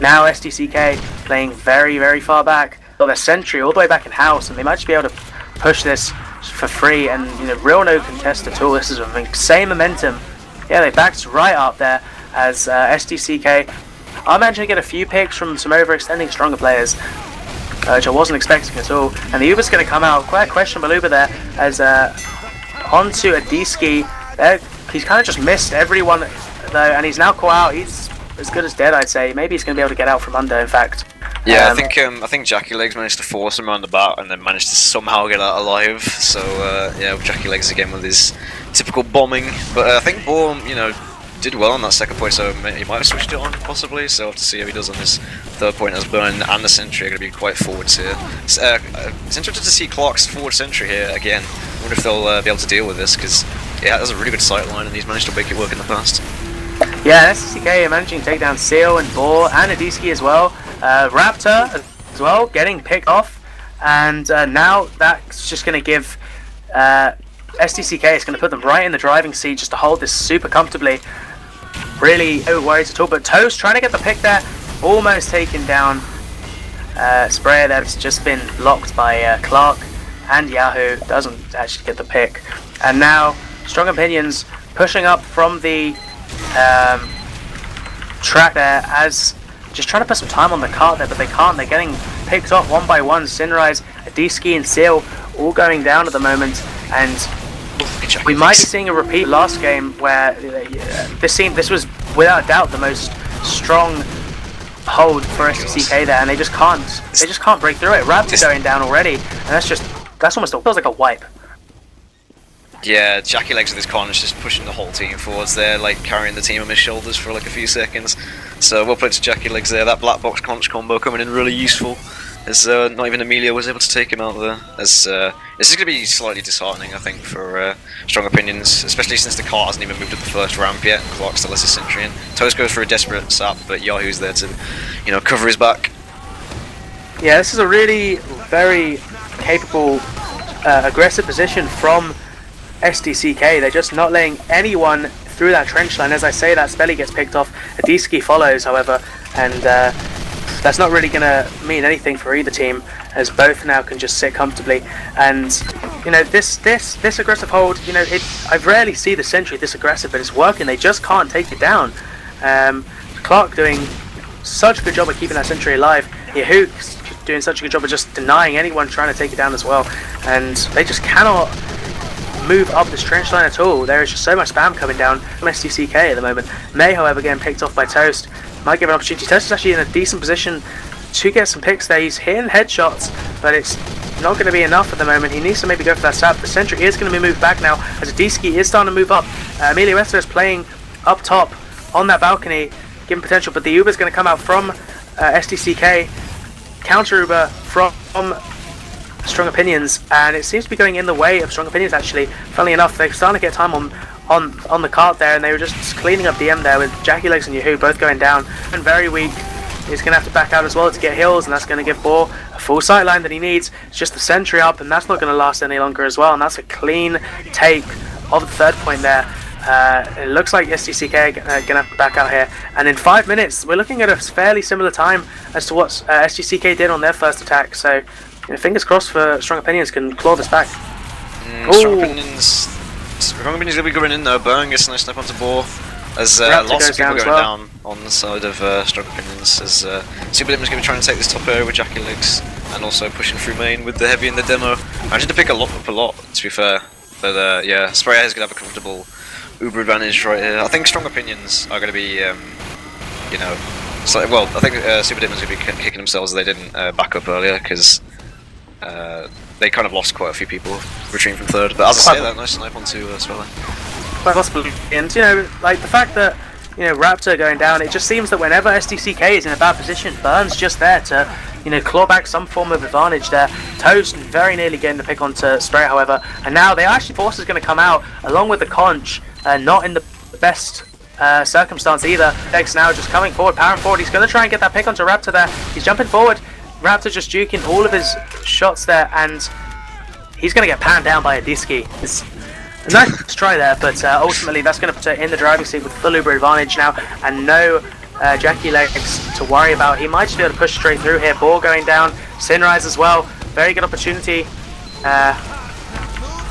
Now SDCK playing very, very far back. Got their Sentry all the way back in house, and they might just be able to push this for free, and real no contest at all. This is insane momentum. Yeah, they backed right up there as SDCK. I imagine to get a few picks from some overextending stronger players, which I wasn't expecting at all. And the Uber's going to come out, quite a questionable Uber there, as onto a D-ski. He's kind of just missed everyone though, and he's now caught out. He's as good as dead, I'd say. Maybe he's going to be able to get out from under, in fact. Yeah, I think Jackie Legs managed to force him around the back and then managed to somehow get out alive. So yeah, Jackie Legs again with his typical bombing. But I think Boar, did well on that second point, so he might have switched it on possibly. So we'll have to see how he does on this third point, as Burn and the sentry are going to be quite forwards here. It's interesting to see Clark's forward sentry here again. I wonder if they'll be able to deal with this, because yeah, that's a really good sight line, and he's managed to make it work in the past. Yeah, SDCK are managing to take down Seal and Boar and Adiski as well. Raptor as well getting picked off, and now that's just going to give SDCK, it's going to put them right in the driving seat just to hold this super comfortably. Really no worries at all, but Toast trying to get the pick there, almost taken down. Sprayer that's just been blocked by Clark, and Yahoo doesn't actually get the pick. And now Strong Opinions pushing up from the track there, as just trying to put some time on the cart there, but they can't. They're getting picked off one by one. Sinrise, Adiski and Seal all going down at the moment, and we might be seeing a repeat last game where this was without doubt the most strong hold for SDCK there, and they just can't break through it. Raptor going down already, and that's almost feels like a wipe. Yeah, Jackie Legs with his con is just pushing the whole team forwards there, like carrying the team on his shoulders for like a few seconds. So well played to Jackie Legs there. That black box conch combo coming in really useful, as not even Emilio was able to take him out there. As this is going to be slightly disheartening, I think, for Strong Opinions, especially since the car hasn't even moved up the first ramp yet. Clark still has his sentry in. Toast goes for a desperate sap, but Yahoo's there to, cover his back. Yeah, this is a really very capable, aggressive position from SDCK. They're just not letting anyone through that trench line. As I say, that Spelly gets picked off. Adiski follows, however, and that's not really going to mean anything for either team, as both now can just sit comfortably. And this aggressive hold, I rarely see the sentry this aggressive, but it's working. They just can't take it down. Clark doing such a good job of keeping that sentry alive. Yahoo's doing such a good job of just denying anyone trying to take it down as well, and they just cannot move up this trench line at all. There is just so much spam coming down from SDCK at the moment. May, however, getting picked off by Toast might give an opportunity. Toast is actually in a decent position to get some picks there. He's hitting headshots, but it's not going to be enough at the moment. He needs to maybe go for that sap. The sentry is going to be moved back now, as Adiski is starting to move up. Emilio Esther is playing up top on that balcony, giving potential, but the Uber is going to come out from SDCK. Counter Uber from Strong Opinions, and it seems to be going in the way of Strong Opinions actually. Funnily enough, they're starting to get time on the cart there, and they were just cleaning up DM there with Jackie Legs and Yahoo both going down. And very weak. He's going to have to back out as well to get heals, and that's going to give Boar a full sight line that he needs. It's just the sentry up, and that's not going to last any longer as well, and that's a clean take of the third point there. It looks like SDCK are going to have to back out here, and in 5 minutes we're looking at a fairly similar time as to what SDCK did on their first attack, so fingers crossed for Strong Opinions can claw this back. Strong Opinions going to be going in though. Burn gets a nice snap onto Boar, as lots of people going down on the side of Strong Opinions, as Super Dickman's going to be trying to take this top area with Jackie Legs, and also pushing through main with the heavy in the demo. Managing to pick up a lot, to be fair, but yeah, Sprayer is going to have a comfortable Uber advantage right here. I think Strong Opinions are going to be, I think Super Dickman's going to be kicking themselves as they didn't back up earlier, because they kind of lost quite a few people retreating from third. But as I say, that nice snipe onto Speller. Quite possibly, and like the fact that Raptor going down, it just seems that whenever SDCK is in a bad position, Burn's just there to claw back some form of advantage there. Toast very nearly getting the pick onto Spray, however, and now they actually Force is going to come out along with the conch, not in the best circumstance either. Dex now just coming forward, powering forward. He's going to try and get that pick onto Raptor there. He's jumping forward. Raptor just juking all of his shots there, and he's going to get panned down by Adiski. It's a nice try there, but ultimately that's going to put it in the driving seat with full Uber advantage now, and no Jackie Legs to worry about. He might just be able to push straight through here. Ball going down, Sinrise as well. Very good opportunity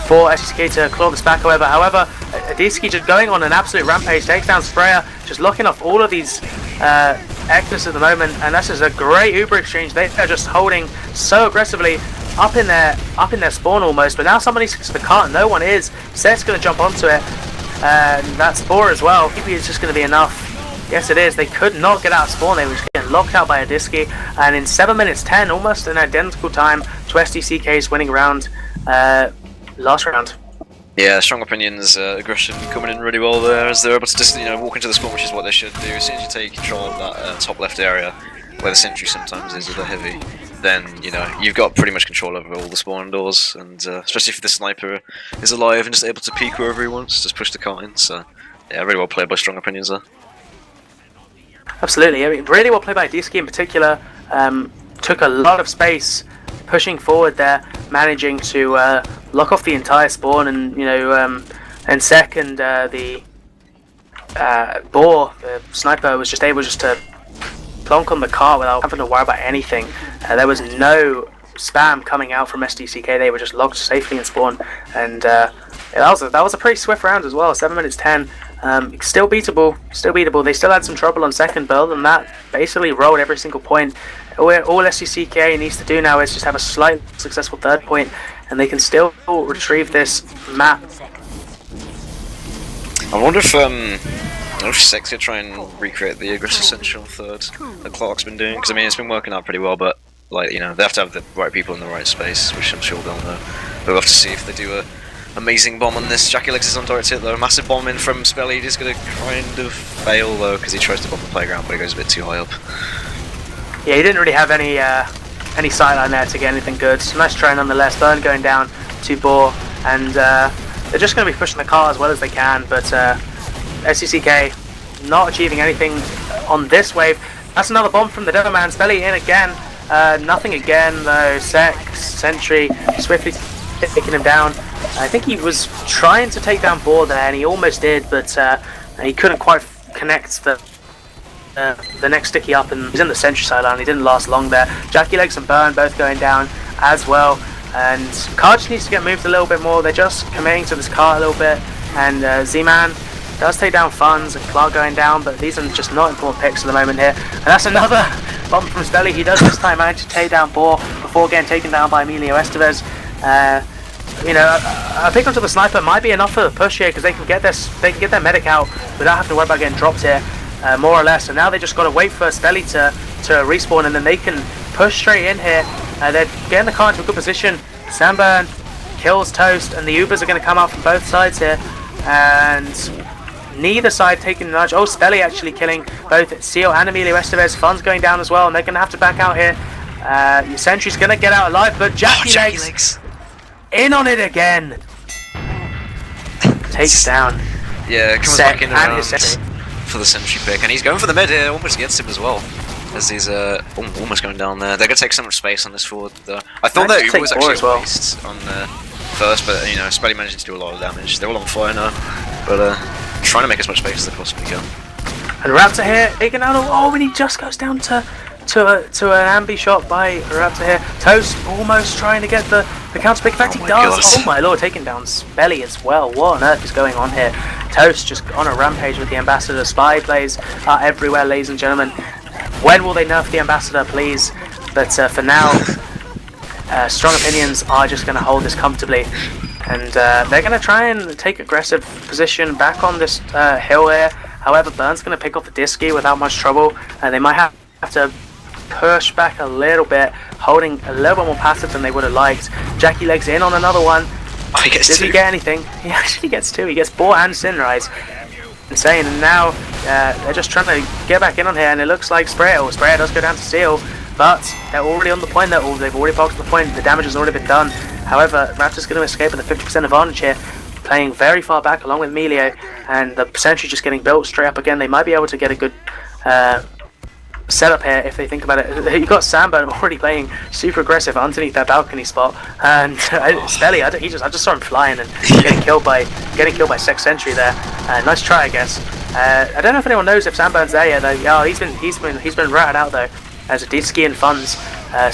for SDCK to claw this back, however, Adiski just going on an absolute rampage, takes down Sprayer, just locking off all of these Ectus at the moment, and that's just a great Uber exchange. They are just holding so aggressively up in their spawn almost, but now somebody's to the cart, no one is. Set's going to jump onto it, and that's Boar as well. Maybe it's just going to be enough. Yes, it is. They could not get out of spawn. They were just getting locked out by Adiski, and in 7 minutes 10, almost an identical time to SDCK's winning round, last round. Yeah, strong opinions, aggression coming in really well there, as they're able to just walk into the spawn, which is what they should do. As soon as you take control of that top left area, where the sentry sometimes is with the heavy, then you've got pretty much control over all the spawn doors, and especially if the sniper is alive and just able to peek wherever he wants, just push the cart in. So yeah, really well played by strong opinions there. Absolutely, I mean, really well played by Dickmann in particular. Took a lot of space, pushing forward there, managing to lock off the entire spawn, and and second the boar, the sniper, was just able to plonk on the car without having to worry about anything. There was no spam coming out from SDCK. They were just locked safely in spawn, and that was a pretty swift round as well. 7 minutes 10. Still beatable. They still had some trouble on second, but other than that, basically rolled every single point. All SDCK needs to do now is just have a slight successful third point, and they can still retrieve this map. I wonder if Sex could try and recreate the aggressive central third that Clark's been doing, because I mean it's been working out pretty well, but they have to have the right people in the right space, which I'm sure they'll know. But we'll have to see if they do a amazing bomb on this. Jackie Legs is on direct hit though. Massive bomb in from Spelly. He's going to kind of fail though, because he tries to bomb the playground, but he goes a bit too high up. Yeah, he didn't really have any sightline there to get anything good. So nice try nonetheless. Burn going down to Boar, and they're just going to be pushing the car as well as they can, but SDCK not achieving anything on this wave. That's another bomb from the Dickmann. Spelly in again. Nothing again though. Sentry swiftly taking him down. I think he was trying to take down Boar there, and he almost did, but he couldn't quite connect the next sticky up, and he's in the sentry sideline. He didn't last long there. Jackie Legs and Burn both going down as well, and car just needs to get moved a little bit more. They're just committing to this car a little bit, and Z-Man does take down Funds and Clark going down, but these are just not important picks at the moment here. And that's another bomb from Spelly. He does this time manage to take down Boar before getting taken down by Emilio Estevez. A pick onto the sniper might be enough for the push here, because they can get their medic out without having to worry about getting dropped here, more or less. And now they just got to wait for Spelly to respawn, and then they can push straight in here. They're getting the car into a good position. Sunburn kills Toast, and the Ubers are going to come out from both sides here, and neither side taking the nudge. Oh, Spelly actually killing both Seal and Emilio Estevez. Fun's going down as well, and they're going to have to back out here. Sentry's going to get out alive, but Jackie Legs in on it again. Takes down. Yeah, comes back in around for the sentry pick, and he's going for the mid here. Almost gets him as well, as he's almost going down there. They're going to take so much space on this forward though. I thought that Uber was actually based on first, but Spelly managed to do a lot of damage. They're all on fire now, but trying to make as much space as they possibly can. And Raptor here, taking out. Oh, and he just goes down to an ambi shot by Raptor here. Toast almost trying to get the counter pick. In fact, he does. Oh my lord, taking down Spelly as well. What on earth is going on here? Toast just on a rampage with the Ambassador. Spy plays are everywhere, ladies and gentlemen. When will they nerf the Ambassador, please? But for now, strong opinions are just going to hold this comfortably. And they're going to try and take aggressive position back on this hill here. However, Burn's going to pick off the Disky without much trouble. They might have to push back a little bit, holding a little bit more passive than they would have liked. Jackie Legs in on another one. Oh, he gets Does two. He get anything? He actually gets two. He gets Boar and Sinrise. Insane. And now they're just trying to get back in on here, and it looks like Sprayer does go down to Seal, but they're already on the point. They've already blocked the point. The damage has already been done. However, Raptor's going to escape with a 50% advantage here, playing very far back along with Emilio, and the sentry just getting built straight up again. They might be able to get a good setup here if they think about it. You got Samba already playing super aggressive underneath that balcony spot, and Spelly, I just saw him flying and getting killed by Sex Sentry there. Nice try, I guess. I don't know if anyone knows if Samburn's there yet though. Yeah, he's been routed out though, as a Disky and Funds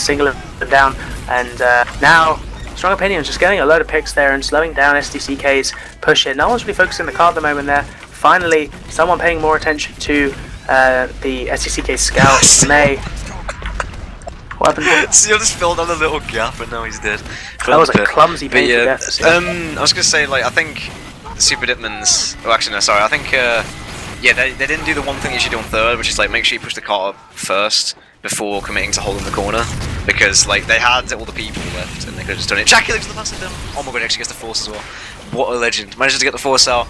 single them down, and now Strong Opinions just getting a load of picks there and slowing down SDCK's push here. No one's really focusing the car at the moment there. Finally, someone paying more attention to the SDCK scout. May. What happened? Seal just filled on a little gap and now he's dead. That was a clumsy painful death. I was gonna say, I think the Super Dickmans. Oh, actually no, sorry. I think they didn't do the one thing you should do on third, which is make sure you push the car up first before committing to holding the corner, because they had all the people left and they could have just done it. Jackie looks at the passive down. Oh my god, he actually gets the force as well. what a legend. Manages to get the force out.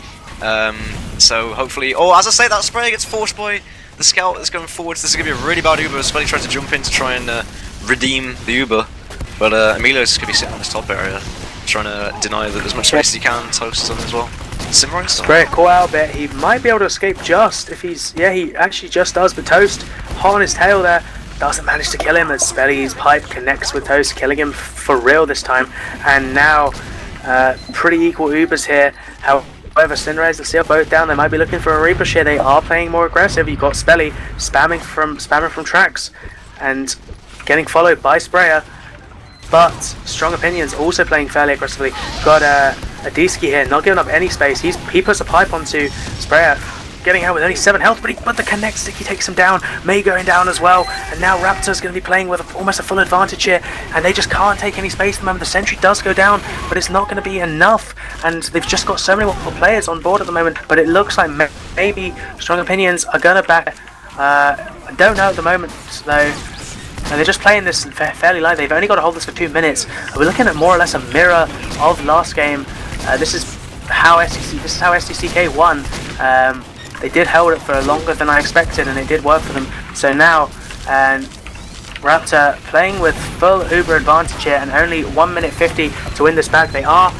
So hopefully, oh, as I say, that spray gets forced by the scout that's going forwards. This is going to be a really bad Uber. Spelly tried to jump in to try and redeem the Uber, but Emilio's going to be sitting on this top area, trying to deny that as much space as he can. Toast on as well. Simrise? Great call out bit. He might be able to escape just if he's. Yeah, he actually just does, but Toast, hot on his tail there, doesn't manage to kill him as Spelly's pipe connects with Toast, killing him for real this time. And now, pretty equal Ubers here. However, Cinderez and Seal both down. They might be looking for a Reaper here. They are playing more aggressive. You've got Spelly spamming from tracks and getting followed by Sprayer. But Strong Opinions also playing fairly aggressively. Got a Disky here, not giving up any space. He puts a pipe onto Sprayer, getting out with only 7 health, but the connect sticky takes him down. May going down as well, and now Raptor's going to be playing with almost a full advantage here, and they just can't take any space at the moment. The sentry does go down, but it's not going to be enough, and they've just got so many more players on board at the moment. But it looks like maybe Strong Opinions are going to back. I don't know at the moment though. And they're just playing this fairly live. They've only got to hold this for 2 minutes. We're looking at more or less a mirror of last game. This is how SDCK won. They did hold it for longer than I expected, and it did work for them. So now, Raptor playing with full Uber advantage here, and only 1 minute 50 to win this back. They are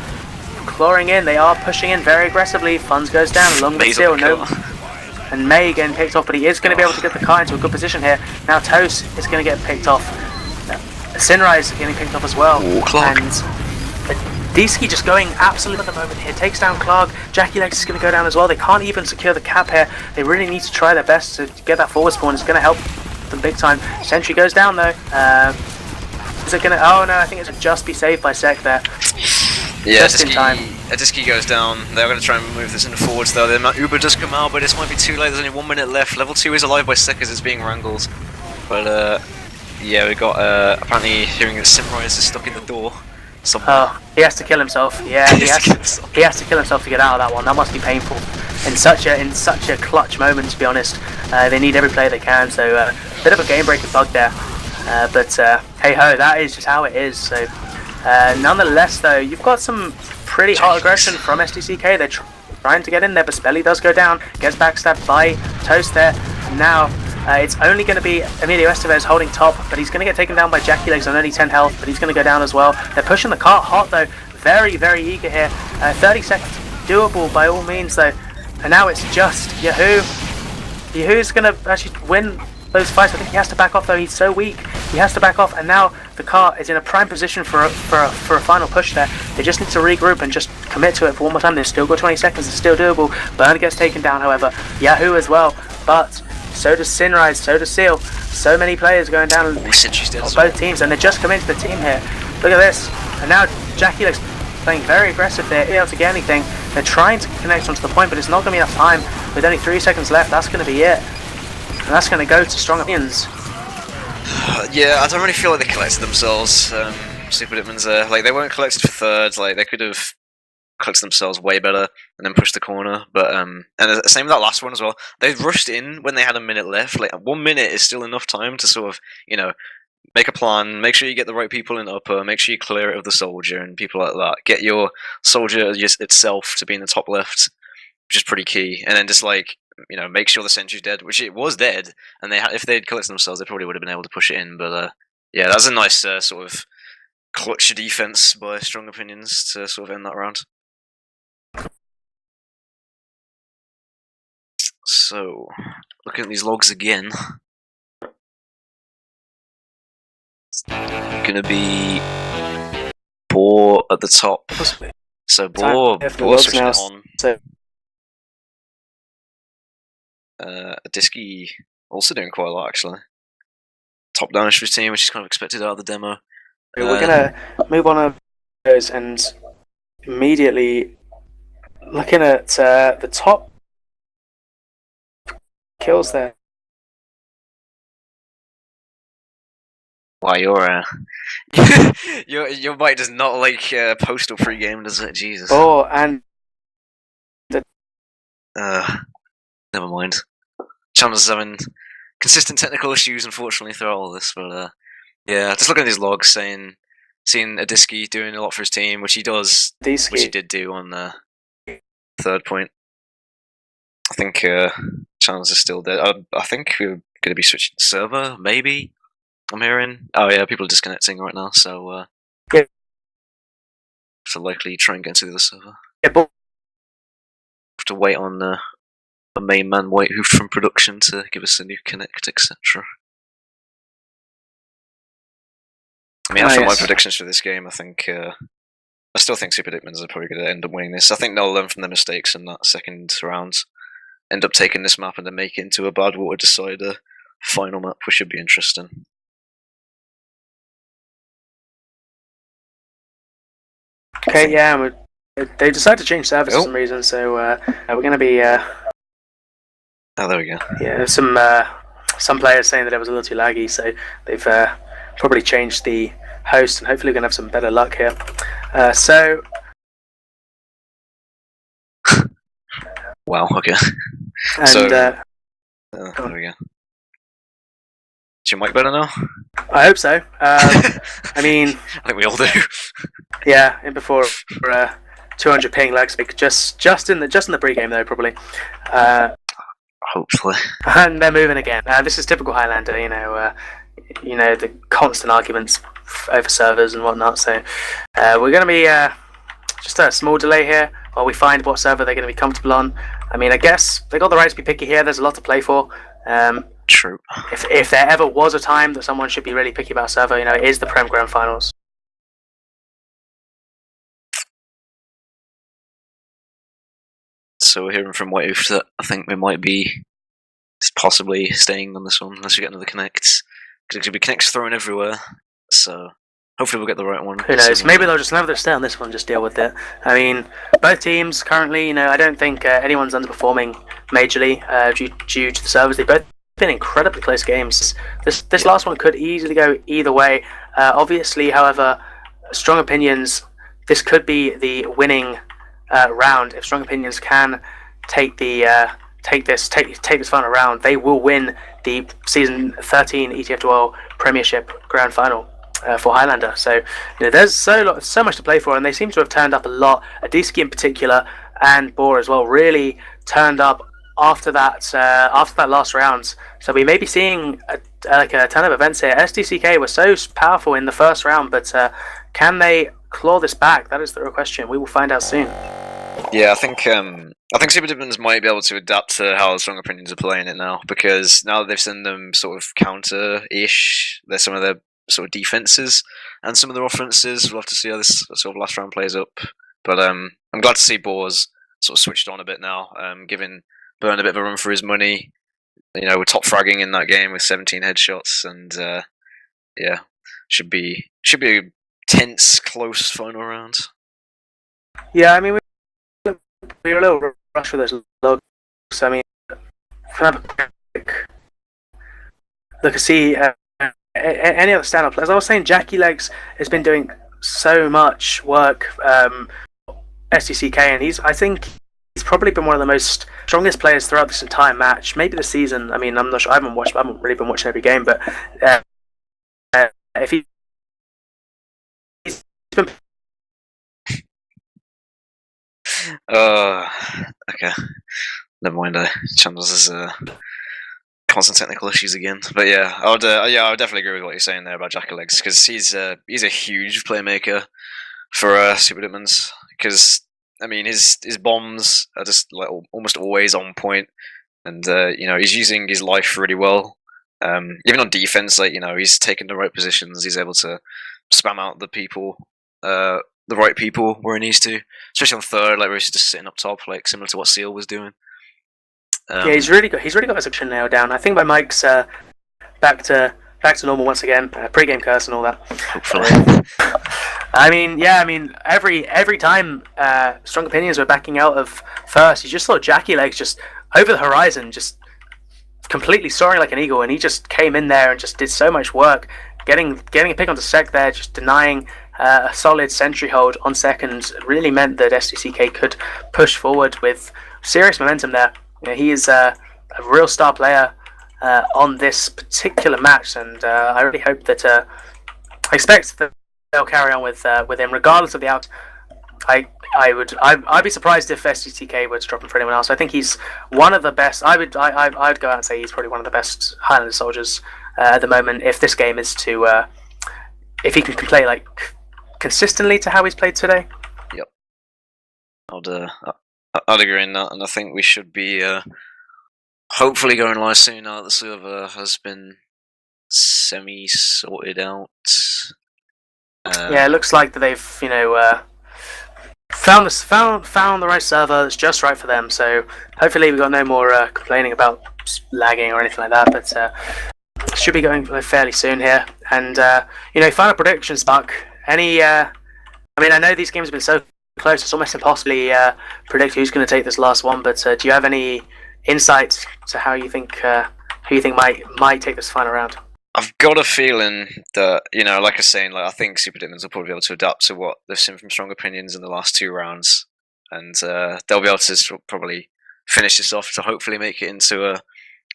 clawing in. They are pushing in very aggressively. Funds goes down along with Seal. And May getting picked off, but he is going to be able to get the car into a good position here. Now Toast is going to get picked off. Sinrise getting picked off as well. Ooh, Clark. And Disky just going absolutely at the moment here. Takes down Clark. Jackie Legs is going to go down as well. They can't even secure the cap here. They really need to try their best to get that forward spawn. It's going to help them big time. Sentry goes down though. Is it going to... Oh no, I think it's going to just be saved by Sec there. Yeah, just in time. Disky goes down. They're going to try and move this into forwards though. The Uber does come out, but this might be too late. There's only 1 minute left. Level 2 is alive by Sec as it's being wrangled. But yeah, we got apparently hearing that Simrise is stuck in the door somewhere. Oh, he has to kill himself. Yeah, he has to kill himself to get out of that one. That must be painful. In such a clutch moment, to be honest. They need every player they can. So bit of a game breaking bug there. But hey ho, that is just how it is. So nonetheless, though, you've got some pretty hot aggression from SDCK. They're trying to get in there, but Spelly does go down, gets backstabbed by Toast there. Now it's only going to be Emilio Estevez holding top, but he's going to get taken down by Jackie Legs on only 10 health, but he's going to go down as well. They're pushing the cart hot though, very, very eager here. 30 seconds doable by all means though, and now it's just Yahoo. Yahoo's going to actually win those fights. I think he has to back off though, he's so weak. He has to back off, and now the car is in a prime position for a final push there. They just need to regroup and just commit to it for one more time. They've still got 20 seconds, it's still doable. Burn gets taken down, however. Yahoo as well, but so does Sinrise, so does Seal. So many players going down on both teams, and they're just coming to the team here. Look at this, and now Jackie looks playing very aggressive there, able to get anything. They're trying to connect onto the point, but it's not going to be enough time. With only 3 seconds left, that's going to be it. And that's going to go to Strong Opinions. Yeah, I don't really feel like they collected themselves. Super Dickmann's like they weren't collected for thirds. Like they could have collected themselves way better and then pushed the corner. But and the same with that last one as well. They rushed in when they had a minute left. Like 1 minute is still enough time to sort of make a plan. Make sure you get the right people in upper. Make sure you clear it of the soldier and people like that. Get your soldier itself to be in the top left, which is pretty key. And then just make sure the sentry's dead, which it was dead, and if they'd collected themselves, they probably would have been able to push it in. But yeah, that's a nice sort of clutch defense by Strong Opinions to sort of end that round. So, looking at these logs again, it's gonna be Boar at the top. So Boar's switching it on. Disky also doing quite a lot actually. Top down for his team, which is kind of expected out of the demo. We're gonna move on to those and immediately looking at the top kills there. Wow, your mic does not like postal pre-game, does it? Jesus. Oh, and never mind. Chando's having consistent technical issues, unfortunately, throughout all this. But yeah, just looking at these logs saying Seeing Adiski doing a lot for his team, which he does, Adiski. which he did do on the third point. I think Chance is still dead. I think we're going to be switching server, maybe. I'm hearing. Oh yeah, people are disconnecting right now, so yeah. So likely try and get into the other server. Yeah, but have to wait on the main man Wiethoofd from production to give us a new connect, etc. I mean, after my predictions for this game, I think I still think Super Dickmann are probably going to end up winning this. I think they'll learn from their mistakes in that second round, end up taking this map and then make it into a bad water decider final map, which should be interesting. Okay, yeah, they decided to change servers for some reason, so we're going to be. Oh, there we go. Yeah, some players saying that it was a little too laggy, so they've probably changed the host, and hopefully we're going to have some better luck here. So. Wow. Okay. And, so. There we go. Is your mic better now? I hope so. I mean, I think we all do. Yeah, in before 200 ping lag speak. Just in the pre-game though, probably. Hopefully. And they're moving again. This is typical Highlander. You know the constant arguments over servers and whatnot. So we're going to be just a small delay here while we find what server they're going to be comfortable on. I mean, I guess they got the right to be picky here. There's a lot to play for. True. If there ever was a time that someone should be really picky about a server, it is the Prem Grand Finals. So we're hearing from Wiethoofd that I think we might be possibly staying on this one unless we get another connect. Because there's going to be connects thrown everywhere. So hopefully we'll get the right one. Who knows? Maybe they'll just never stay on this one, just deal with it. I mean, both teams currently, I don't think anyone's underperforming majorly due to the servers. They've both been incredibly close games. This last one could easily go either way. Obviously, however, strong opinions, this could be the winning round. If strong opinions can take this final round, they will win the season 13 ETF2L Premiership Grand Final for Highlander. So there's so much to play for, and they seem to have turned up a lot. Adiski in particular, and Boar as well, really turned up after that last round. So we may be seeing a ton of events here. SDCK was so powerful in the first round, but can they claw this back? That is the real question. We will find out soon. Yeah, I think Super Dickmann might be able to adapt to how the strong opinions are playing it now, because now that they've seen them sort of counter-ish, there's some of their sort of defenses and some of their offenses. We'll have to see how this sort of last round plays up. But I'm glad to see Boar's sort of switched on a bit now, giving Burn a bit of a run for his money. We're top fragging in that game with 17 headshots, and yeah, should be a tense, close final round. Yeah, I mean, we were a little rushed with those logs. I mean, look and see any other stand-up players. I was saying, Jackie Legs has been doing so much work. SDCK, and I think he's probably been one of the most strongest players throughout this entire match, maybe the season. I mean, I'm not sure. I haven't really been watching every game, but if he's been. Okay. Never mind. Chandler's is constant technical issues again. But yeah, I would definitely agree with what you're saying there about Jackie Legs, because he's a huge playmaker for Super Dickmann. Because I mean, his bombs are just like almost always on point, and he's using his life really well. Even on defense, he's taking the right positions. He's able to spam out the people, the right people where he needs to, especially on third, where he's just sitting up top, similar to what Seal was doing. Yeah, he's really got his action nailed down. I think my mic's back to normal once again. Pre-game curse and all that. Hopefully. I mean, every time Strong Opinions were backing out of first, you just saw Jackie Legs just over the horizon, just completely soaring like an eagle, and he just came in there and just did so much work, getting a pick onto sec there, just denying a solid sentry hold on second. Really meant that SDCK could push forward with serious momentum there. He is a real star player on this particular match, and I really hope that I expect that they'll carry on with him regardless of the out. I'd be surprised if SDCK were to drop him for anyone else. I think he's one of the best. I'd go out and say he's probably one of the best Highlander soldiers at the moment. If this game is to, if he can play like consistently to how he's played today. Yep. I'd agree in that, and I think we should be hopefully going live soon now that the server has been semi-sorted out. Yeah, it looks like that they've found the right server that's just right for them. So hopefully we've got no more complaining about lagging or anything like that. But should be going fairly soon here. And final predictions, Buck. Any? I mean, I know these games have been so close; it's almost impossibly predict who's going to take this last one. But do you have any insight to how you think who you think might take this final round? I've got a feeling that, like I was saying, I think Super Dickmann will probably be able to adapt to what they've seen from Strong Opinions in the last 2 rounds, and they'll be able to probably finish this off to hopefully make it into a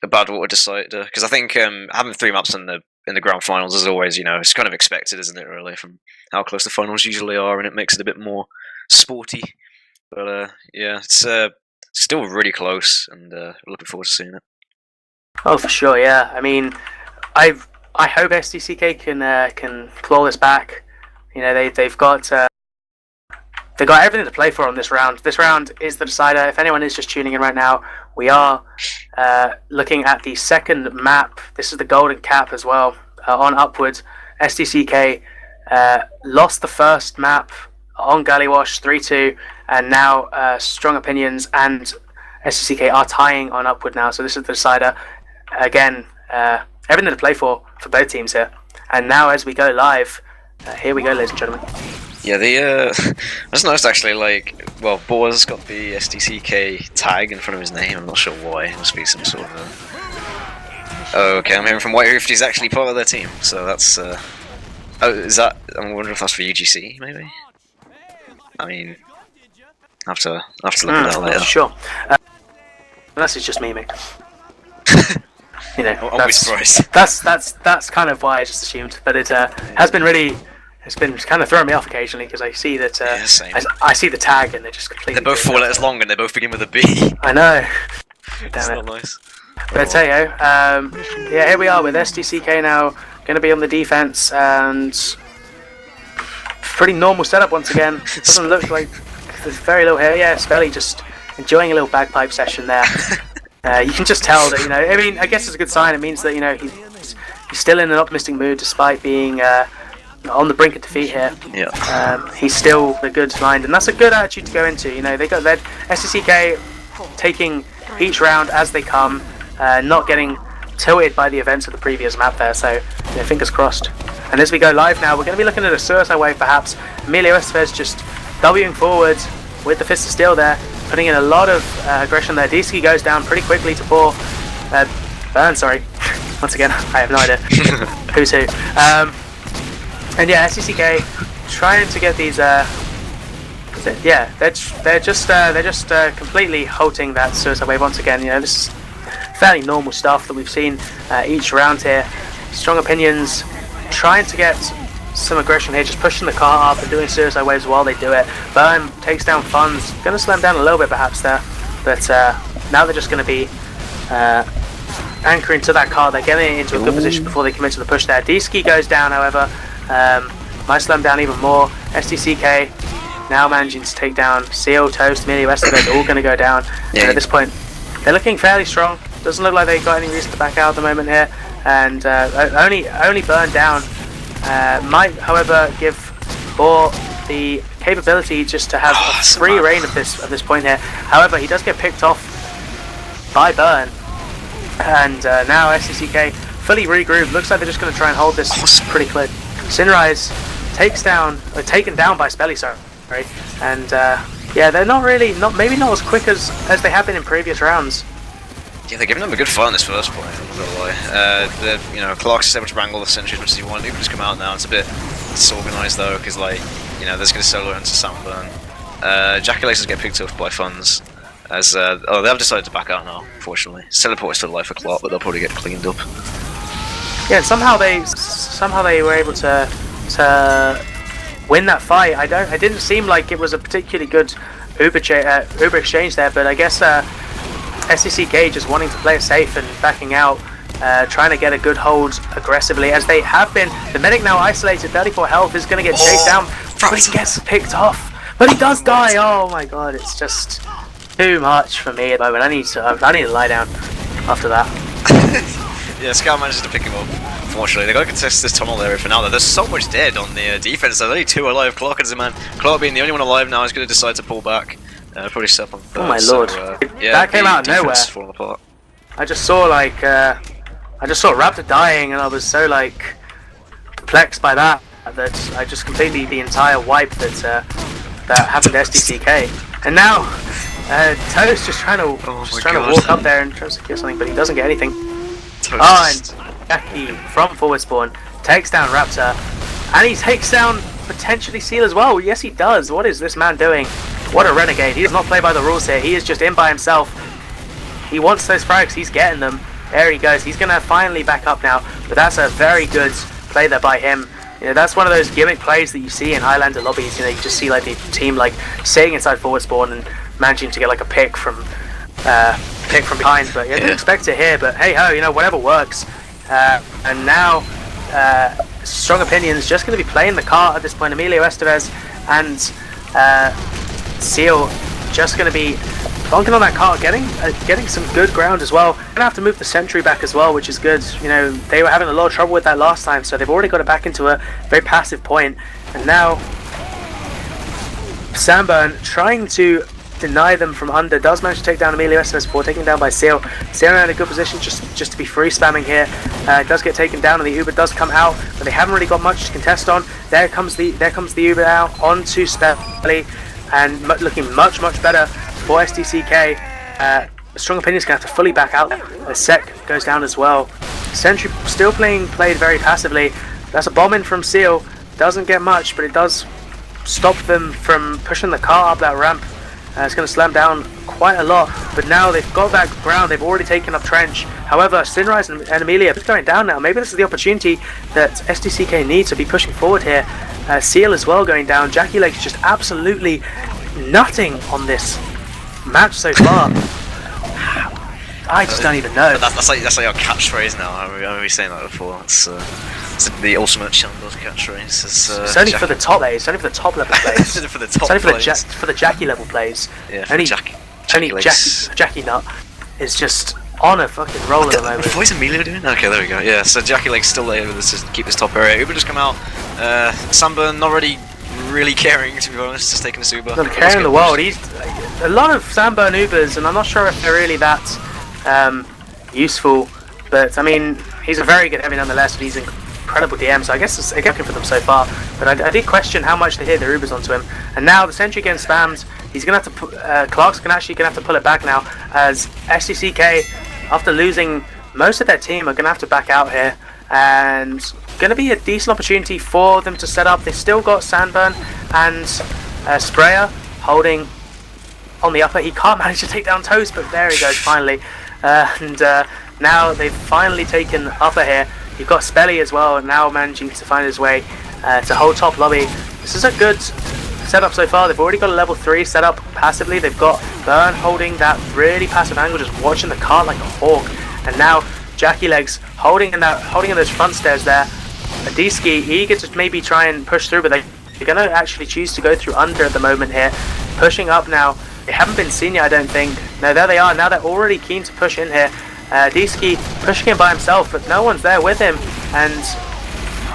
bad water decider. Because I think having 3 maps in the grand finals is always, it's kind of expected, isn't it? Really, from how close the finals usually are, and it makes it a bit more sporty. But yeah, it's still really close, and looking forward to seeing it. Oh, for sure, yeah. I mean, I hope SDCK can claw this back. They've got everything to play for on this round. This round is the decider. If anyone is just tuning in right now, we are looking at the second map. This is the Golden Cap as well. On Upward, SDCK lost the first map on Galleywash 3-2, and now Strong Opinions and SDCK are tying on Upward now. So this is the decider. Again, everything to play for both teams here. And now as we go live, here we go, ladies and gentlemen. Yeah, I just noticed actually, Boar's got the SDCK tag in front of his name. I'm not sure why. It must be some sort of Oh, okay, I'm hearing from Wiethoofd he's actually part of their team. So that's oh, is that? I'm wondering if that's for UGC, maybe. I mean, I have to look at that later. Sure. Unless it's just me, mate. I'll be surprised. That's kind of why I just assumed, but it has been really. It's been kind of throwing me off occasionally because I see that I see the tag and they're just completely. They're both 4 letters long and they both begin with a B. I know. That's Damn it. not nice. But I tell you, yeah, here we are with SDCK now, going to be on the defense, and pretty normal setup once again. Doesn't look like there's very little here. Yeah, Spelly just enjoying a little bagpipe session there. You can just tell that, I mean, I guess it's a good sign. It means that, he's still in an optimistic mood despite being on the brink of defeat here. Yeah. He's still a good mind, and that's a good attitude to go into. They got that SDCK taking each round as they come, not getting tilted by the events of the previous map there. So, fingers crossed. And as we go live now, we're going to be looking at a suicide wave perhaps. Emilio Estevez just Wing forward with the Fist of Steel there, putting in a lot of aggression there. DSK goes down pretty quickly to poor Burn, sorry. Once again, I have no idea who's who. And yeah, SDCK trying to get these. Yeah, they're just completely halting that suicide wave once again. This is fairly normal stuff that we've seen each round here. Strong Opinions trying to get some aggression here, just pushing the car up and doing suicide waves while they do it. Burn takes down Funds, going to slow him down a little bit perhaps there, but now they're just going to be anchoring to that car. They're getting it into a good position before they commit to the push there. DSK goes down, however, might slow him down even more. SDCK now managing to take down Seal, Toast, Emilio Estevez, all going to go down. Yeah. And at this point, they're looking fairly strong. Doesn't look like they've got any reason to back out at the moment here. And only Burn down. Might, however, give Boar the capability just to have a free reign at this point here. However, he does get picked off by Burn. And now SDCK fully regrouped. Looks like they're just going to try and hold this pretty clear. Sinrise taken down by Spelly, sorry. And yeah, they're maybe not as quick as they have been in previous rounds. Yeah, they're giving them a good fight in this first point, I'm not gonna lie. Clark's is able to wrangle the sentry as much as he wanted. He can just come out now. It's a bit disorganized though, because there's gonna solo into Soundburn. Jaculations get picked up by Funds. As they have decided to back out now, unfortunately. Teleport is still alive for Clark, but they'll probably get cleaned up. Yeah, somehow they were able to win that fight. It didn't seem like it was a particularly good Uber exchange there, but I guess SDCK just wanting to play it safe and backing out, trying to get a good hold aggressively as they have been. The medic now isolated, 34 health, is going to get chased down, but he gets picked off. But he does die. Oh my god, it's just too much for me at the moment. I need to lie down after that. Yeah, Scout manages to pick him up. Unfortunately, they got to contest this tunnel area for now. Though. There's so much dead on the defense. There's only 2 alive. Clark and Dickmann. Clark being the only one alive now is going to decide to pull back. Probably step on third. Oh my lord! Yeah, that came out of nowhere. Apart. I just saw Raptor dying, and I was so like perplexed by that I just completely the entire wipe that happened to SDCK. And now Toast just trying to walk up there and try to secure something, but he doesn't get anything. Toast. Oh, and Jackie from forward spawn takes down Raptor, and he takes down potentially Seal as well. Yes, he does. What is this man doing? What a renegade. He does not play by the rules here. He is just in by himself. He wants those frags. He's getting them. There he goes. He's going to finally back up now, but that's a very good play there by him. You know, that's one of those gimmick plays that you see in Highlander lobbies. You know, you just see like the team like sitting inside forward spawn and managing to get like a pick from behind. But you didn't expect it here. But hey ho, you know, whatever works. And now Strong Opinions just going to be playing the cart at this point. Emilio Estevez and Seal just going to be bonking on that cart, getting some good ground as well. Gonna have to move the sentry back as well, which is good. You know, they were having a lot of trouble with that last time, so they've already got it back into a very passive point. And now Sunburn trying to deny them from under, does manage to take down Emilio Estevez before taken down by Seal. Seal in a good position just to be free spamming here. Does get taken down, and the Uber does come out, but they haven't really got much to contest on. There comes the Uber out onto Spelly, and looking much better for SDCK. Strong Opinions gonna have to fully back out. The Sec goes down as well. Sentry still played very passively. That's a bomb in from Seal. Doesn't get much, but it does stop them from pushing the car up that ramp. It's going to slam down quite a lot, but now they've got that ground. They've already taken up Trench. However, Sinrise and Amelia are going down now. Maybe this is the opportunity that SDCK needs to be pushing forward here. Seal as well going down. Jackie Lake's just absolutely nutting on this match so far. I just don't even know. That's like our catchphrase now. I remember we saying that before. It's the ultimate chando catchphrase. It's only for the top plays. It's only for the top level plays. For the top it's only plays. for the Jackie level plays. Yeah, only Jackie Jackie Nut is just on a fucking roll at the moment. What is Emilio doing? Okay, there we go. Yeah, so Jackie Lake's still able to keep this top area. Uber just come out. Sunburn not really caring, to be honest, just taking this Uber. Not caring in the world. He's a lot of Sunburn Ubers, and I'm not sure if they're really that useful. But I mean, he's a very good heavy nonetheless. But he's incredible DM, so I guess it's working for them so far. But I did question how much they hit their Ubers onto him. And now the sentry again spammed. He's gonna have to. Clark's gonna have to pull it back now, as SDCK, after losing most of their team, are gonna have to back out here. And gonna be a decent opportunity for them to set up. They've still got Sandburn and Sprayer holding on the upper. He can't manage to take down Toast, but there he goes finally. Now they've finally taken upper here. You've got Spelly as well, now managing to find his way to hold top lobby. This is a good setup so far. They've already got a level 3 set up passively. They've got Burn holding that really passive angle, just watching the cart like a hawk. And now Jackie Legs holding in those front stairs there. Adiski eager to maybe try and push through, but they're going to actually choose to go through under at the moment here. Pushing up now. They haven't been seen yet, I don't think. No, there they are. Now they're already keen to push in here. Adiski pushing him by himself, but no one's there with him. And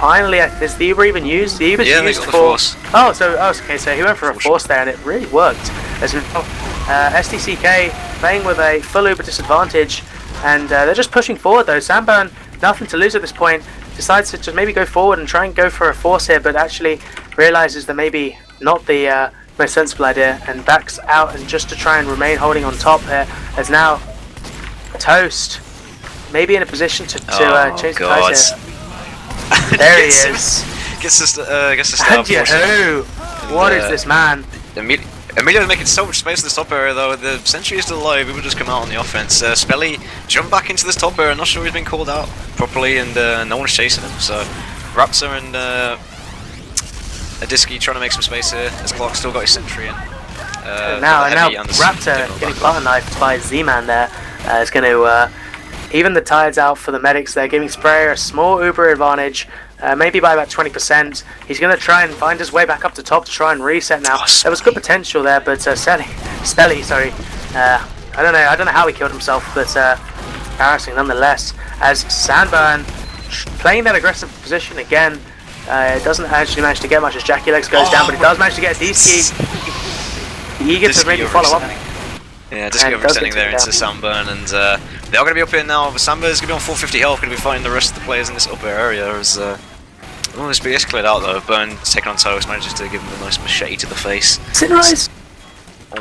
finally, is the Uber even used? The Uber's used for force. Okay, so he went for a force there, and it really worked. As SDCK playing with a full Uber disadvantage, and they're just pushing forward though. Sunburn, nothing to lose at this point, decides to just maybe go forward and try and go for a force here, but actually realizes that maybe not the most sensible idea, and backs out, and just to try and remain holding on top here, as now Toast maybe in a position to change the ties here. There he is. Gets to start. And what is this man? Emilio's making so much space in this top area though. The sentry is still alive. We would just come out on the offense. Spelly jump back into this top area. Not sure he's been called out properly, and no one's chasing him. So Raptor and Adiski trying to make some space here. As Clark still got his sentry in. Now Raptor getting butter knifed by Z-Man there. Is going to even the tides out for the medics there, giving Sprayer a small Uber advantage. Maybe by about 20%. He's going to try and find his way back up to top to try and reset now. There was good potential there, but Spelly, sorry. I don't know how he killed himself, but embarrassing nonetheless. As Sandburn playing that aggressive position again. It doesn't actually manage to get much as Jackie Legs goes down, but it does manage to get a D-ski. Eager to maybe follow up. Yeah, just overextending there into Sandburn, and they are going to be up here now. But Sandburn's going to be on 450 health, going to be fighting the rest of the players in this upper area. As this BS cleared out though, Burn's taken on Toast, manages to give him a nice machete to the face. Sinrise!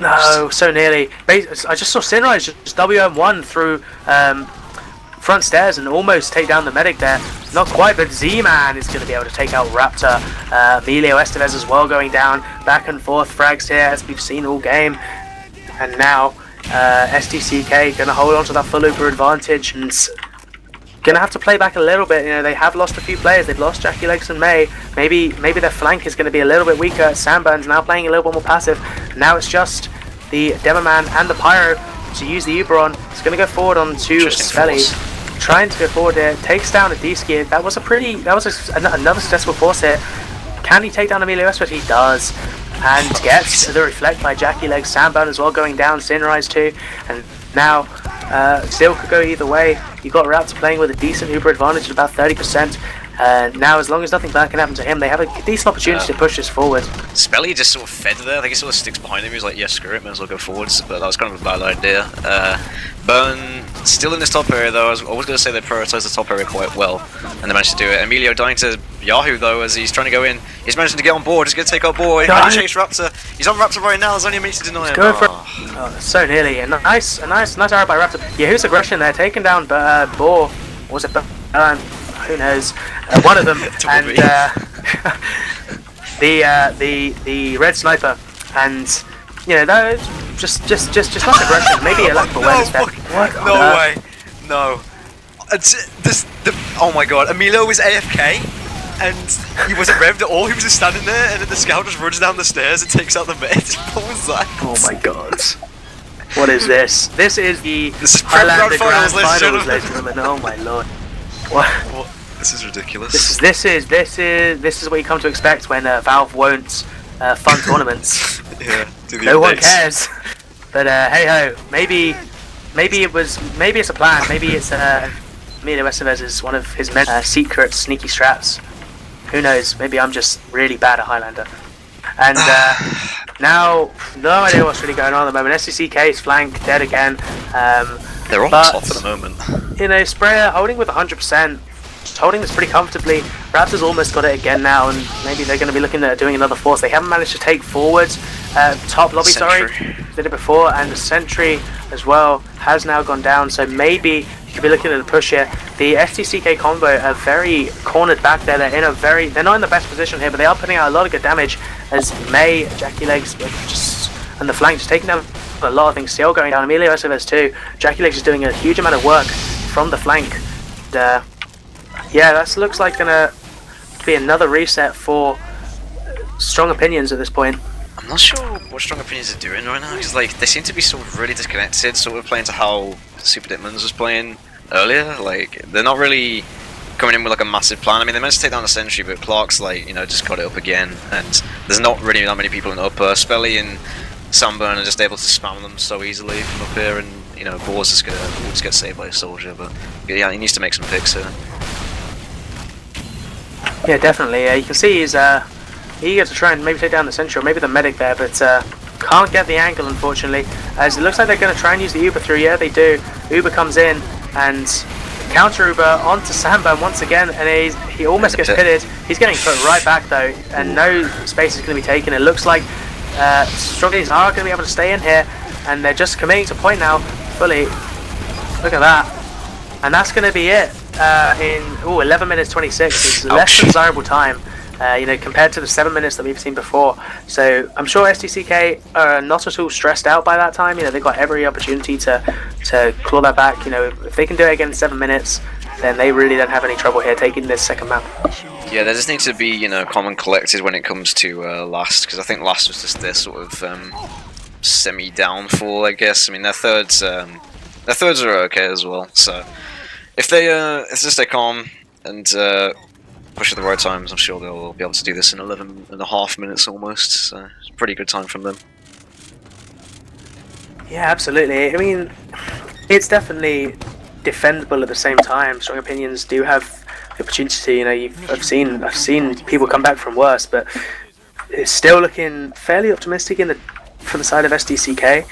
No, so nearly. I just saw Sinrise just WM1 through front stairs and almost take down the medic there. Not quite, but Z-Man is going to be able to take out Raptor. Emilio Estevez as well going down. Back and forth frags here as we've seen all game. And now SDCK going to hold on to that full Uber advantage and going to have to play back a little bit. You know, they have lost a few players. They've lost Jackie Legs and May. Maybe their flank is going to be a little bit weaker. Sandburn's now playing a little bit more passive. Now it's just the Demoman and the Pyro to use the Uber on. It's going to go forward on to Svelly. Trying to go forward here. Takes down a D-ski. That was another successful force hit. Can he take down Emilio Estevez? He does. And gets the reflect by Jackie Legs. Sandburn as well going down. Sinrise too. And now still could go either way. You've got Raptor playing with a decent Uber advantage at about 30%. Now, as long as nothing bad can happen to him, they have a decent opportunity to push this forward. Spelly just sort of fed there. I think he sort of sticks behind him. He was like, yeah, screw it, might as well go forwards. But that was kind of a bad idea. Burn still in this top area, though. I was going to say they prioritised the top area quite well, and they managed to do it. Emilio dying to Yahoo, though, as he's trying to go in. He's managing to get on board. He's going to take out Boy. He's going to chase Raptor. He's on Raptor right now. There's only a minute to deny him. Going for so nearly. A nice arrow by Raptor. Yahoo's aggression there, taken down, but Boar. Was it Burn? Who knows? One of them, and the red sniper, and you know, that just not aggression. Maybe a lack of awareness there. No way, no. Oh my god, Emilio was AFK, and he wasn't revved at all. He was just standing there, and then the scout just runs down the stairs and takes out the mid. What was that? Oh my god. What is this? This is the Highlander Grand Finals, ladies and gentlemen. Oh my lord. What? This is ridiculous. This is what you come to expect when Valve won't fund tournaments. Yeah, no one cares. But hey ho, maybe it's a plan. Maybe it's Emilio Estevez is one of his secret sneaky strats. Who knows? Maybe I'm just really bad at Highlander. And now, no idea what's really going on at the moment. SDCK's flank dead again. They're on top at the moment. You know, Sprayer holding with 100%. Just holding this pretty comfortably. Raptors almost got it again now, and maybe they're going to be looking at doing another force. They haven't managed to take forward. Top lobby, sorry. Did it before, and the sentry as well has now gone down, so maybe you could be looking at a push here. The SDCK combo are very cornered back there. They're not in the best position here, but they are putting out a lot of good damage as May, Jackie Legs, and the flank just taking down a lot of things. Still going down. Emilio Estevez too. Jackie Legs is doing a huge amount of work from the flank. And, yeah, that looks like gonna be another reset for Strong Opinions at this point. I'm not sure what Strong Opinions are doing right now, because like they seem to be sort of really disconnected, sort of playing to how Super Dickmann's was playing earlier. Like they're not really coming in with like a massive plan. I mean, they managed to take down the sentry, but Clark's like, you know, just got it up again, and there's not really that many people in the upper. Spelly and Sunburn are just able to spam them so easily from up here, and you know, Boar's just gonna get saved by a soldier. But yeah, he needs to make some picks here. Yeah, definitely. You can see he's eager to try and maybe take down the sentry or maybe the medic there, but can't get the angle, unfortunately. As it looks like they're going to try and use the Uber through. Yeah, they do. Uber comes in and counter Uber onto Sandburn once again, and he almost gets pitted. He's getting put right back though, and no space is going to be taken. It looks like Strugglies are going to be able to stay in here, and they're just committing to point now fully. Look at that. And that's going to be it in 11 minutes 26. It's less than desirable time, you know, compared to the 7 minutes that we've seen before. So I'm sure SDCK are not at all stressed out by that time. You know, they've got every opportunity to claw that back. You know, if they can do it again in 7 minutes, then they really don't have any trouble here taking this second map. Yeah, there just needs to be, you know, calm and collected when it comes to last, because I think last was just their sort of semi-downfall, I guess. I mean, their thirds are okay as well. So if they just stay calm and push at the right times, I'm sure they'll be able to do this in 11.5 minutes almost. So it's a pretty good time from them. Yeah, absolutely. I mean, it's definitely defendable at the same time. Strong opinions do have the opportunity to, you know, I've seen people come back from worse, but it's still looking fairly optimistic from the side of SDCK.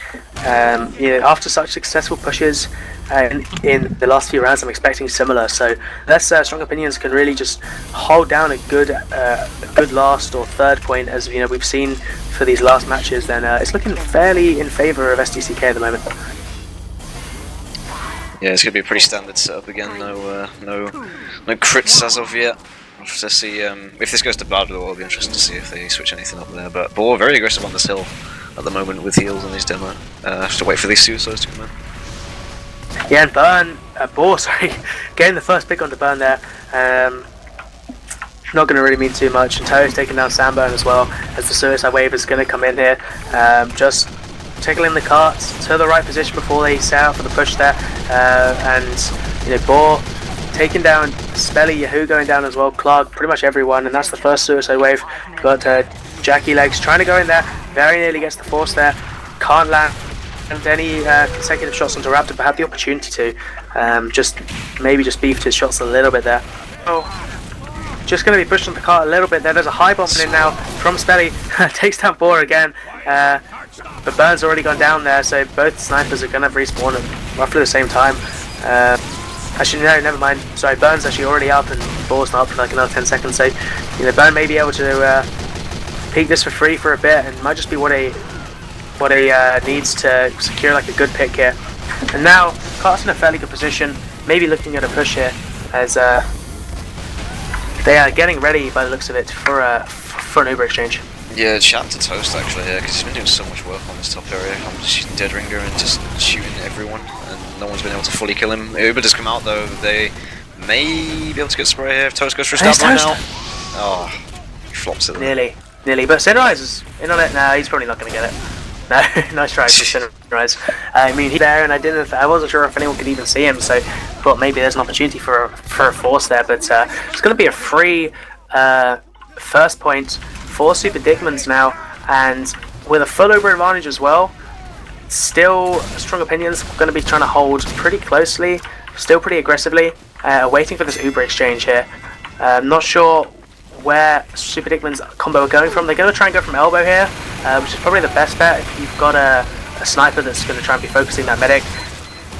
You know, after such successful pushes in the last few rounds, I'm expecting similar. So unless Strong Opinions can really just hold down a good last or third point, as you know we've seen for these last matches, then it's looking fairly in favour of SDCK at the moment. Yeah, it's gonna be a pretty standard setup again. No crits as of yet. We'll have to see if this goes to bad. It'll be interesting to see if they switch anything up there. But Boar very aggressive on this hill at the moment with heals on his demo. Have to wait for these suicides to come in. Yeah, and Boar, sorry, getting the first pick on the burn there. Not going to really mean too much. And Toe's taking down Samburn as well, as the suicide wave is going to come in here. Just tickling the carts to the right position before they set out for the push there. And you know, Boar taking down Spelly, Yahoo going down as well, Clark, pretty much everyone, and that's the first suicide wave. Got Jackie Legs trying to go in there, very nearly gets the force there, can't land any consecutive shots onto Raptor, but had the opportunity to maybe just beefed his shots a little bit there. Oh, just going to be pushed on the cart a little bit there. There's a high bomb in now from Spelly, takes down Boar again, but Burn's already gone down there, so both snipers are going to respawn at roughly the same time. Actually, no, never mind. Sorry, Burn's actually already up and Boar's not up for like another 10 seconds. So, you know, Burn may be able to peek this for free for a bit, and might just be what he needs to secure like a good pick here. And now, Cart's in a fairly good position, maybe looking at a push here, as they are getting ready by the looks of it for an Uber exchange. Yeah, shout to Toast actually here, because he's been doing so much work on this top area. I'm just using Dead Ringer and just shooting everyone, and no one's been able to fully kill him. Uber does come out though, they may be able to get spray here if Toast goes for a stab right now. Oh, he flops it. Nearly, but Sunrise is in on it now. He's probably not going to get it. No, nice try for Sunrise. I mean, he's there, and I wasn't sure if anyone could even see him, so I thought maybe there's an opportunity for a force there. But it's going to be a free first point for Super Dickmanns now, and with a full Uber advantage as well. Still, Strong Opinions going to be trying to hold pretty closely, still pretty aggressively, waiting for this Uber exchange here. Not sure where Super Dickman's combo are going from. They're going to try and go from elbow here, which is probably the best bet if you've got a sniper that's going to try and be focusing that medic.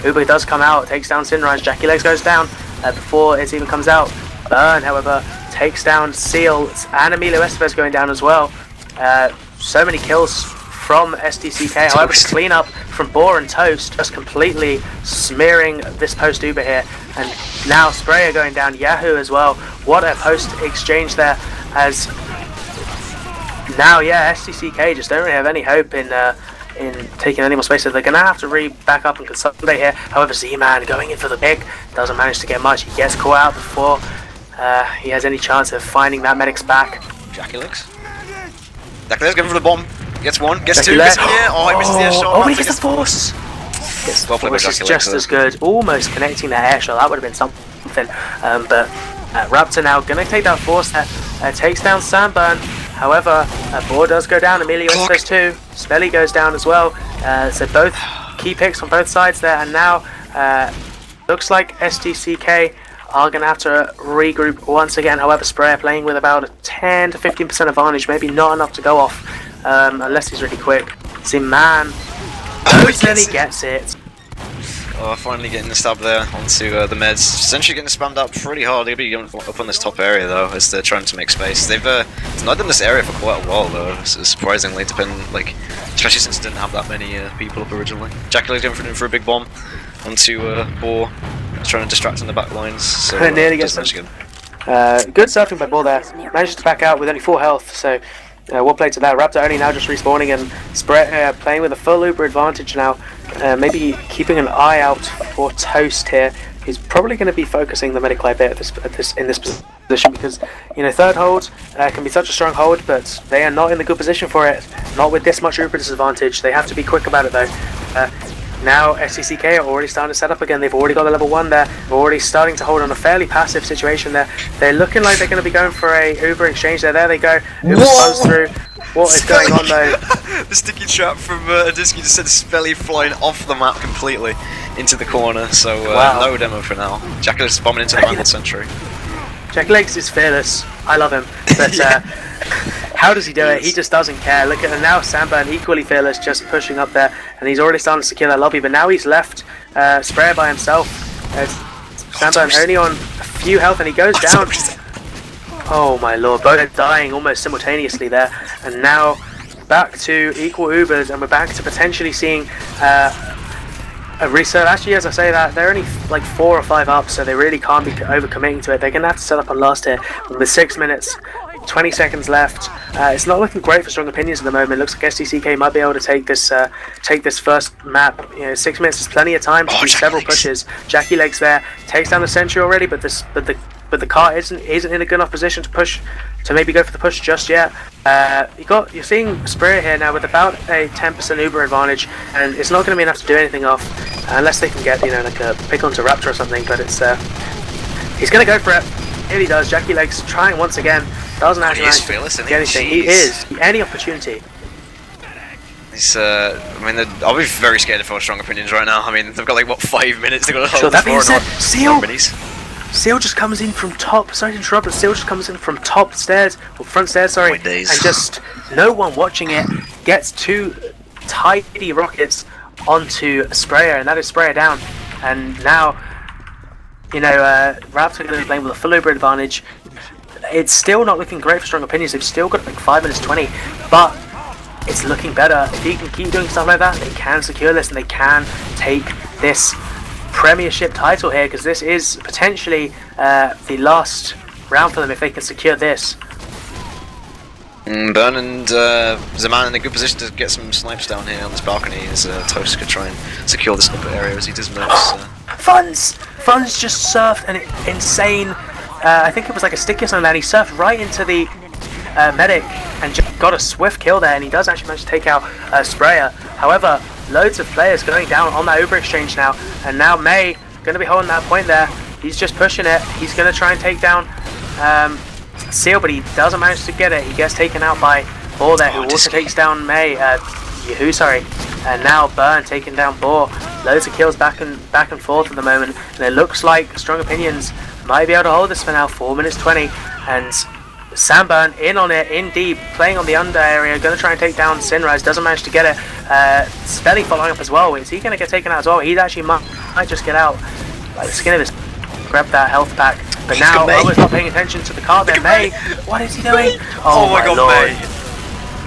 Uber does come out, takes down Sinrise, Jackie Legs goes down before it even comes out. Burn, however, takes down Seal, and Emilio Estevez going down as well. So many kills from SDCK, however, the cleanup from Boar and Toast, just completely smearing this post Uber here. And now Sprayer going down, Yahoo as well. What a post exchange there, as now, yeah, SDCK just don't really have any hope in taking any more space, so they're going to have to back up and consolidate here. However, Z-Man going in for the pick, doesn't manage to get much. He gets caught out before he has any chance of finding that medic's back. Jackie Legs going for the bomb. Gets one, gets Jackie two, Legs. gets here. Oh, he misses the air shot. Oh, he gets the force. Well played by Force is Jackie just Legs, as good. Almost connecting that air shot. That would have been something. But Raptor now going to take that force there. Takes down Samburn. However, Boar does go down. Emilio Estevez too. Smelly goes down as well. So both key picks on both sides there. And now looks like SDCK are going to have to regroup once again. However, Sprayer playing with about a 10 to 15% advantage. Maybe not enough to go off unless he's really quick. Z-Man. He gets it. Oh, finally getting the stab there onto the meds. Essentially getting spammed up pretty hard. They'll be up on this top area though, as they're trying to make space. They've denied them this area for quite a while though, surprisingly, especially since it didn't have that many people up originally. Jackie Legs going for a big bomb onto Boar, trying to distract in the back lines. So nearly gets them. Good surfing by Boar there. Manages to back out with only 4 health, so well played to that. Raptor only now just respawning, and playing with a full Uber advantage now. Maybe keeping an eye out for Toast here. he's probably going to be focusing the medic quite a bit in this position, because third hold can be such a strong hold, but they are not in the good position for it. Not with this much Uber disadvantage. They have to be quick about it though. Now SDCK are already starting to set up again. They've already got a level 1 there. They're already starting to hold on a fairly passive situation there. They're looking like they're going to be going for a Uber exchange there. There they go. Uber runs through. What is going on though? The sticky trap from Adiski just sent Spelly flying off the map completely into the corner. So wow. No demo for now. Jackaleg's bombing into the Mangled Sentry. Jackaleg is fearless. I love him. But how does he do it? He just doesn't care. Look at him now. Sunburn equally fearless, just pushing up there, and he's already starting to secure that lobby. But now he's left Sprayer by himself. Sunburn only on a few health, and he goes down. Oh my lord! Both are dying almost simultaneously there, and now back to equal Ubers, and we're back to potentially seeing a reset. Actually, as I say that, they're only like 4 or 5 up, so they really can't be overcommitting to it. They're going to have to set up on last here with 6 minutes. 20 seconds left. It's not looking great for Strong Opinions at the moment. It looks like SDCK might be able to take this first map. 6 minutes is plenty of time to do several pushes. Jackie Legs there takes down the sentry already, but the car isn't in a good enough position to push, to maybe go for the push just yet. You're seeing Spirit here now with about a 10% Uber advantage, and it's not going to be enough to do anything off unless they can get like a pick onto Raptor or something. But it's he's going to go for it. Here he does. Jackie Legs trying once again. Doesn't actually get anything. He is. Any opportunity. He's, I'll be very scared of Strong Opinions right now. I mean, they've got like, what, 5 minutes? They've got to hold that being said, Seal just comes in from top. Sorry to interrupt, but Seal just comes in from top stairs, or front stairs, sorry. And just no one watching it gets 2 tidy rockets onto Sprayer, and that is Sprayer down. And now, Raptor going to be playing with a full Uber advantage. It's still not looking great for Strong Opinions. They've still got like 5 minutes 20, but it's looking better. If he can keep doing stuff like that, they can secure this, and they can take this Premiership title here, because this is potentially the last round for them if they can secure this. Burn and Zaman in a good position to get some snipes down here on this balcony as Toast could try and secure this upper area as he does most. Funds just surfed an insane, I think it was like a sticky or something, and he surfed right into the medic and just got a swift kill there, and he does actually manage to take out Sprayer. However, loads of players going down on that Uber exchange now, and now May going to be holding that point there. He's just pushing it. He's going to try and take down Seal, but he doesn't manage to get it. He gets taken out by Boar there, who also takes down May. Yahoo, sorry. And now Burn taking down Boar. Loads of kills back and forth at the moment, and it looks like Strong Opinions might be able to hold this for now. 4 minutes 20, and Samburn in on it, in deep, playing on the under area, going to try and take down Sinrise, doesn't manage to get it. Spelly following up as well. Is he going to get taken out as well? He actually might just get out by the skin of his, grab that health pack. But now Owen's not paying attention to the car there. May, what is he doing? Oh my god, Lord.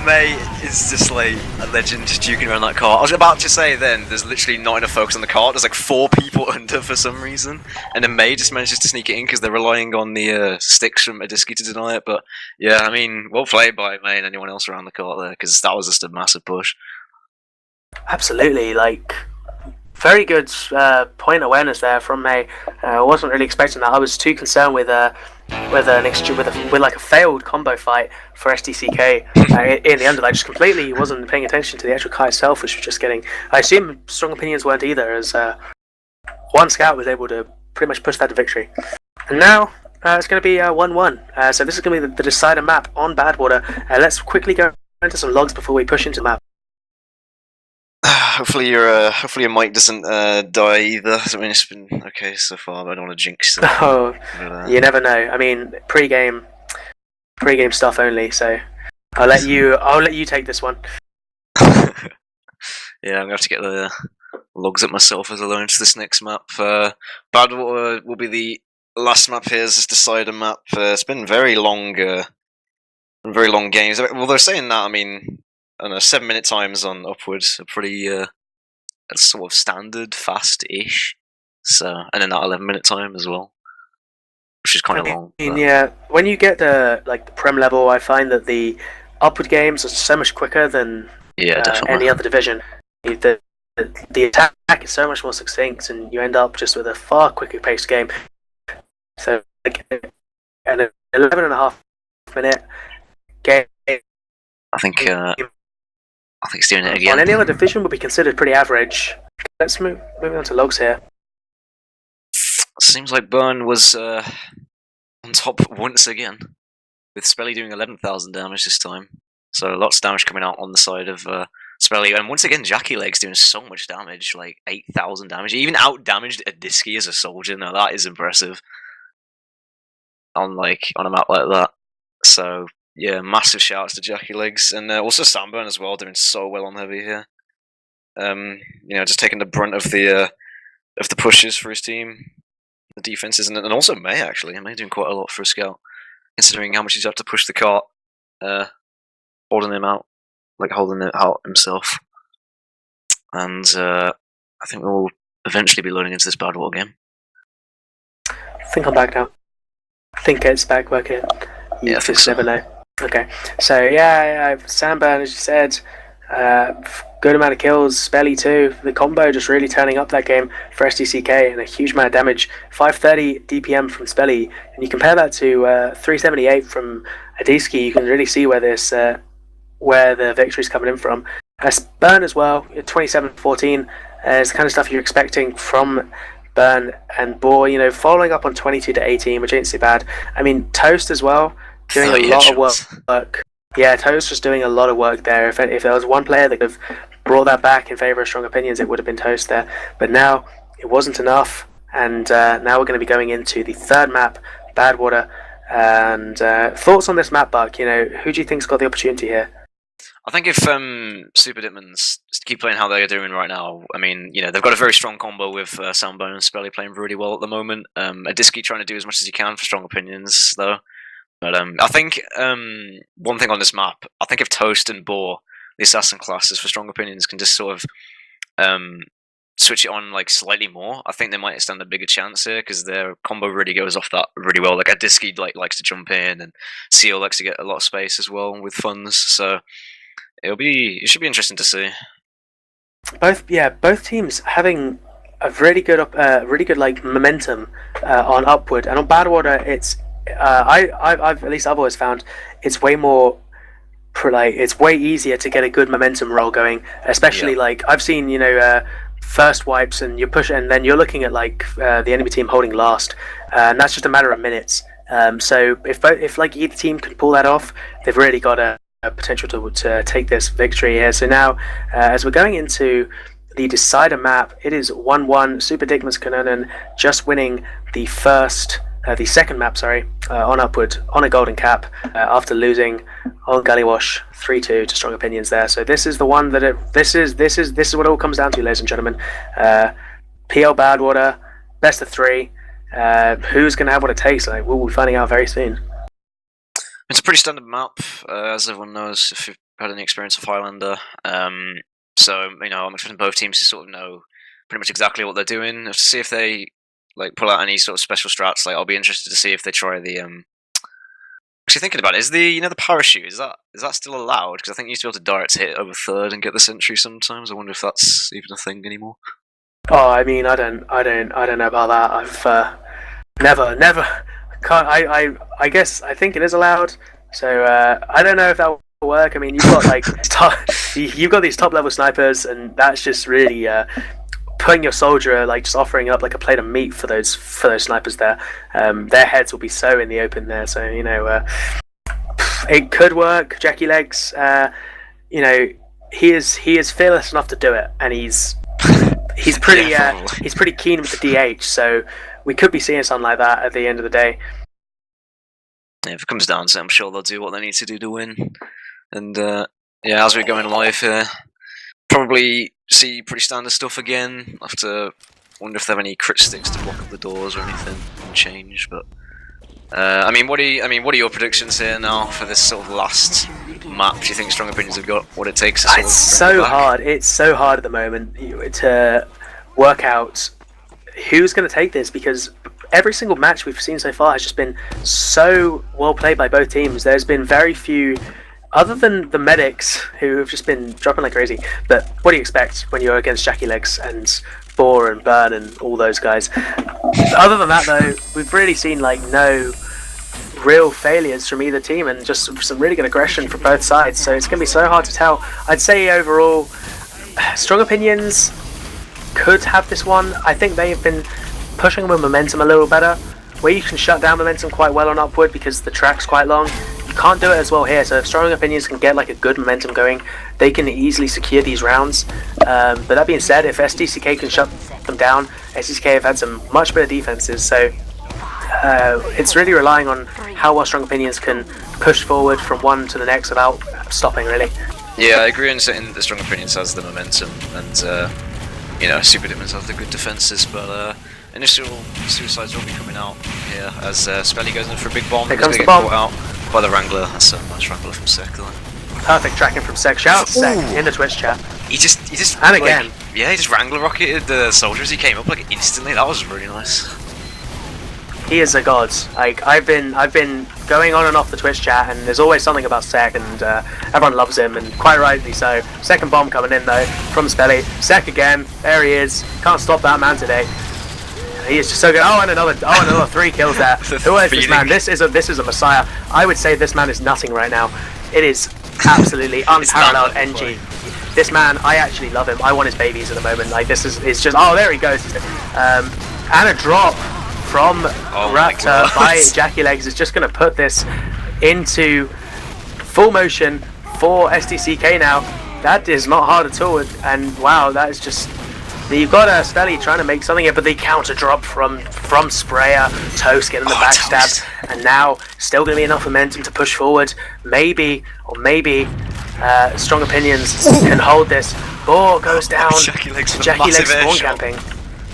May is just like a legend just duking around that car. I was about to say then, there's literally not enough focus on the car. There's like 4 people under for some reason. And then May just manages to sneak it in because they're relying on the sticks from Adiski to deny it. But yeah, I mean, well played by May and anyone else around the car there, because that was just a massive push. Absolutely, like, very good point awareness there from May. I wasn't really expecting that. I was too concerned with like a failed combo fight for SDCK in the under. I just completely wasn't paying attention to the actual car itself, which was just getting. I assume Strong Opinions weren't either, as one scout was able to pretty much push that to victory. And now it's going to be 1-1. So this is going to be the decider map on Badwater. Let's quickly go into some logs before we push into the map. Hopefully your mic doesn't die either. I mean, it's been okay so far, but I don't want to jinx it. Oh, you never know. I mean, pre-game stuff only. So I'll let you take this one. Yeah, I'm gonna have to get the logs up myself as I learn to this next map. Badwater will be the last map here as this decider map. It's been very long games. Well, they're saying that. I mean, I don't know, 7-minute times on upwards are pretty sort of standard, fast-ish. So, and then that 11-minute time as well, which is kind of long. Yeah, when you get the Prem level, I find that the upward games are so much quicker than any other division. The the attack is so much more succinct, and you end up just with a far quicker paced game. So, like, an 11.5-minute game. I think he's doing it again. On any other division would be considered pretty average. Let's move on to logs here. Seems like Burn was on top once again, with Spelly doing 11,000 damage this time. So lots of damage coming out on the side of Spelly, and once again Jackie Legs doing so much damage, like 8,000 damage. He even out damaged a Disky as a soldier. Now that is impressive on a map like that. So yeah, massive shouts to Jackie Legs, and also Samburn as well, doing so well on heavy here. Just taking the brunt of the pushes for his team, the defenses, and also May actually. May doing quite a lot for a scout, considering how much he's had to push the cart, holding it out himself. And I think we'll eventually be loading into this bad water game. I think I'm back now. I think it's back working. Yeah, I think so. Never know. Okay, so yeah, Samburn, as you said, good amount of kills. Spelly too. The combo just really turning up that game for SDCK, and a huge amount of damage. 530 DPM from Spelly, and you compare that to 378 from Adiski. You can really see where this where the victory's coming in from. Burn as well. 27-14 is the kind of stuff you're expecting from Burn and Boar. Following up on 22-18, which ain't so bad. I mean, Toast as well, doing a lot of work. Yeah, Toast was doing a lot of work there. If there was one player that could have brought that back in favour of Strong Opinions, it would have been Toast there. But now it wasn't enough, and now we're going to be going into the third map, Badwater. And thoughts on this map, Buck? Who do you think's got the opportunity here? I think if Super Dickmans keep playing how they're doing right now, I mean, they've got a very strong combo with Soundbone and Spelly playing really well at the moment. Adiski trying to do as much as he can for Strong Opinions, though. But I think one thing on this map, I think if Toast and Boar, the assassin classes for Strong Opinions, can just sort of switch it on like slightly more, I think they might stand a bigger chance here, because their combo really goes off that really well. Like Adiski likes to jump in, and Seal likes to get a lot of space as well with funds. So it should be interesting to see. Both teams having a really good like momentum on upward, and on Badwater, it's I've always found it's way more it's way easier to get a good momentum roll going, especially like I've seen first wipes, and you push, and then you're looking at like the enemy team holding last, and that's just a matter of minutes. So if like either team can pull that off, they've really got a potential to take this victory here. So now, as we're going into the decider map, it is 1-1. Super Dickman's KANNONEN just winning the second map, on upward on a golden cap after losing on Gullywash 3-2 to Strong Opinions there. So this is the one that this is what it all comes down to, ladies and gentlemen. PL Badwater, best of 3. Who's going to have what it takes? We'll be finding out very soon. It's a pretty standard map, as everyone knows if you've had any experience of Highlander. So I'm expecting both teams to sort of know pretty much exactly what they're doing. To see if they pull out any sort of special strats. I'll be interested to see if they try the. Actually, thinking about it, is the parachute, is that still allowed? Because I think you used to be able to direct hit over third and get the sentry sometimes. I wonder if that's even a thing anymore. Oh, I mean, I don't know about that. I've never. I guess I think it is allowed. So I don't know if that will work. I mean, you've got you've got these top level snipers, and that's just really putting your soldier just offering up like a plate of meat for those snipers there. Their heads will be so in the open there. So it could work. Jackie Legs, he is fearless enough to do it, and he's pretty he's pretty keen with the DH. So we could be seeing something like that at the end of the day. Yeah, if it comes down to it, I'm sure they'll do what they need to do to win. And as we're going live here, probably see pretty standard stuff again. I have to wonder if they have any crit sticks to block up the doors or anything and change. But what are your predictions here now for this sort of last map? Do you think Strong Opinions have got what it takes? It's so hard. It's so hard at the moment to work out who's going to take this, because every single match we've seen so far has just been so well played by both teams. There's been very few other than the medics who have just been dropping like crazy, but what do you expect when you're against Jackie Legs and Boar and Burn and all those guys? Other than that, though, we've really seen like no real failures from either team, and just some really good aggression from both sides. So it's going to be so hard to tell. I'd say overall, Strong Opinions could have this one. I think they have been pushing with momentum a little better, where you can shut down momentum quite well on upward because the track's quite long. You can't do it as well here, so if Strong Opinions can get like a good momentum going, they can easily secure these rounds. But that being said, if SDCK can shut them down, SDCK have had some much better defenses, so it's really relying on how well Strong Opinions can push forward from one to the next without stopping, really. Yeah, I agree in saying that Strong Opinions has the momentum, and you know, Super Dickmann has the good defenses, but initial suicides will be coming out here as Spelly goes in for a big bomb. Here He's comes going the to get bomb. caught out by the Wrangler. That's a nice Wrangler from Sek. Perfect tracking from Sek. Shout out to Sek Ooh. in the Twitch chat. He just And like, again. yeah, he just Wrangler rocketed the soldier as he came up like instantly. That was really nice. He is a god. Like I've been going on and off the Twitch chat, and there's always something about Sek, and everyone loves him, and quite rightly so. Second bomb coming in though from Spelly. Sek again. There he is. Can't stop that man today. He is just so good. Oh, and another 3 kills there. Who is this man? This is a messiah. I would say this man is nutting right now. It is absolutely unparalleled NG. This man, I actually love him. I want his babies at the moment. Like this is just. Oh, there he goes. And a drop from Raptor by Jackie Legs is just going to put this into full motion for SDCK now. That is not hard at all, and wow, that is just. You've got Spelly trying to make something here, but the counter drop from Sprayer, Toast getting the backstab, and now still going to be enough momentum to push forward. Maybe Strong Opinions can hold this. Boar goes down. Jackie Legs spawn camping.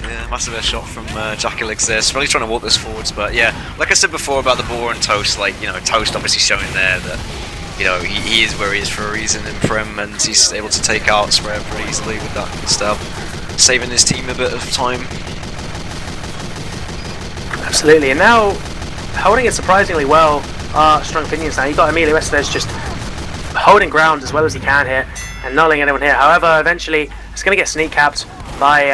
Yeah, massive air shot from Jackie Legs there. Spelly's trying to walk this forwards, but yeah, like I said before about the Boar and Toast, like, you know, Toast obviously showing there that, you know, he is where he is for a reason in Prem, and he's able to take out Sprayer pretty easily with that stab, saving his team a bit of time. Absolutely, and now holding it surprisingly well are Strong Opinions now. You've got Emilio Estes just holding ground as well as he can here and not letting anyone here. However, eventually it's going to get sneak capped by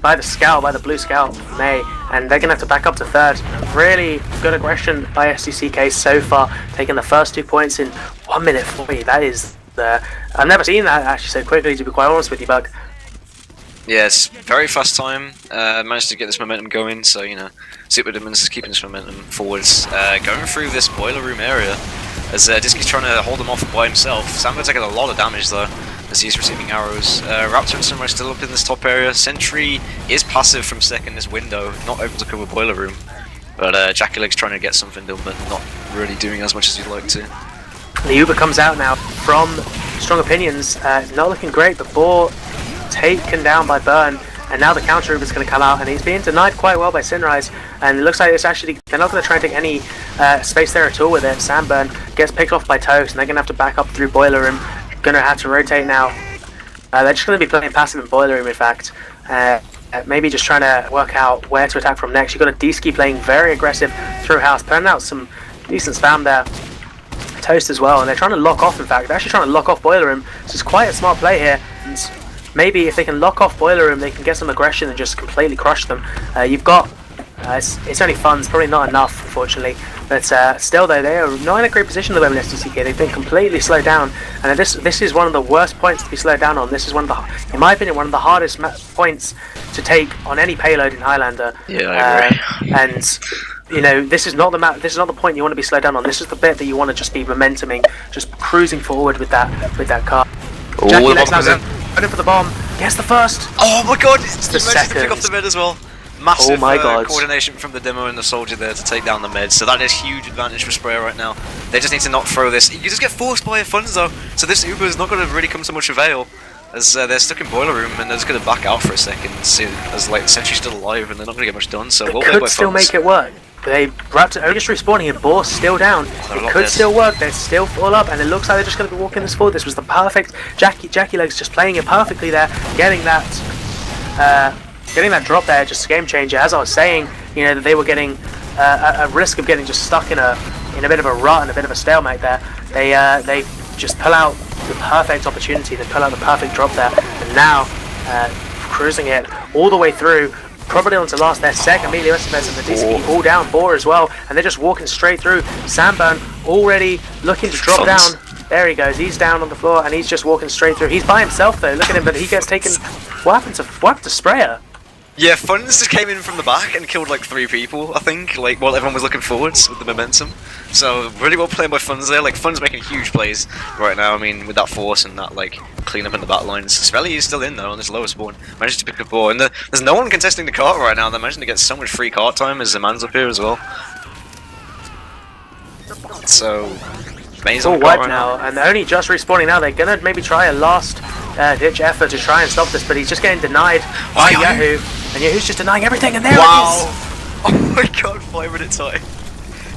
the blue scout, May, and they're going to have to back up to third. Really good aggression by SDCK so far, taking the first 2 points in 1 minute 40. That is I've never seen that actually so quickly, to be quite honest with you, Bug. Yeah, it's very fast time. Managed to get this momentum going, so, you know, Super Dickmann is keeping this momentum forwards. Going through this boiler room area as Disky's trying to hold him off by himself. Samba taking a lot of damage though as he's receiving arrows. Raptor and Sunrise still up in this top area. Sentry is passive from Sek in this window, not able to cover boiler room. But Jackie Leg's trying to get something done, but not really doing as much as he'd like to. The Uber comes out now from Strong Opinions. Not looking great, but Boar taken down by Burn, and now the counter Uber is going to come out, and he's being denied quite well by Sunrise, and it looks like it's actually, they're not going to try and take any space there at all with it. Sandburn gets picked off by Toast, and they're going to have to back up through boiler room. Going to have to rotate now. They're just going to be playing passive in boiler room, in fact. Maybe just trying to work out where to attack from next. You've got a D-Ski playing very aggressive through house, putting out some decent spam there. Toast as well, and they're trying to lock off, in fact. They're actually trying to lock off boiler room, so it's quite a smart play here. And maybe if they can lock off boiler room, they can get some aggression and just completely crush them. You've got it's only fun, it's probably not enough, unfortunately, but still though, they are not in a great position at the moment. SDCK, they've been completely slowed down, and this is one of the worst points to be slowed down on. This is one of the, in my opinion, one of the hardest points to take on any payload in Highlander. Yeah, I agree. And you know, this is not the this is not the point you want to be slowed down on. This is the bit that you want to just be momentuming, just cruising forward with that car. Ooh, Jackie Legs now going for the bomb. Gets the first. Oh my god! It's the managed to pick second. off the mid as well. Massive Oh my god. coordination from the demo and the soldier there to take down the mid, so that is huge advantage for Sprayer right now. They just need to not throw this. You just get forced by funds though, so this Uber is not going to really come to much avail as they're stuck in boiler room and they're just going to back out for a second as like Sentry's still alive and they're not going to get much done. So They well played by could still funds. make it work. They Raptor only just respawning and Boar's still down. It could still work. They're still all up, and it looks like they're just going to be walking this forward. This was the perfect Jackie Legs just playing it perfectly there, getting that drop there, just a game changer. As I was saying, you know, that they were getting a risk of getting just stuck in a in a bit of a rut and a bit of a stalemate there. They just pull out the perfect opportunity, they pull out the perfect drop there, and now cruising it all the way through, probably onto last their second. Emilio Estevez and Medicki all down, Boar as well, and they're just walking straight through. Samburn already looking to drop down. There he goes, he's down on the floor and he's just walking straight through. He's by himself though, look at him, but he gets taken. What happened to Sprayer? Yeah, Funds just came in from the back and killed like 3 people, I think, like while everyone was looking forwards with the momentum. So really well played by Funds there. Like Funds making huge plays right now. I mean, with that force and that like clean up in the back lines. Svelly is still in though on this lower spawn. Managed to pick up ball, and there's no one contesting the cart right now. They're managing to get so much free cart time as the man's up here as well. So May's all on wiped right now, and they're only just respawning now. They're gonna maybe try a last ditch effort to try and stop this, but he's just getting denied by Yahoo, and Yahoo's just denying everything, and there it is! Oh my god, 5-minute time.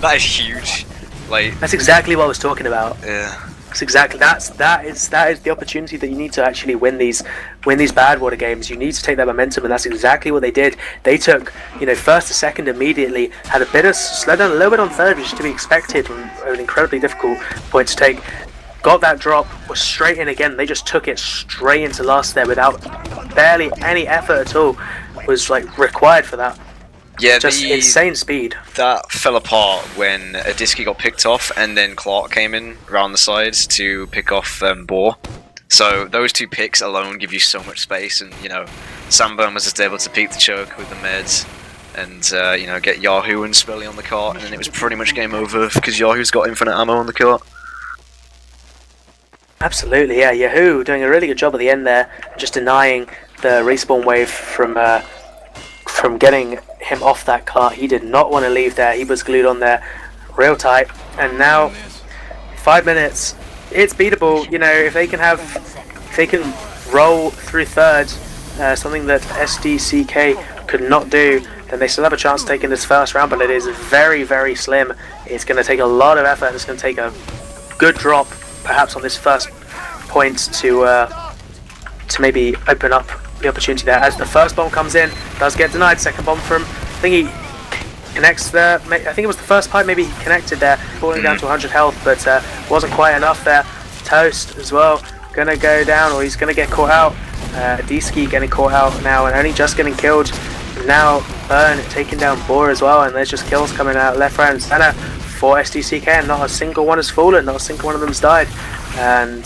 That is huge. Like, that's exactly what I was talking about. Yeah. That's exactly that is the opportunity that you need to actually win these bad water games. You need to take that momentum, and that's exactly what they did. They took, first to second immediately, had a bit of slowed down a little bit on third, which is to be expected, an incredibly difficult point to take. Got that drop, was straight in again. They just took it straight into last there without barely any effort at all. Was like required for that. Yeah, just insane speed. That fell apart when Adiski got picked off, and then Clark came in around the sides to pick off Boar. So those 2 picks alone give you so much space, and Samburn was just able to peek the choke with the meds, and get Yahoo and Spelly on the cart, and then it was pretty much game over because Yahoo's got infinite ammo on the cart. Absolutely, yeah. Yahoo doing a really good job at the end there, just denying the respawn wave from getting him off that cart. He did not want to leave there. He was glued on there real tight, and now 5 minutes, it's beatable. If they can roll through third, something that SDCK could not do, then they still have a chance of taking this first round, but it is very, very slim. It's going to take a lot of effort. It's going to take a good drop perhaps on this first point to maybe open up the opportunity there. As the first bomb comes in, does get denied. Second bomb from, I think he connects there. I think it was the first pipe, maybe he connected there, falling down to 100 health, but wasn't quite enough there. Toast as well, gonna go down, or he's gonna get caught out. Diski getting caught out now and only just getting killed. Now Burn taking down Boar as well, and there's just kills coming out left, right and center for SDCK, and not a single one has fallen, not a single one of them's died. And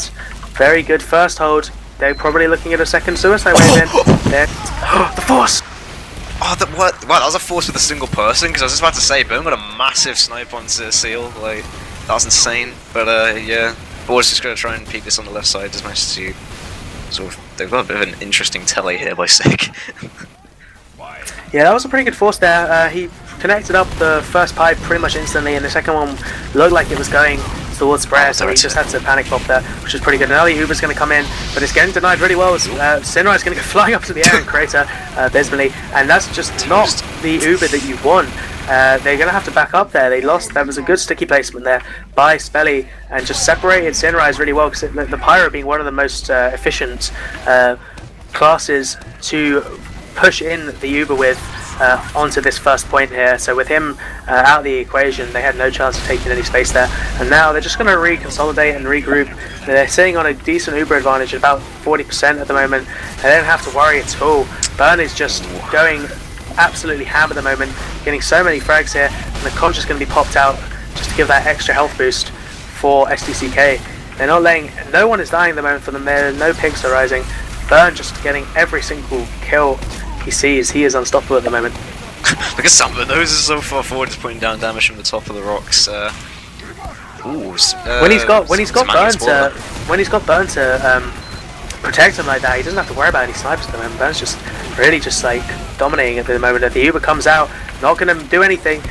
very good first hold. They're probably looking at a second suicide wave in. The force! Oh, what? Wow, that was a force with a single person, because I was just about to say, Boom got a massive snipe onto Seal, like, that was insane. But yeah, Boar's just going to try and peek this on the left side, just managed to sort of, they've got a bit of an interesting tele here by Sick. Yeah, that was a pretty good force there. He connected up the first pipe pretty much instantly, and the second one looked like it was going towards Sprayer, so he just had to panic pop there, which is pretty good. Now the Uber's going to come in, but it's getting denied really well. Sinrai's going to go flying up to the air and crater abysmally, and that's just not the Uber that you want. They're going to have to back up there. They lost. That was a good sticky placement there by Spelly, and just separated Sinrai's really well, because the Pyro being one of the most efficient classes to push in the Uber with onto this first point here. So with him out of the equation, they had no chance of taking any space there, and now they're just going to reconsolidate and regroup. They're sitting on a decent Uber advantage at about 40% at the moment. They don't have to worry at all. Burn is just going absolutely ham at the moment, getting so many frags here, and the conch is going to be popped out just to give that extra health boost for SDCK. They're not letting, no one is dying at the moment for them. There, no picks are rising. Burn just getting every single kill he sees. He is unstoppable at the moment. Look at Samba, those are so far forward, just putting down damage from the top of the rocks. When he's got Burn to protect him like that, he doesn't have to worry about any snipers at the moment. Burn's just really just like dominating at the moment. If the Uber comes out, not going to do anything.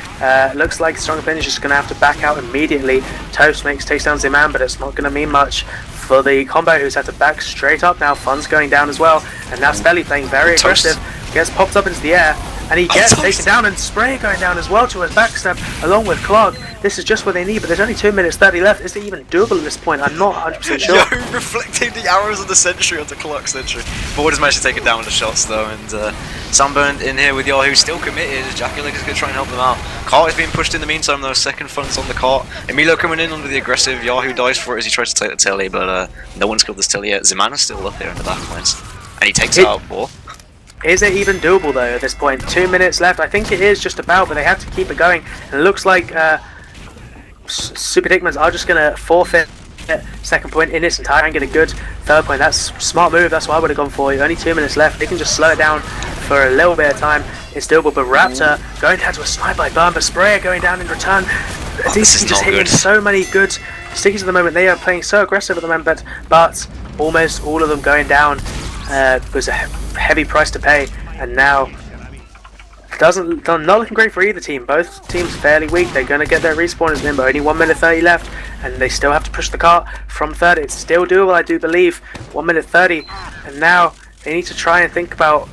Looks like Strong Opinion is just going to have to back out immediately. Toast takes down Zman, but it's not going to mean much for the combo, who's had to back straight up now. Fun's going down as well, and now Spelly playing very aggressive. Gets popped up into the air, and he gets taken down, and Spray going down as well to his backstab along with Clark. This is just what they need, but there's only 2 minutes 30 left. Is it even doable at this point? I'm not 100% sure. Yo, reflecting the arrows of the sentry onto Clark's sentry. Board has managed to take it down with the shots though, and Sunburn in here with Yahoo still committed. Jackie Leg is going to try and help them out. Cart is being pushed in the meantime though, second funds on the cart. Emilio coming in under the aggressive. Yahoo dies for it as he tries to take the telly, but no one's killed this telly yet. Zimana's still up here in the back lines, and he takes out Boar. Is it even doable though at this point? 2 minutes left. I think it is just about, but they have to keep it going. And it looks like Super Dickmans are just going to forfeit second point in its entirety and get a good third point. That's a smart move. That's what I would have gone for. Only 2 minutes left. They can just slow it down for a little bit of time. It's doable, but Raptor going down to a snipe by Burn, but Sprayer going down in return. DC just hitting so many good stickies at the moment. They are playing so aggressive at the moment, but almost all of them going down was a heavy price to pay, and now not looking great for either team. Both teams fairly weak. They're going to get their respawners in, but only 1 minute 30 left, and they still have to push the cart from third. It's still doable, I do believe. 1 minute 30, and now they need to try and think about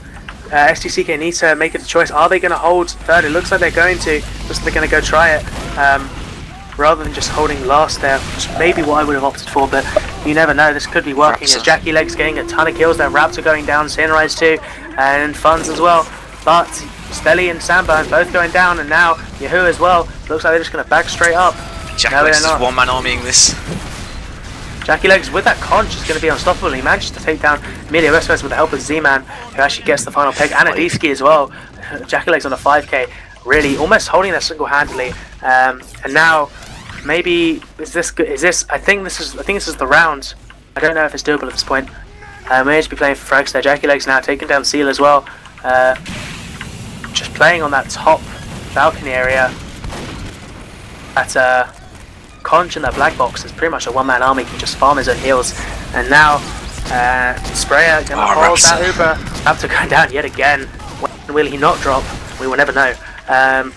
SDCK need to make it a choice. Are they going to hold third? It looks like they're going to. Looks like they're going to go try it. Rather than just holding last there, which is maybe what I would have opted for, but you never know. This could be working as Jackie Leg's getting a ton of kills there. Raptor going down, Sunrise too, and Funds as well. But Spelly and Sandburn both going down, and now Yahoo as well. Looks like they're just going to back straight up. Jackie Leg's just one-man armying this. Jackie Legs with that conch is going to be unstoppable. He managed to take down Emilio Westwest with the help of Z-Man, who actually gets the final peg, and Adiski as well. Jackie Legs on a 5k, really almost holding that single-handedly. And now, maybe is this? I think this is the round. I don't know if it's doable at this point. May just be playing for frags there. Jackie Legs now taking down Seal as well. Just playing on that top balcony area. At Conch in that black box is pretty much a one-man army. He can just farm his own heals. And now Sprayer gonna hold that Uber. Raptor going down yet again. When will he not drop? We will never know. And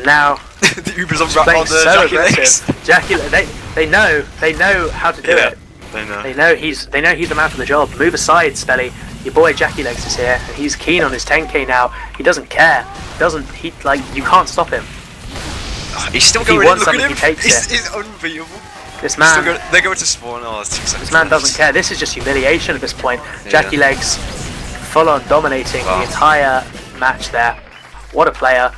now the Uber's on so aggressive. Jackie, they know how to do it. They know he's the man for the job. Move aside, Spelly. Your boy Jackie Legs is here, and he's keen on his 10k now. He doesn't care. You can't stop him. He's still going. He wants something, he takes it. It's unbeatable. This man, they're going to spawn. Oh, that's 2 seconds. This man doesn't care. This is just humiliation at this point. Yeah. Jackie Legs, full on dominating the entire match there. What a player.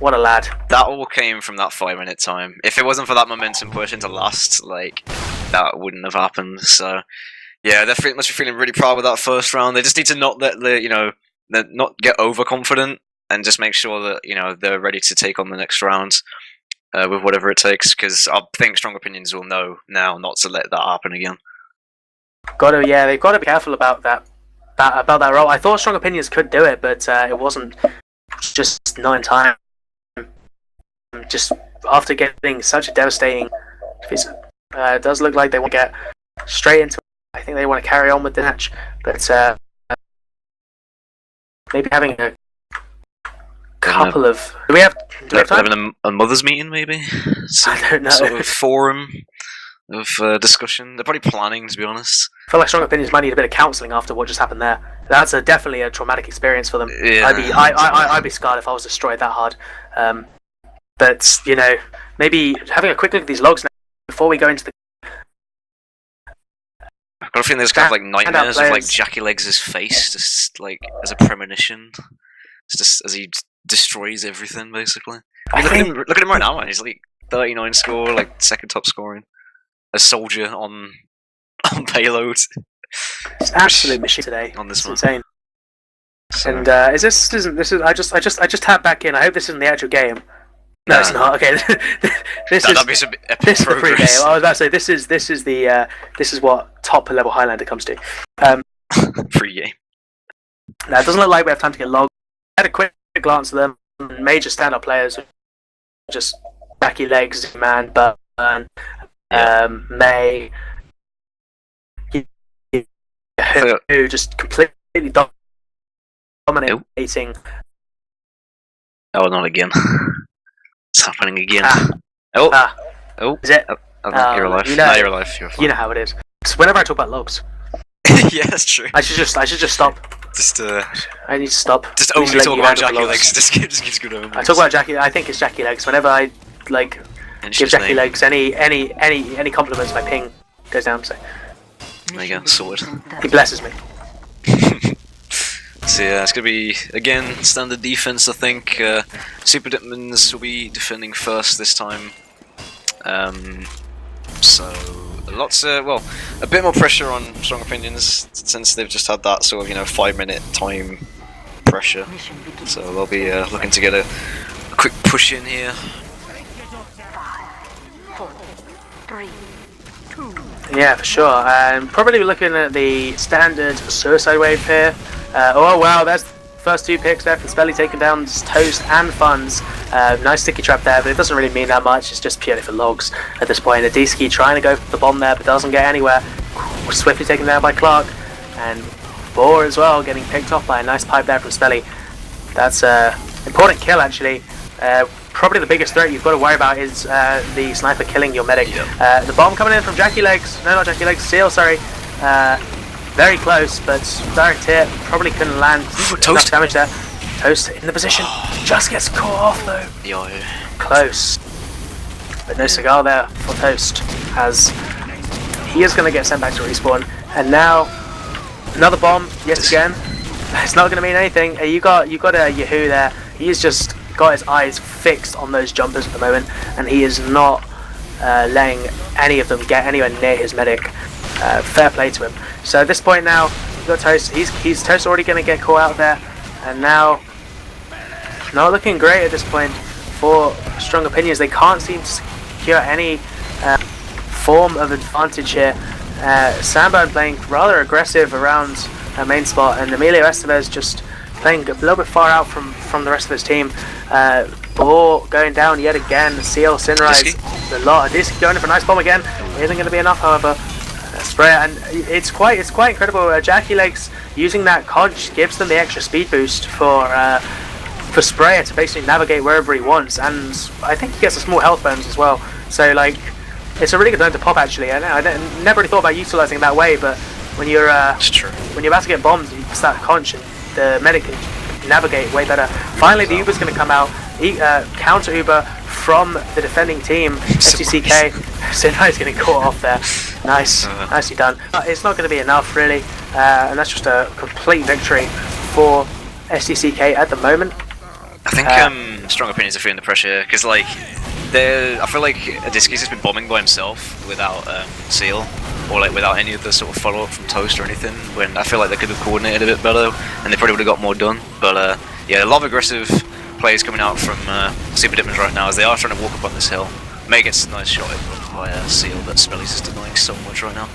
What a lad. That all came from that 5 minute time. If it wasn't for that momentum push into last, that wouldn't have happened. So, yeah, they must be feeling really proud with that first round. They just need to not let not get overconfident and just make sure that they're ready to take on the next round with whatever it takes. Because I think Strong Opinions will know now not to let that happen again. They've got to be careful about that role. I thought Strong Opinions could do it, but it wasn't just not in time. Just after getting such a devastating defeat, it does look like they want to get straight into it. I think they want to carry on with the match, but maybe having a couple of... Do we have time? Having a mothers meeting, maybe? I don't know. Sort of forum of discussion. They're probably planning, to be honest. I feel like Strong Opinions might need a bit of counselling after what just happened there. That's definitely a traumatic experience for them. Yeah. I'd be scarred if I was destroyed that hard. But maybe having a quick look at these logs now before we go into the... I've got a feeling there's kind of nightmares of Jackie Legs' face, just as a premonition, just as he destroys everything basically. I mean, look at him right now, man. He's 39 score, second top scoring. A soldier on payload. It's absolute machine today. On this one. Insane. So. And I just tapped back in. I hope this isn't the actual game. No, it's not. Okay, that'd be some epic progress. I was about to say this is what top level Highlander comes to. Free game. Now it doesn't look like we have time to get logged. I had a quick glance at them. Major standout players, just Jackie Legs, man, Burn, May, who just completely dominating. Oh, not again. It's happening again. Is it? You're alive. You're alive. You're fine. You know how it is. So whenever I talk about logs, Yeah, that's true. I should just stop. Just I need to stop. just I need to only let talk you about handle the Jackie logs. Legs. This game just gives good omens. I talk about Jackie. I think it's Jackie Legs. Whenever I like And it's give just Jackie name. Legs any compliments, my ping goes down. So There you go, sorted. he blesses me. So yeah, it's gonna be again standard defense. I think Super Dickmans will be defending first this time. So lots of a bit more pressure on Strong Opinions since they've just had that sort of 5-minute time pressure. So they'll be looking to get a quick push in here. 5, 4, 3, 2. Yeah, for sure. Probably looking at the standard suicide wave here. Oh wow, there's the first 2 picks there from Spelly, taking down Toast and Funds. Nice sticky trap there, but it doesn't really mean that much. It's just purely for logs at this point. SDCK trying to go for the bomb there, but doesn't get anywhere. Swiftly taken down by Clark, and Boar as well, getting picked off by a nice pipe there from Spelly. That's an important kill actually. Probably the biggest threat you've got to worry about is the sniper killing your medic. Yep. The bomb coming in from Jackie Legs. No, not Jackie Legs. Seal, sorry. Very close, but direct hit. Probably couldn't land enough damage there. Toast in the position. Just gets caught off though. Yo. Close. But no cigar there for Toast, as he is going to get sent back to respawn. And now another bomb yet again. It's not going to mean anything. You got a Yahoo there. He's just got his eyes fixed on those jumpers at the moment, and he is not letting any of them get anywhere near his medic. Fair play to him. So at this point now, you've got Toast. He's Toast already going to get caught out there, and now not looking great at this point for Strong Opinions. They can't seem to secure any form of advantage here. Sanburn playing rather aggressive around main spot, and Emilio Estevez just playing a little bit far out from the rest of his team. Ball going down yet again. Seal, Sinrise, a lot. This going in for a nice bomb again. It isn't going to be enough, however. Sprayer, and it's quite incredible. Jackie Legs using that conch gives them the extra speed boost for Sprayer to basically navigate wherever he wants, and I think he gets a small health bonus as well. So like, it's a really good time to pop actually. I never really thought about utilizing it that way, but when you're when you're about to get bombed, you start conch and the medic can navigate way better. Finally, the Uber's going to come out, counter Uber from the defending team. SDCK, Sinai's getting caught off there. Nice, nicely done. But it's not going to be enough really, and that's just a complete victory for SDCK at the moment. I think Strong Opinions are feeling the pressure because like I feel like Adiski's has been bombing by himself without Seal, or like without any of the sort of follow up from Toast or anything, when I feel like they could have coordinated a bit better and they probably would have got more done. But yeah, a lot of aggressive plays coming out from Super Dickmann right now as they are trying to walk up on this hill. May gets a nice shot in by Seal, that Spelly's just denying so much right now.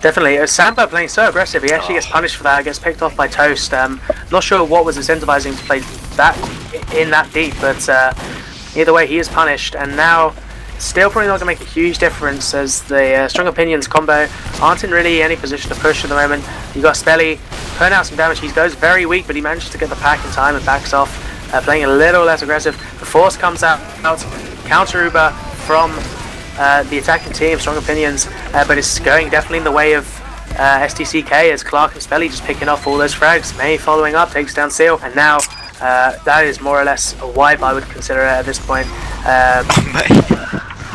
Definitely, Samba playing so aggressive, he actually gets punished for that, gets picked off by Toast. Not sure what was incentivizing him to play that deep, but either way he is punished, and now still probably not going to make a huge difference as the Strong Opinions combo aren't in really any position to push at the moment. You got Spelly putting out some damage. He goes very weak, but he manages to get the pack in time and backs off, playing a little less aggressive. The Force comes out, counter Uber from the attacking team, Strong Opinions, but it's going definitely in the way of SDCK as Clark and Spelly just picking off all those frags. May following up, takes down Seal, and now that is more or less a wipe, I would consider it at this point.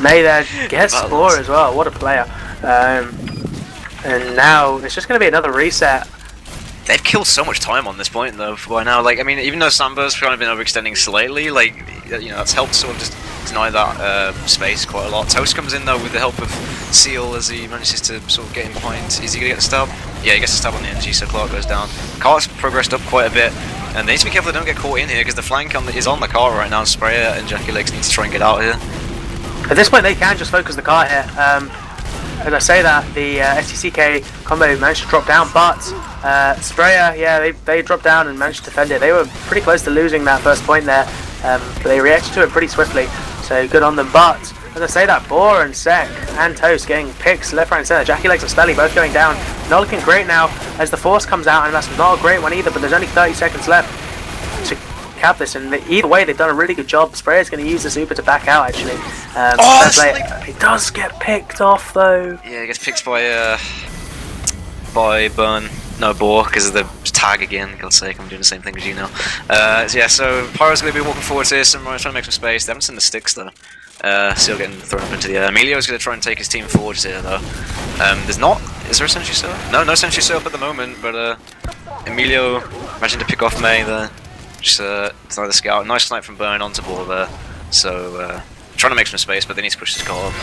May there gets score as well. What a player! And now it's just going to be another reset. They've killed so much time on this point though by now. Like, I mean, even though Samba's kind of been overextending slightly, like, you know, that's helped sort of just deny that space quite a lot. Toast comes in though with the help of Seal as he manages to sort of get in behind. Is he going to get the stab? Yeah, he gets the stab on the energy, so Clark goes down. Car's progressed up quite a bit, and they need to be careful they don't get caught in here because the flank is on the car right now. Sprayer and Jackie Legs need to try and get out here. At this point, they can just focus the car here. As I say that, the SDCK combo managed to drop down, but Sprayer, yeah, they dropped down and managed to defend it. They were pretty close to losing that first point there, but they reacted to it pretty swiftly, so good on them. But as I say that, Boar and Sek and Toast getting picks left, right and centre. Jackie Legs and Spelly both going down. Not looking great now as the Force comes out, and that's not a great one either, but there's only 30 seconds left to cap this, and either way they've done a really good job. Sprayer's going to use this Uber to back out actually. Like... It does get picked off though. Yeah, he gets picked by by Burn. No, Boar, because of the tag again. God's sake, I'm doing the same thing as you now. So yeah, so Pyro's going to be walking forward here. Samurai's trying to make some space. They haven't seen the sticks though. Still getting thrown up into the air. Emilio's going to try and take his team forwards here though. Is there a sentry set up? No sentry set up at the moment, but Emilio managing to pick off May there. Just deny the scout. Nice snipe from Burn onto Boar there. So trying to make some space, but they need to push this car up.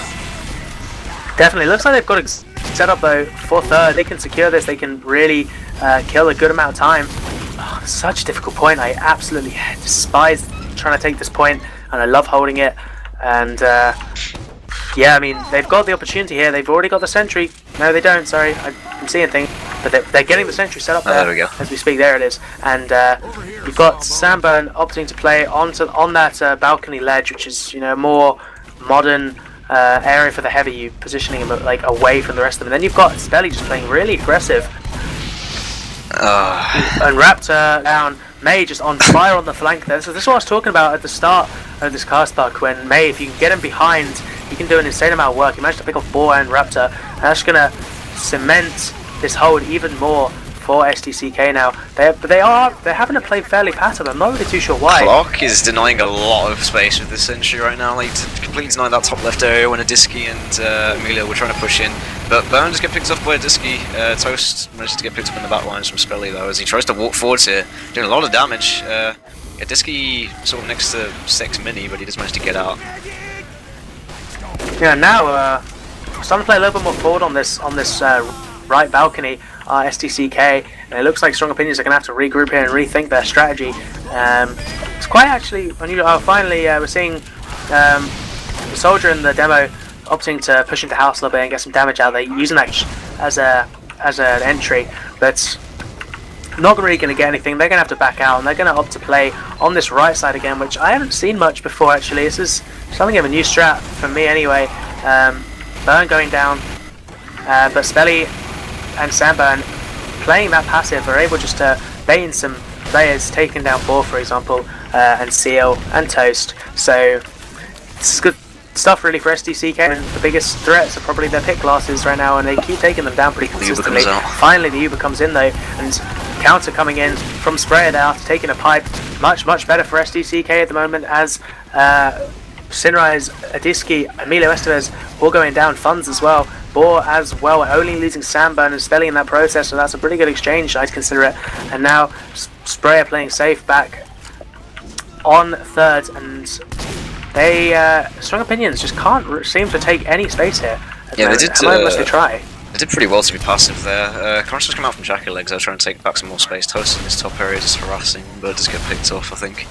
Definitely. Looks like they've got it set up though for third. They can secure this. They can really kill a good amount of time. Oh, such a difficult point. I absolutely despise trying to take this point, and I love holding it. And yeah, I mean, they've got the opportunity here. They've already got the sentry. No, they don't. Sorry, I'm seeing things. But they're getting the sentry set up there, there we go. as we speak. There it is. And you've got Samburn opting to play on that balcony ledge, which is, you know, more modern area for the heavy. You positioning him like away from the rest of them. And then you've got Spelly just playing really aggressive. And Raptor down. May just on fire on the flank there. So this is what I was talking about at the start of this cast buck, when May, if you can get him behind, he can do an insane amount of work. He managed to pick off Boar and Raptor, and that's going to cement this hold even more for SDCK now. They're having to play fairly passive. I'm not really too sure why. Clock is denying a lot of space with this sentry right now. Like, to completely deny that top left area when Adiski and Emilio were trying to push in. But Burn just get picked up by Adiski. Toast manages to get picked up in the back lines from Spelly though, as he tries to walk forwards here, doing a lot of damage. Adiski sort of next to Sex Mini, but he does manage to get out. Yeah, now starting to play a little bit more forward on this right balcony. SDCK, and it looks like Strong Opinions are going to have to regroup here and rethink their strategy. It's quite actually unusual. Finally, we're seeing the Soldier in the demo opting to push into house a little bit and get some damage out there, using that as an entry, but not really going to get anything. They're going to have to back out, and they're going to opt to play on this right side again, which I haven't seen much before actually. This is something of a new strat for me anyway. Burn going down, but Spelly and Samburn playing that passive are able just to bait in some players, taking down Boar for example, and Seal and Toast. So this is good stuff really for SDCK, and the biggest threats are probably their pick classes right now, and they keep taking them down pretty consistently. Finally the Uber comes in though, and counter coming in from Sprayer there after taking a pipe. Much better for SDCK at the moment, as Sinrise, Adiski, Emilio Estevez all going down, Funds as well, Boar as well, only losing Samburn and Spelly in that process, so that's a pretty good exchange, I'd consider it. And now Sprayer playing safe back on third, and they Strong Opinions just can't seem to take any space here. Yeah, they did. Unless they try. They did pretty well to be passive there. Conscious come out from Jacket Legs. They're trying to take back some more space. Toast in this top area just harassing, but just get picked off, I think.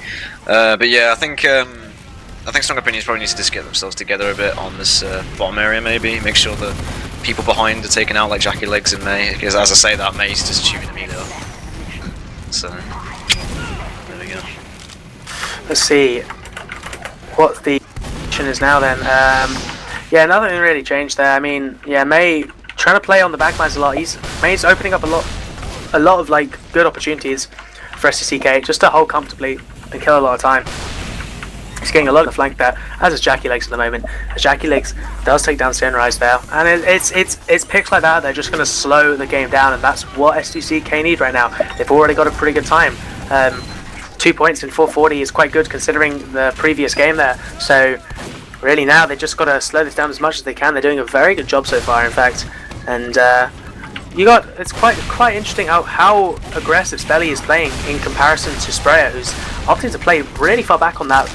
But yeah, I think Strong Opinions probably need to just get themselves together a bit on this bottom area, maybe. Make sure the people behind are taken out, like Jacket Legs and May, because as I say that, May's just shooting Emilio. So, there we go. Let's see what the position is now then. Yeah, nothing really changed there. I mean, yeah, May trying to play on the backlines a lot. May's opening up a lot of like good opportunities for SDCK just to hold comfortably and kill a lot of time. He's getting a lot of flank there, as is Jackie Legs at the moment. As Jackie Legs does take down Sunrise there, and it's picks like that. They're just going to slow the game down, and that's what SDCK need right now. They've already got a pretty good time. 2 points in 440 is quite good considering the previous game there. So really now they just got to slow this down as much as they can. They're doing a very good job so far, in fact. And it's quite interesting how aggressive Spelly is playing in comparison to Sprayer, who's opting to play really far back on that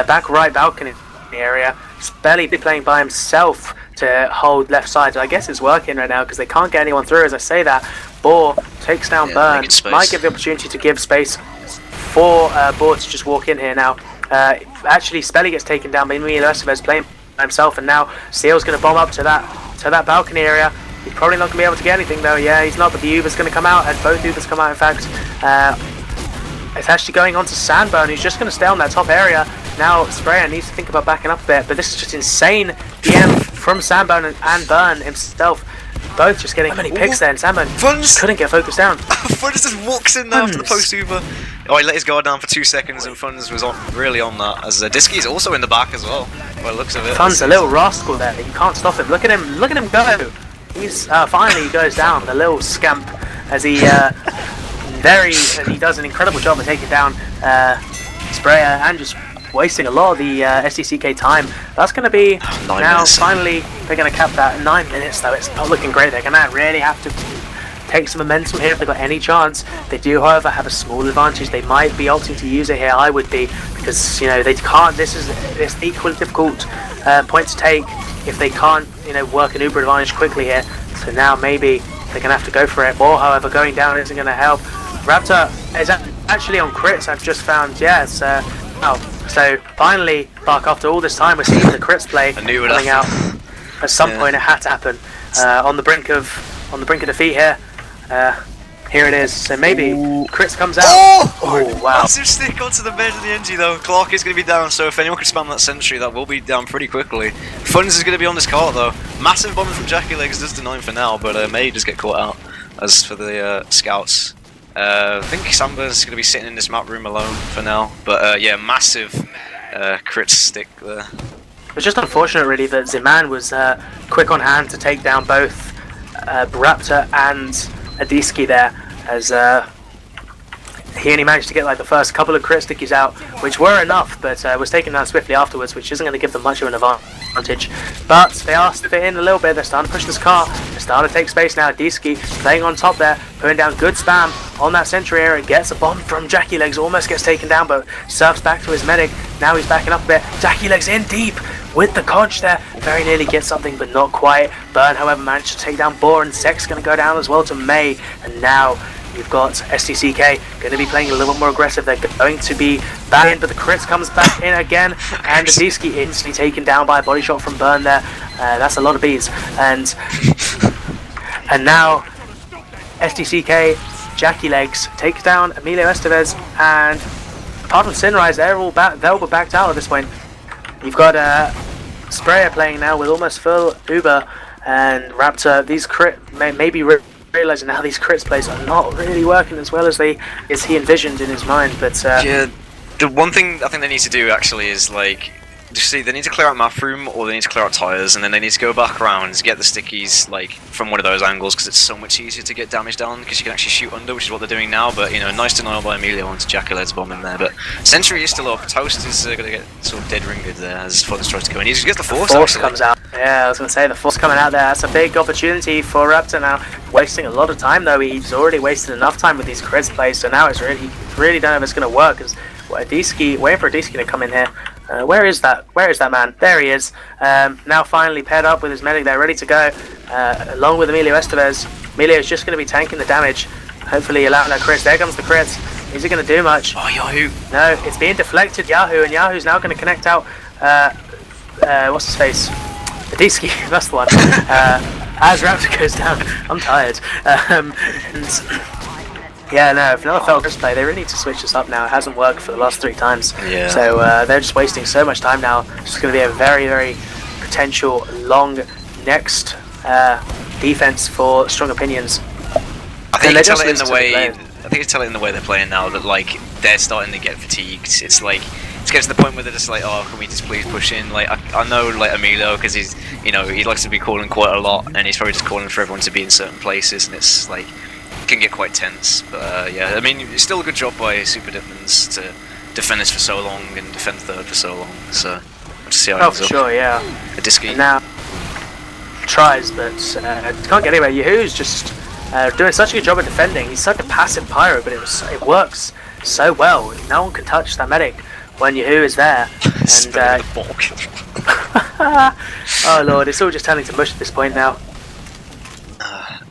back right balcony area. Spelly playing by himself to hold left side. I guess it's working right now because they can't get anyone through. As I say that, Boar takes down Burn. Might give the opportunity to give space for Boar to just walk in here now. Actually, Spelly gets taken down by Emilio Estevez playing by himself, and now Seal's going to bomb up to that balcony area. He's probably not going to be able to get anything though. Yeah, he's not, but the Uber's going to come out, and both Ubers come out in fact. It's actually going on to Sandburn, who's just going to stay on that top area. Now Sprayer needs to think about backing up a bit, but this is just insane DM from Sandburn and Burn himself. Both just getting many picks there, and Sandburn couldn't get focused down. Funds just walks in there after the post Uber. Oh, he let his guard down for 2 seconds, and Funds was really on that. As Diski is also in the back as well, by the looks of it. Funds a little rascal there. You can't stop him. Look at him go. he's finally goes down, the little scamp, as he he does an incredible job of taking down Sprayer and just wasting a lot of the SDCK time. That's going to be now finally they're going to cap that 9 minutes though. It's not looking great. They're going to really have to take some momentum here if they've got any chance. They do, however, have a small advantage. They might be opting to use it here. I would be, because you know they can't. It's equally difficult point to take if they can't work an uber advantage quickly here. So now maybe they're going to have to go for it. Or however, going down isn't going to help. Raptor is actually on crits. I've just found. Yes. So finally, Bark, after all this time, we're seeing the crits play coming out. At some point, it had to happen. On the brink of defeat here. Here it is. So maybe crits comes out. Oh wow! Massive stick onto the bed of the NG though. Clark is going to be down. So if anyone could spam that sentry, that will be down pretty quickly. Funds is going to be on this cart though. Massive bomber from Jackie Legs does deny him for now, but may just get caught out. As for the scouts. I think Samba's going to be sitting in this map room alone for now, but yeah, massive crit stick there. It's just unfortunate really that Ziman was quick on hand to take down both Raptor and Adiski there, as he only managed to get like the first couple of crit stickies out, which were enough, but was taken down swiftly afterwards, which isn't going to give them much of an advantage. But they are slipping in a little bit. They're starting to push this car. They're starting to take space now. Adiski playing on top there, putting down good spam on that sentry area. Gets a bomb from Jackie Legs, almost gets taken down, but surfs back to his medic. Now he's backing up a bit. Jackie Legs in deep with the conch there. Very nearly gets something, but not quite. Burn, however, managed to take down Boar, and Sek's going to go down as well to May. And now you've got SDCK going to be playing a little bit more aggressive. They're going to be back in, but the crits comes back in again, and Adiski instantly taken down by a body shot from Burn there. That's a lot of bees. And now SDCK, Jackie Legs takes down Emilio Estevez, and apart from Sinrise, they'll be backed out at this point. You've got Sprayer playing now with almost full Uber, and Raptor. These crit maybe realizing now these crits plays are not really working as well as he envisioned in his mind. But yeah, the one thing I think they need to do actually is like, see, they need to clear out map room, or they need to clear out tires, and then they need to go back around, get the stickies like from one of those angles, because it's so much easier to get damage down because you can actually shoot under, which is what they're doing now. But nice denial by Emilio onto Jackie Legs bomb in there. But Sentry is still up. Toast is going to get sort of dead ringed there as Fox tries to go in. He just gets the force. Force comes out. Yeah, I was going to say the force coming out there. That's a big opportunity for Raptor now. Wasting a lot of time though. He's already wasted enough time with these crits plays. So now it's really don't know if it's going to work. Because Adiski, waiting for Adiski to come in here. Where is that man? There he is. Now finally paired up with his medic there, ready to go, along with Emilio Estevez. Emilio's just going to be tanking the damage, hopefully allowing that crits. There comes the crits. Is it going to do much? Oh, Yahoo! No, it's being deflected, Yahoo, and Yahoo's now going to connect out, what's his face? Adiski, that's the one. As Raptor goes down, I'm tired. Yeah, no, if another failed play, they really need to switch this up now. It hasn't worked for the last 3 times. Yeah. So they're just wasting so much time now. It's going to be a very, very potential long next defense for Strong Opinions. I think you tell it in the way. I think you tell it in the way they're playing now that like they're starting to get fatigued. It's like it's getting to the point where they're just like, oh, can we just please push in? Like I know like Emilio, because he's he likes to be calling quite a lot, and he's probably just calling for everyone to be in certain places, and it's like. Can get quite tense, but yeah, I mean, it's still a good job by Super Dickmanns to defend this for so long and defend third for so long. So, we'll see how it ends for sure, yeah. Adiski now tries, but can't get anywhere. Yahoo's just doing such a good job of defending. He's such a passive pyro, but it works so well. No one can touch that medic when Yahoo is there. And oh lord, it's all just turning to mush at this point now.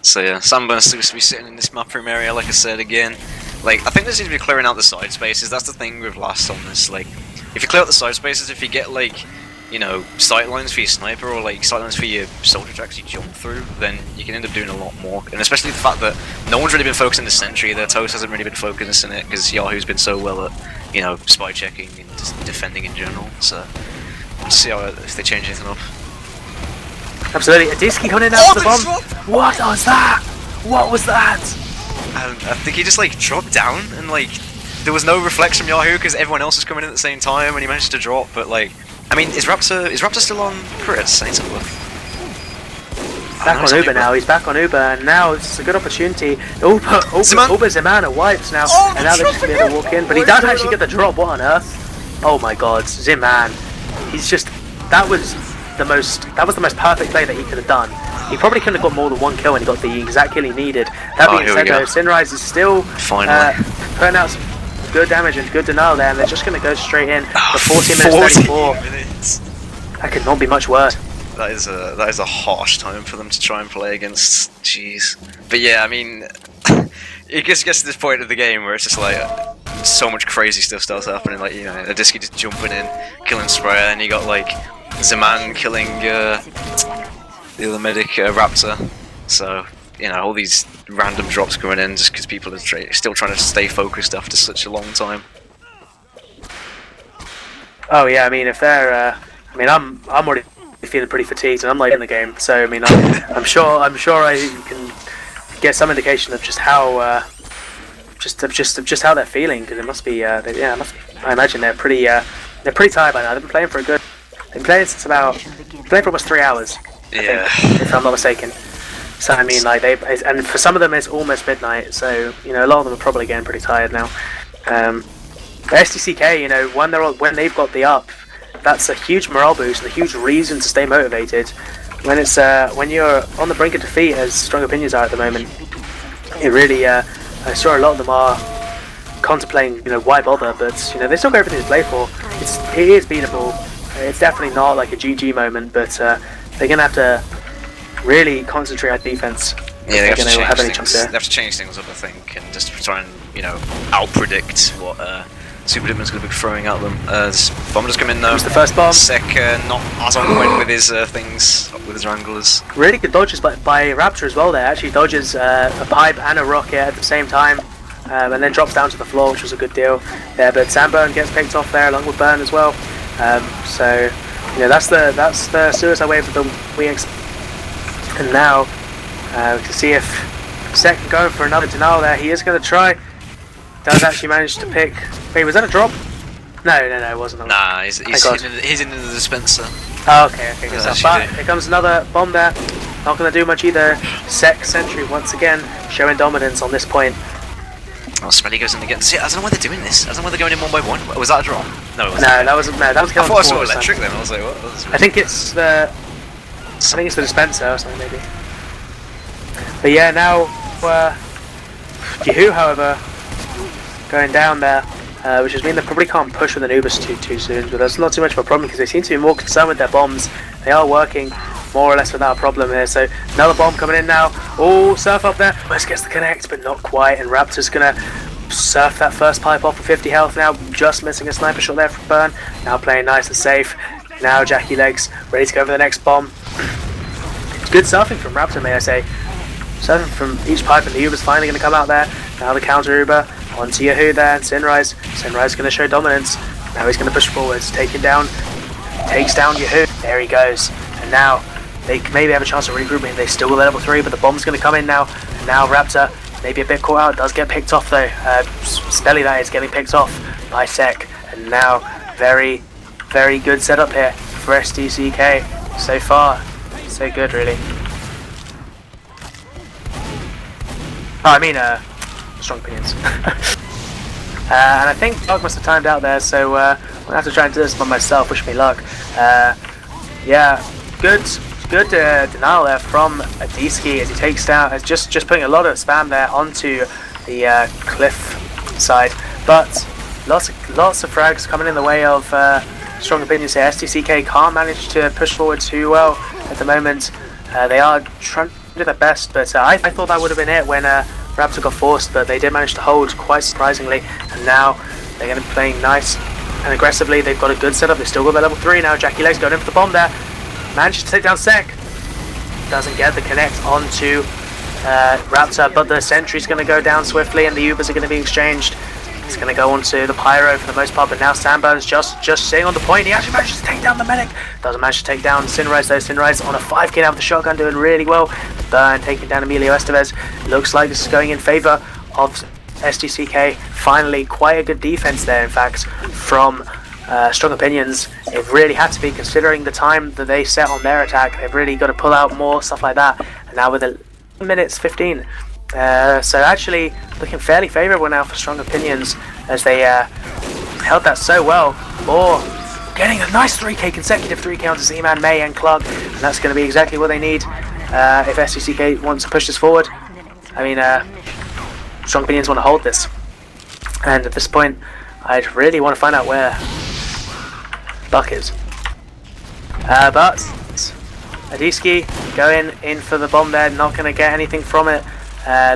So yeah, Samba seems to be sitting in this map room area, like I said again. Like, I think they seem to be clearing out the side spaces. That's the thing with last on this. Like, if you clear out the side spaces, if you get like, sight lines for your sniper or like sight lines for your soldier to actually jump through, then you can end up doing a lot more. And especially the fact that no one's really been focusing the sentry. Their Toast hasn't really been focusing it because Yahoo's been so well at, spy checking and just defending in general. So, we'll see if they change anything up. Absolutely, Adiski coming in after the bomb. What was that? What was that? I think he just like dropped down and like there was no reflex from Yahoo because everyone else was coming in at the same time and he managed to drop. But like, I mean, is Raptor still on crits? I need to look. back no, on he's Uber now. He's back on Uber, and now it's a good opportunity. Uber Zeman are wiped now, and now they're just gonna be able to walk in. But he does actually get the drop. What on earth? Oh my God, Zeman. He's just that was the most perfect play that he could have done. He probably couldn't have got more than one kill, and he got the exact kill he needed. That being said, though, Sinrise is still putting out some good damage and good denial there, and they're just going to go straight in for 14 minutes 34. That could not be much worse. That is a harsh time for them to try and play against. Jeez. But yeah, I mean, it gets to this point of the game where it's just like so much crazy stuff starts happening. Like, you know, a Disky just jumping in, killing Sprayer, and you got like Zeman killing the other medic, Raptor. So, you know, all these random drops coming in just because people are still trying to stay focused after such a long time. Oh yeah, I mean, if they're, I mean, I'm already feeling pretty fatigued, and I'm late in the game. So I mean, I'm sure I can get some indication of just how, just how they're feeling, because it must be, I imagine they're pretty tired by now. They've been playing for since playing for almost 3 hours. Yeah. I think, if I'm not mistaken. So I mean, like and for some of them it's almost midnight. So you know, a lot of them are probably getting pretty tired now. SDCK, you know, when they've got the up, that's a huge morale boost and a huge reason to stay motivated. When it's when you're on the brink of defeat, as Strong Opinions are at the moment, it really I'm sure a lot of them are contemplating, you know, why bother, but you know, they still got everything to play for. It is beatable. It's definitely not like a GG moment, but they're gonna have to really concentrate on defense. Yeah, they have to change things up, I think, and just try and, you know, out-predict what Super Dickmann's going to be throwing at them. Bomb just come in though. Who's the first bomb? Sek not as on point with his things, with his wranglers. Really good dodges by Raptor as well there. Actually dodges a pipe and a rocket at the same time, and then drops down to the floor, which was a good deal there. But Samburn gets picked off there along with Burn as well. So you know, that's the suicide wave of the WX. And now we can see if Sek can go for another denial there. He is going to try. Does actually manage to pick. Wait, was that a drop? No, it wasn't. Nah, he's in the dispenser. Oh, okay, good stuff. But here comes another bomb there. Not going to do much either. Sek Sentry once again showing dominance on this point. Oh, Smelly goes in again. See, I don't know why they're doing this. I don't know why they're going in one by one. Was that a drop? No, it wasn't. No, that wasn't. No, that was. I thought I saw electric then. I was like, what? I think it's the dispenser or something maybe. But yeah, now Yahoo, however, going down there, which has mean they probably can't push with an Ubers too soon. But that's not too much of a problem because they seem to be more concerned with their bombs. They are working more or less without a problem here. So another bomb coming in now. Oh, Surf up there. West gets the connect, but not quite. And Raptor's gonna surf that first pipe off with 50 health now, just missing a sniper shot there from Burn. Now playing nice and safe. Now Jackie Legs ready to go for the next bomb. Good surfing from Raptor, may I say. Surfing from each pipe, and the Uber's finally going to come out there. Now the counter Uber onto Yahoo there, and Sinrise. Sinrise going to show dominance. Now he's going to push forwards, takes down Yahoo. There he goes. And now they maybe have a chance of regrouping. They still will level 3, but the bomb's going to come in now. And now Raptor, maybe a bit caught out, does get picked off though. Spelly that is getting picked off by Sek. And now very, very good setup here for SDCK so far. So good, really. Oh, I mean, Strong Opinions. And I think Dog must have timed out there, so I'm gonna have to try and do this by myself. Wish me luck. Yeah, good denial there from a D-Ski as he takes down, as just putting a lot of spam there onto the cliff side, but lots of frags coming in the way of Strong Opinions here. SDCK can't manage to push forward too well at the moment. They are trying to do their best, but I thought that would have been it when Raptor got forced, but they did manage to hold quite surprisingly, and now they're going to be playing nice and aggressively. They've got a good setup. They've still got their level 3 now. Jackie Legs going in for the bomb there. Manages to take down Sek. Doesn't get the connect onto Raptor, but the sentry's going to go down swiftly, and the Ubers are going to be exchanged. It's going to go onto the Pyro for the most part, but now Sandburn's just sitting on the point. He actually manages to take down the medic. Doesn't manage to take down Sinrise though. Sinrise on a 5k now with the shotgun, doing really well. Burn taking down Emilio Estevez. Looks like this is going in favour of SDCK. Finally, quite a good defense there, in fact, from Strong Opinions. It really had to be, considering the time that they set on their attack. They've really got to pull out more, stuff like that. and now with 11 minutes 15. So actually looking fairly favourable now for Strong Opinions as they held that so well. Boar getting a nice 3k consecutive 3 counters, Z-Man, May and Clark, and that's going to be exactly what they need if SDCK wants to push this forward. I mean, Strong Opinions want to hold this, and at this point I'd really want to find out where Buck is. But Adiski going in for the bomb there, not going to get anything from it.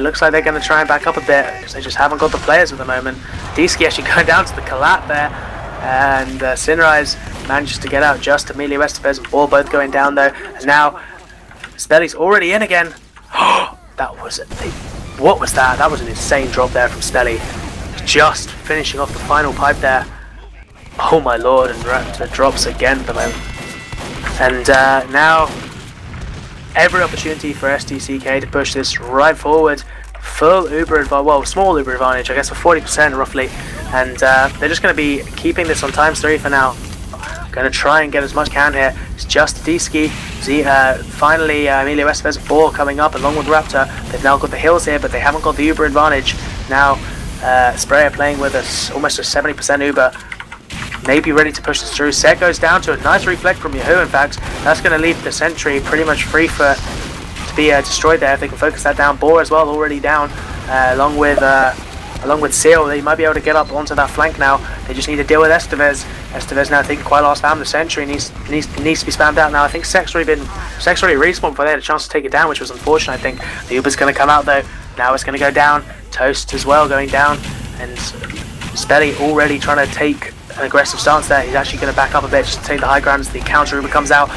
Looks like they're going to try and back up a bit because they just haven't got the players at the moment. Adiski actually going down to the collapse there, and Sinrise manages to get out just Amelia Estevez and Ball both going down though. And now Spelly's already in again. What was that? That was an insane drop there from Spelly. Just finishing off the final pipe there. Oh my lord, and Raptor drops again for them. And now every opportunity for SDCK to push this right forward. Full Uber advantage, well, small Uber advantage, I guess, for 40% roughly. And they're just going to be keeping this on ×3 for now. Going to try and get as much can here. It's just Diski. Finally, Emilio Estevez and Boar coming up along with Raptor. They've now got the hills here, but they haven't got the Uber advantage. Now, Sprayer playing with us almost a 70% Uber. Maybe ready to push this through. Set goes down to a nice reflect from Yahoo, in fact. That's going to leave the sentry pretty much free to be destroyed there if they can focus that down. Boar as well, already down, along with Seal. They might be able to get up onto that flank now. They just need to deal with Estevez. Estevez now taking quite a lot of spam. The sentry needs to be spammed out now. I think Sex already respawned before they had a chance to take it down, which was unfortunate. I think the Uber's going to come out though. Now it's going to go down. Toast as well going down, and Spelly already trying to take an aggressive stance there. He's actually going to back up a bit just to take the high ground as the counter Uber comes out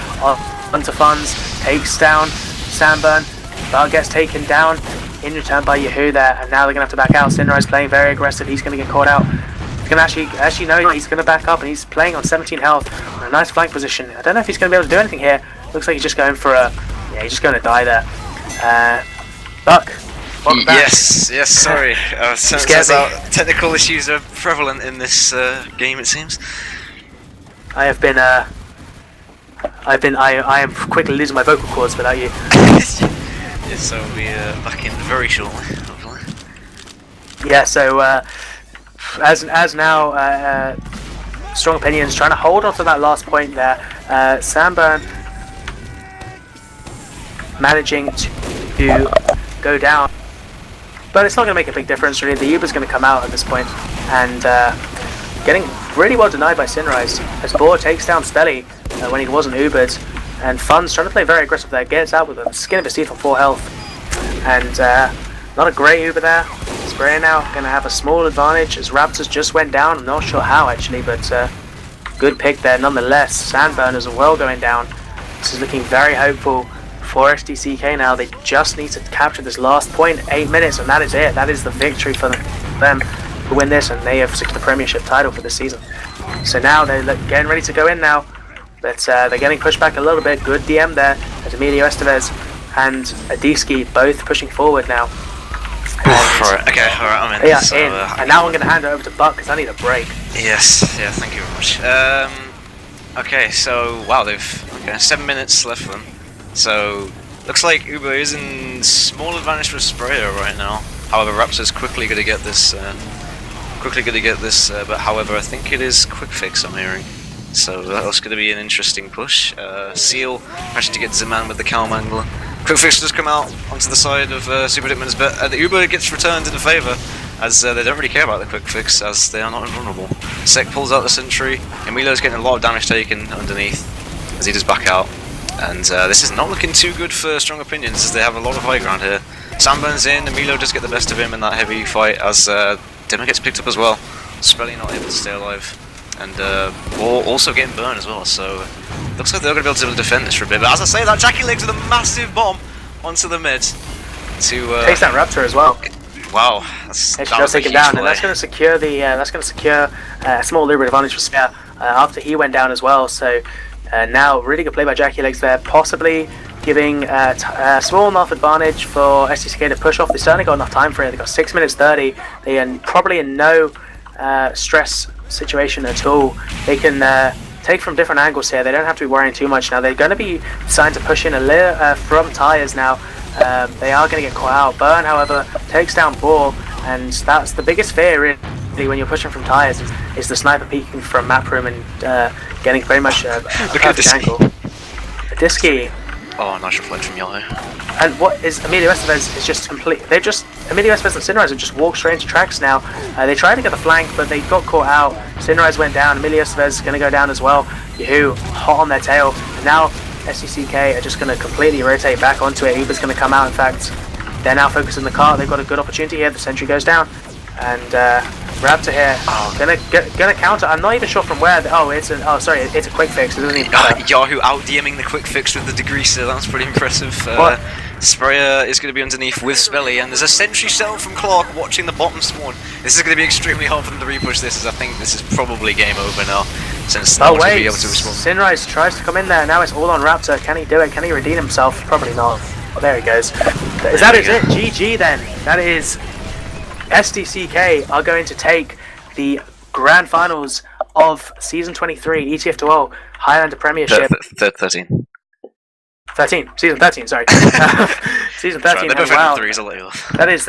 onto Funds, takes down Sandburn, but gets taken down in return by Yahoo there, and now they're going to have to back out. Sinrise playing very aggressive. He's going to get caught out. He's going to actually no, he's going to back up, and he's playing on 17 health on a nice flank position. I don't know if he's going to be able to do anything here. Looks like he's just going for a, yeah, he's just going to die there. Buck. Yes, sorry. Turns out technical issues are prevalent in this game, it seems. I am quickly losing my vocal cords without you. Yes, so we'll be back in very shortly, hopefully. Yeah, so as now Strong Opinions trying to hold on to that last point there. Sandburn managing to go down. But it's not going to make a big difference really. The Uber's going to come out at this point, and getting really well denied by Sinrise as Boar takes down Spelly when he wasn't Ubered, and Fun's trying to play very aggressive there, gets out with a skin of his teeth on 4 health, and not a great Uber there. Sprayer now going to have a small advantage as Raptors just went down. I'm not sure how actually, but good pick there nonetheless. Sandburn as well going down. This is looking very hopeful for SDCK now. They just need to capture this last point, 8 minutes, and that is it. That is the victory for them to win this, and they have secured the Premiership title for this season. So now they're getting ready to go in now, but they're getting pushed back a little bit. Good DM there as Emilio Estevez and Adiski both pushing forward now. Alright, I'm in. They are in, and now I'm going to hand it over to Buck because I need a break. Yes, yeah, thank you very much. Okay, so, wow, they've 7 minutes left for them. So, looks like Uber is in small advantage for Sprayer right now. However, Raptor's quickly going to get this, but however, I think it is quick fix I'm hearing. So that's going to be an interesting push. Seal managing to get Z-Man with the Calm Angler. Quick fix does come out onto the side of Super Dickmann's, but the Uber gets returned into favour, as they don't really care about the quick fix, as they are not invulnerable. Sek pulls out the sentry. Emilio's getting a lot of damage taken underneath as he does back out. And this is not looking too good for Strong Opinions, as they have a lot of high ground here. Sandburn's in, Emilio does get the best of him in that heavy fight, as Dimmer gets picked up as well. Spelly not able to stay alive, and Boar also getting burned as well, so looks like they're going to be able to defend this for a bit. But as I say that, Jackie Legs with a massive bomb onto the mid to takes down Raptor as well. Wow, that was a huge down, play. and that's going to secure the a small Uber advantage for Spare after he went down as well. So now really good play by Jackie Legs there, possibly giving a small enough advantage for SDCK to push off. They certainly got enough time for it. They got 6 minutes 30. They are probably in no stress situation at all. They can take from different angles here. They don't have to be worrying too much now. They're going to be deciding to push in a little from tires now. They are going to get caught out. Burn, however, takes down Ball, and that's the biggest fear really when you're pushing from tires is the sniper peeking from map room and getting very much a perfect angle. Disky. Oh, nice reflect from Yellow. And what is Emilio Estevez is just complete. Emilio Estevez and Sinrise have just walked straight into tracks now. They tried to get the flank, but they got caught out. Sinrise went down. Emilio Estevez is going to go down as well. Yahoo, hot on their tail. And now SDCK are just going to completely rotate back onto it. Uber's going to come out. In fact, they're now focused on the car. They've got a good opportunity here. The sentry goes down, and Raptor here gonna counter. I'm not even sure from where. It's a quick fix. It doesn't even matter. Yahoo out DMing the quick fix with the degreaser. That's pretty impressive. Sprayer is going to be underneath with Spelly, and there's a sentry cell from Clark watching the bottom spawn. This is going to be extremely hard for them to repush this, as I think this is probably game over now, since no one should be able to respond. Sinrise tries to come in there. Now it's all on Raptor. Can he do it? Can he redeem himself? Probably not. Oh, there he goes. Is that it? GG then. That is. SDCK are going to take the grand finals of season 23 ETF2L Highlander Premiership. 13. Season 13, sorry. Season 13. Right, wow. Threes, I'll let you off. That is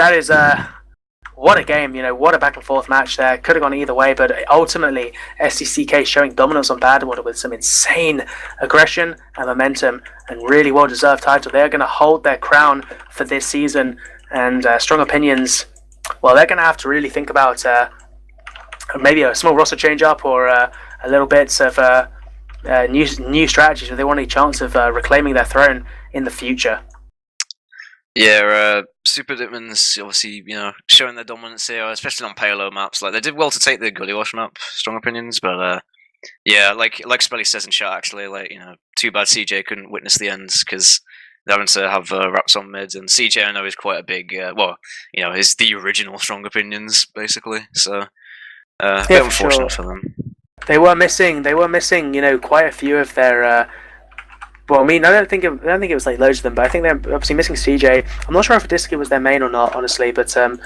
what a game, what a back and forth match there. Could have gone either way, but ultimately SDCK showing dominance on Badwater with some insane aggression and momentum and really well deserved title. They're going to hold their crown for this season, and Strong Opinions, well, they're going to have to really think about maybe a small roster change up or a little bits of new strategies if they want any chance of reclaiming their throne in the future. Yeah, Super Dickmann's obviously, showing their dominance here, especially on payload maps. Like, they did well to take the Gully Wash map, Strong Opinions, but yeah, like Spelly says in chat, actually, too bad CJ couldn't witness the ends, because they're having to have Raps on mid, and CJ I know is quite a big, is the original Strong Opinions, basically, so a bit unfortunate for them. They were missing, quite a few of their. Well, I mean, I don't think it was loads of them, but I think they're obviously missing CJ. I'm not sure if Disky was their main or not, honestly, but I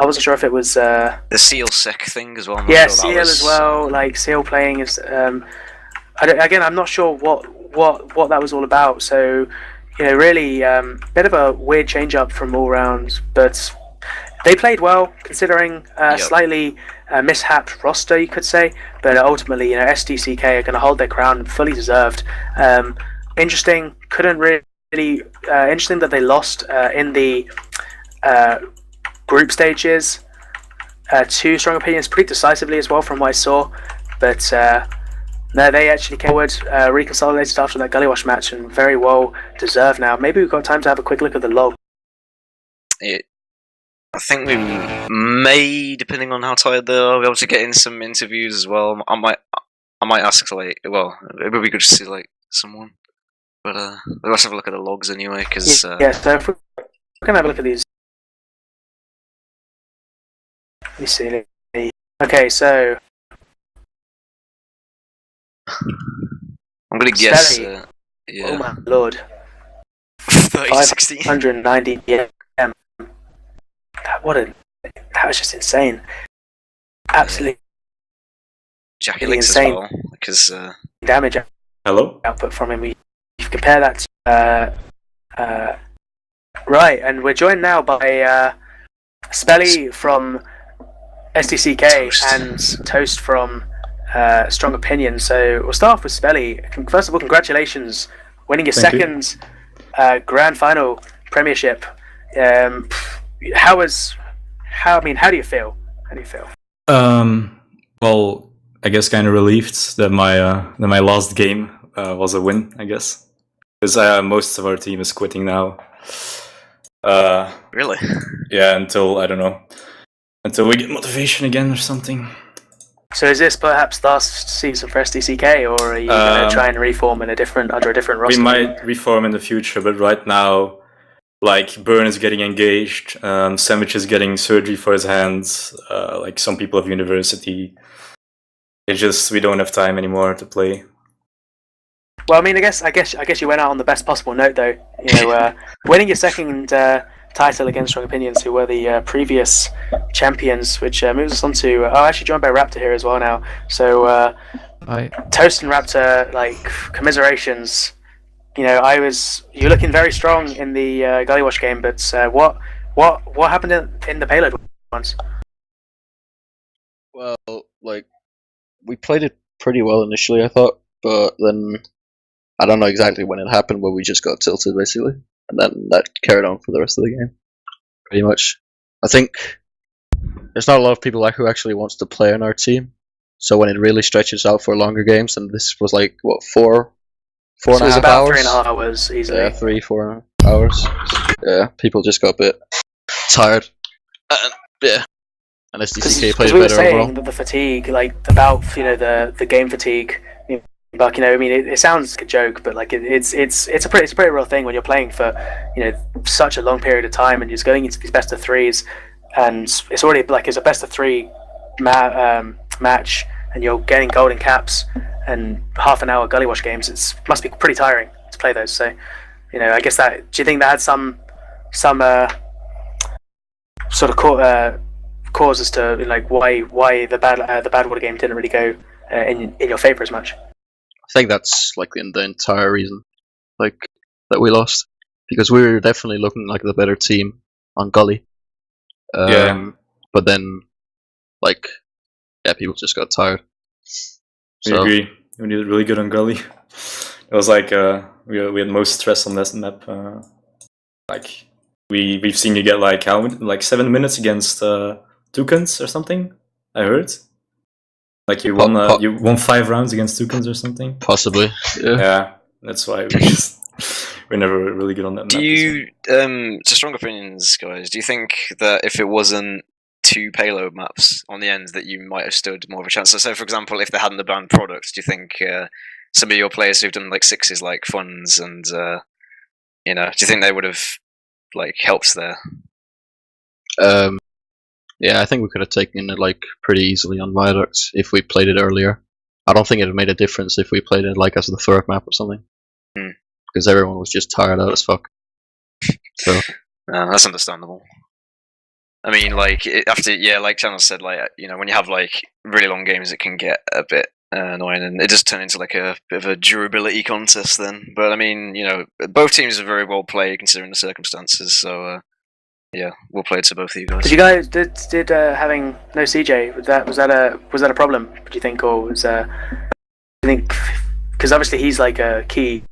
wasn't sure if it was the Seal Sec thing as well. Yeah, Seal as well. Like Seal playing is. I'm not sure what that was all about. So, really, bit of a weird change up from all rounds, but they played well considering slightly mishap roster, you could say. But ultimately, SDCK are going to hold their crown, fully deserved. Interesting. Interesting that they lost in the group stages to Strong Opinions pretty decisively as well, from what I saw. But no, they actually came forward, reconsolidated after that Gully Wash match, and very well deserved now. Maybe we've got time to have a quick look at the log. I think we may, depending on how tired they are, be able to get in some interviews as well. I might ask, it would be good to see someone. But let's have a look at the logs anyway, because so if we're gonna have a look at these. Let me see. Okay, so I'm gonna guess. Yeah. Oh my lord. 30-16. 590 PM. That was just insane. Absolutely. Jackie Links insane. as well, because damage Hello? output from him. You compare that to right, and we're joined now by Spelly from SDCK and Toast from Strong Opinion. So we'll start off with Spelly. First of all, congratulations, winning your second grand final premiership. How do you feel? Well, I guess kind of relieved that my last game was a win, I guess, because most of our team is quitting now. Really? Yeah, until we get motivation again or something. So is this perhaps last season for SDCK, or are you going to try and reform under a different roster? We might reform in the future, but right now, Burn is getting engaged, Sandwich is getting surgery for his hands, some people of university. It's just we don't have time anymore to play. Well, I mean, I guess you went out on the best possible note, though. Winning your second title against Strong Opinions, who were the previous champions, which moves us on to. Actually joined by Raptor here as well now. So, Hi. Toast and Raptor, commiserations. you're looking very strong in the Gullywash game, but what happened in the payload ones? Well, like, we played it pretty well initially, I thought, but then I don't know exactly when it happened, but we just got tilted basically, and then that carried on for the rest of the game, pretty much. I think there's not a lot of people who actually wants to play on our team, so when it really stretches out for longer games, and this was like what four So and it a was half about hours, 3.5 hours easily. yeah, 3-4 hours. Yeah, people just got a bit tired. Yeah, and SDCK played we were better saying overall. that the fatigue, like about the game fatigue. But I mean, it sounds like a joke, but like it's a pretty real thing when you're playing for such a long period of time, and you're going into these best of threes, and it's already like it's a best of three match, and you're getting golden caps and half an hour Gullywash games. It must be pretty tiring to play those. So, I guess that. Do you think that had some sort of cause as to like why the bad water game didn't really go in your favor as much? I think that's like the entire reason, like that we lost, because we were definitely looking like the better team on Gully. Yeah. But then, like, yeah, people just got tired. We agree. We did really good on Gully. It was like we had most stress on this map. Like we've seen you get like 7 minutes against Toucans or something. I heard. Like you won 5 rounds against Toucans or something. Possibly. Yeah, that's why we're never really good on that map. Do you, to strong opinions, guys, do you think that if it wasn't 2 payload maps on the end that you might have stood more of a chance? So, for example, if they hadn't banned products, do you think some of your players who've done like 6s like Funds and, do you think they would have like helped there? Yeah, I think we could have taken it like pretty easily on Viaduct if we played it earlier. I don't think it made a difference if we played it like as the 3rd map or something, because everyone was just tired out as fuck. So that's understandable. I mean, like like Channel said, like when you have like really long games, it can get a bit annoying, and it just turned into like a bit of a durability contest then. But I mean, both teams are very well played considering the circumstances. So. Yeah, we'll play it to both of you guys. Did you guys did having no CJ was that a problem? Do you think, or was I think because obviously he's like a key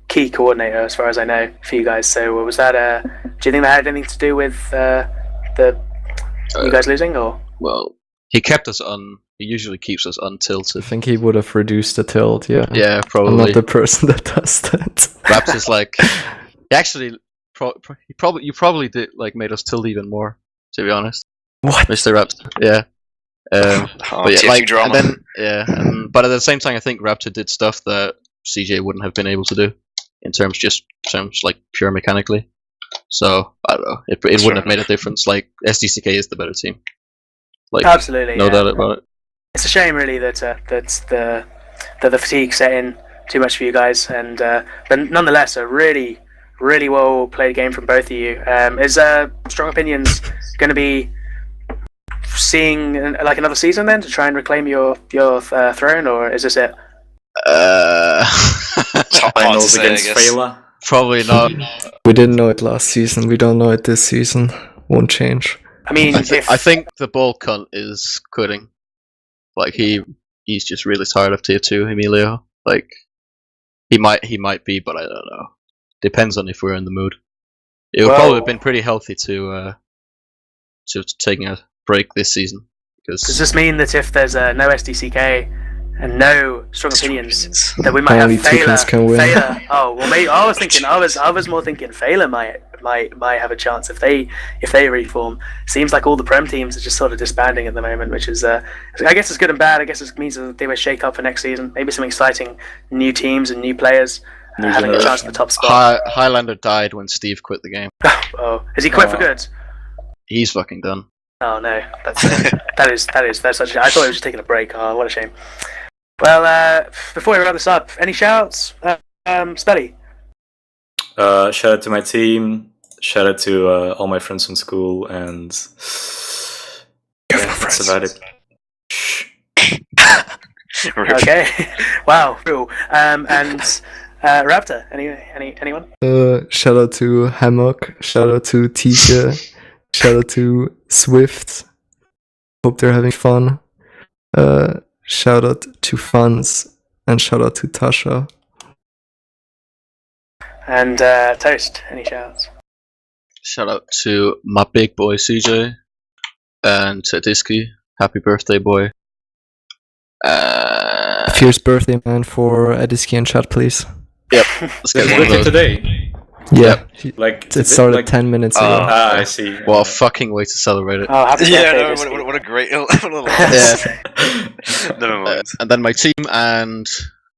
coordinator as far as I know for you guys. So was that do you think that had anything to do with you guys losing, or? Well, he kept us on. He usually keeps us untilted. I think he would have reduced the tilt. Yeah. Yeah, probably. I'm not the person that does that. Raps is like he actually. You probably did like made us tilt even more, to be honest. What, Mr. Raps? Yeah. But yeah, like, drama. and then but at the same time, I think Raptor did stuff that CJ wouldn't have been able to do in terms like pure mechanically. So I don't know. It wouldn't have made a difference. Like SDCK is the better team. Like Absolutely, no doubt about it. It's a shame, really, that the fatigue set in too much for you guys, and but nonetheless, a really well played game from both of you. Is Strong Opinions going to be seeing like another season then to try and reclaim your throne, or is this it? Finals against Fela. Probably not. we didn't know it last season. We don't know it this season. Won't change. I mean, I think the ball cunt is quitting. Like he's just really tired of tier 2, Emilio. Like he might be, but I don't know. Depends on if we're in the mood. It would probably have been pretty healthy to taking a break this season. Because does this mean that if there's no SDCK and no Strong Opinions, that we might Only have Toucans can win. Fela? Oh well, maybe I was thinking. I was more thinking Fela might have a chance if they reform. Seems like all the Prem teams are just sort of disbanding at the moment, which is I guess it's good and bad. I guess it means that they will shake up for next season. Maybe some exciting new teams and new players. Having a chance at the top spot. Highlander died when Steve quit the game. Oh, has he quit for good? He's fucking done. Oh no, that's such. I thought he was just taking a break. Oh, what a shame. Well, before we wrap this up, any shouts, Spelly? Shout out to my team. Shout out to all my friends from school, and that's about it. Okay. Wow. Cool. And Raptor, anyone? Shout out to Hammock, shout out to Tika, shout out to Swift. Hope they're having fun. Shout out to Funds, and shout out to Tasha. And Toast, any shouts? Shout out to my big boy CJ and to Disky. Happy birthday, boy. Fierce birthday man for Ediski in chat, please. Yep. Let's get His one of birthday those. today. Yeah, Like it started like, 10 minutes ago. I see. What a fucking way to celebrate it. Oh, happy Yeah, birthday, no, Disky. what a great little Yeah. Never mind. And then my team and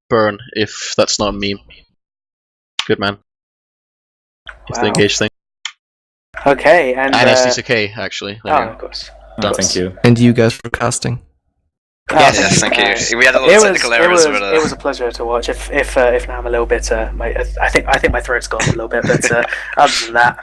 Burn, if that's not a meme. Good man. If the Wow. engage thing. Okay, and And SDCK, actually. There oh, you of course. Oh, thank you. And you guys for casting. Oh, Yes, thank you. We had a lot of technical errors, but it was a pleasure to watch. If now I'm a little bit, I think my throat's gone a little bit, but other than that,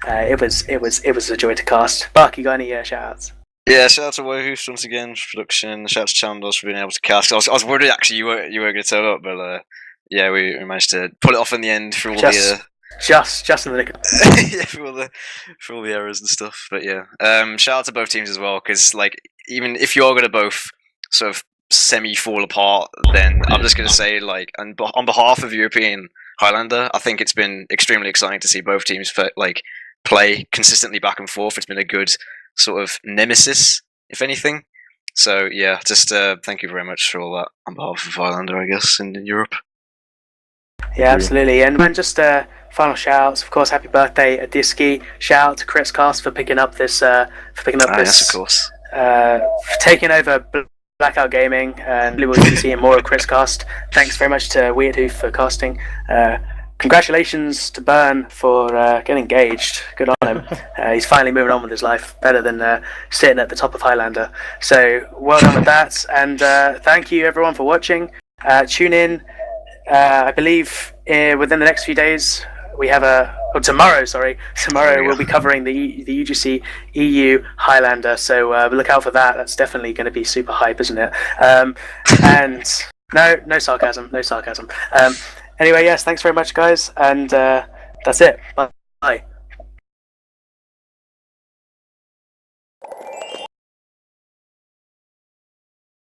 it was a joy to cast. Buck, you got any shout-outs? yeah, shout out to Wiethoofd once again for production. Shout out to Chando for being able to cast. I was worried actually you were going to turn up, but yeah, we managed to pull it off in the end for all Just in the nick of yeah, for all the errors and stuff. But yeah, shout out to both teams as well, because like even if you're going to both sort of semi fall apart, then I'm just going to say like, and on behalf of European Highlander, I think it's been extremely exciting to see both teams play consistently back and forth. It's been a good sort of nemesis, if anything. So yeah, just thank you very much for all that on behalf of Highlander, I guess, in Europe. Yeah, absolutely. And then just final shout-outs. Of course, happy birthday, Adiski. Shout out to Chris Cast for picking up this. Yes, of course. For taking over Blackout Gaming, and we'll be seeing more of Chris Cast. Thanks very much to Wiethoofd for casting. Congratulations to Burn for getting engaged. Good on him. He's finally moving on with his life, better than sitting at the top of Highlander. So well done with that, and thank you everyone for watching. Tune in. I believe within the next few days we have tomorrow we'll be covering the UGC EU Highlander, so look out for that. That's definitely going to be super hype, isn't it? And no sarcasm. Anyway, yes, thanks very much guys, and that's it. Bye.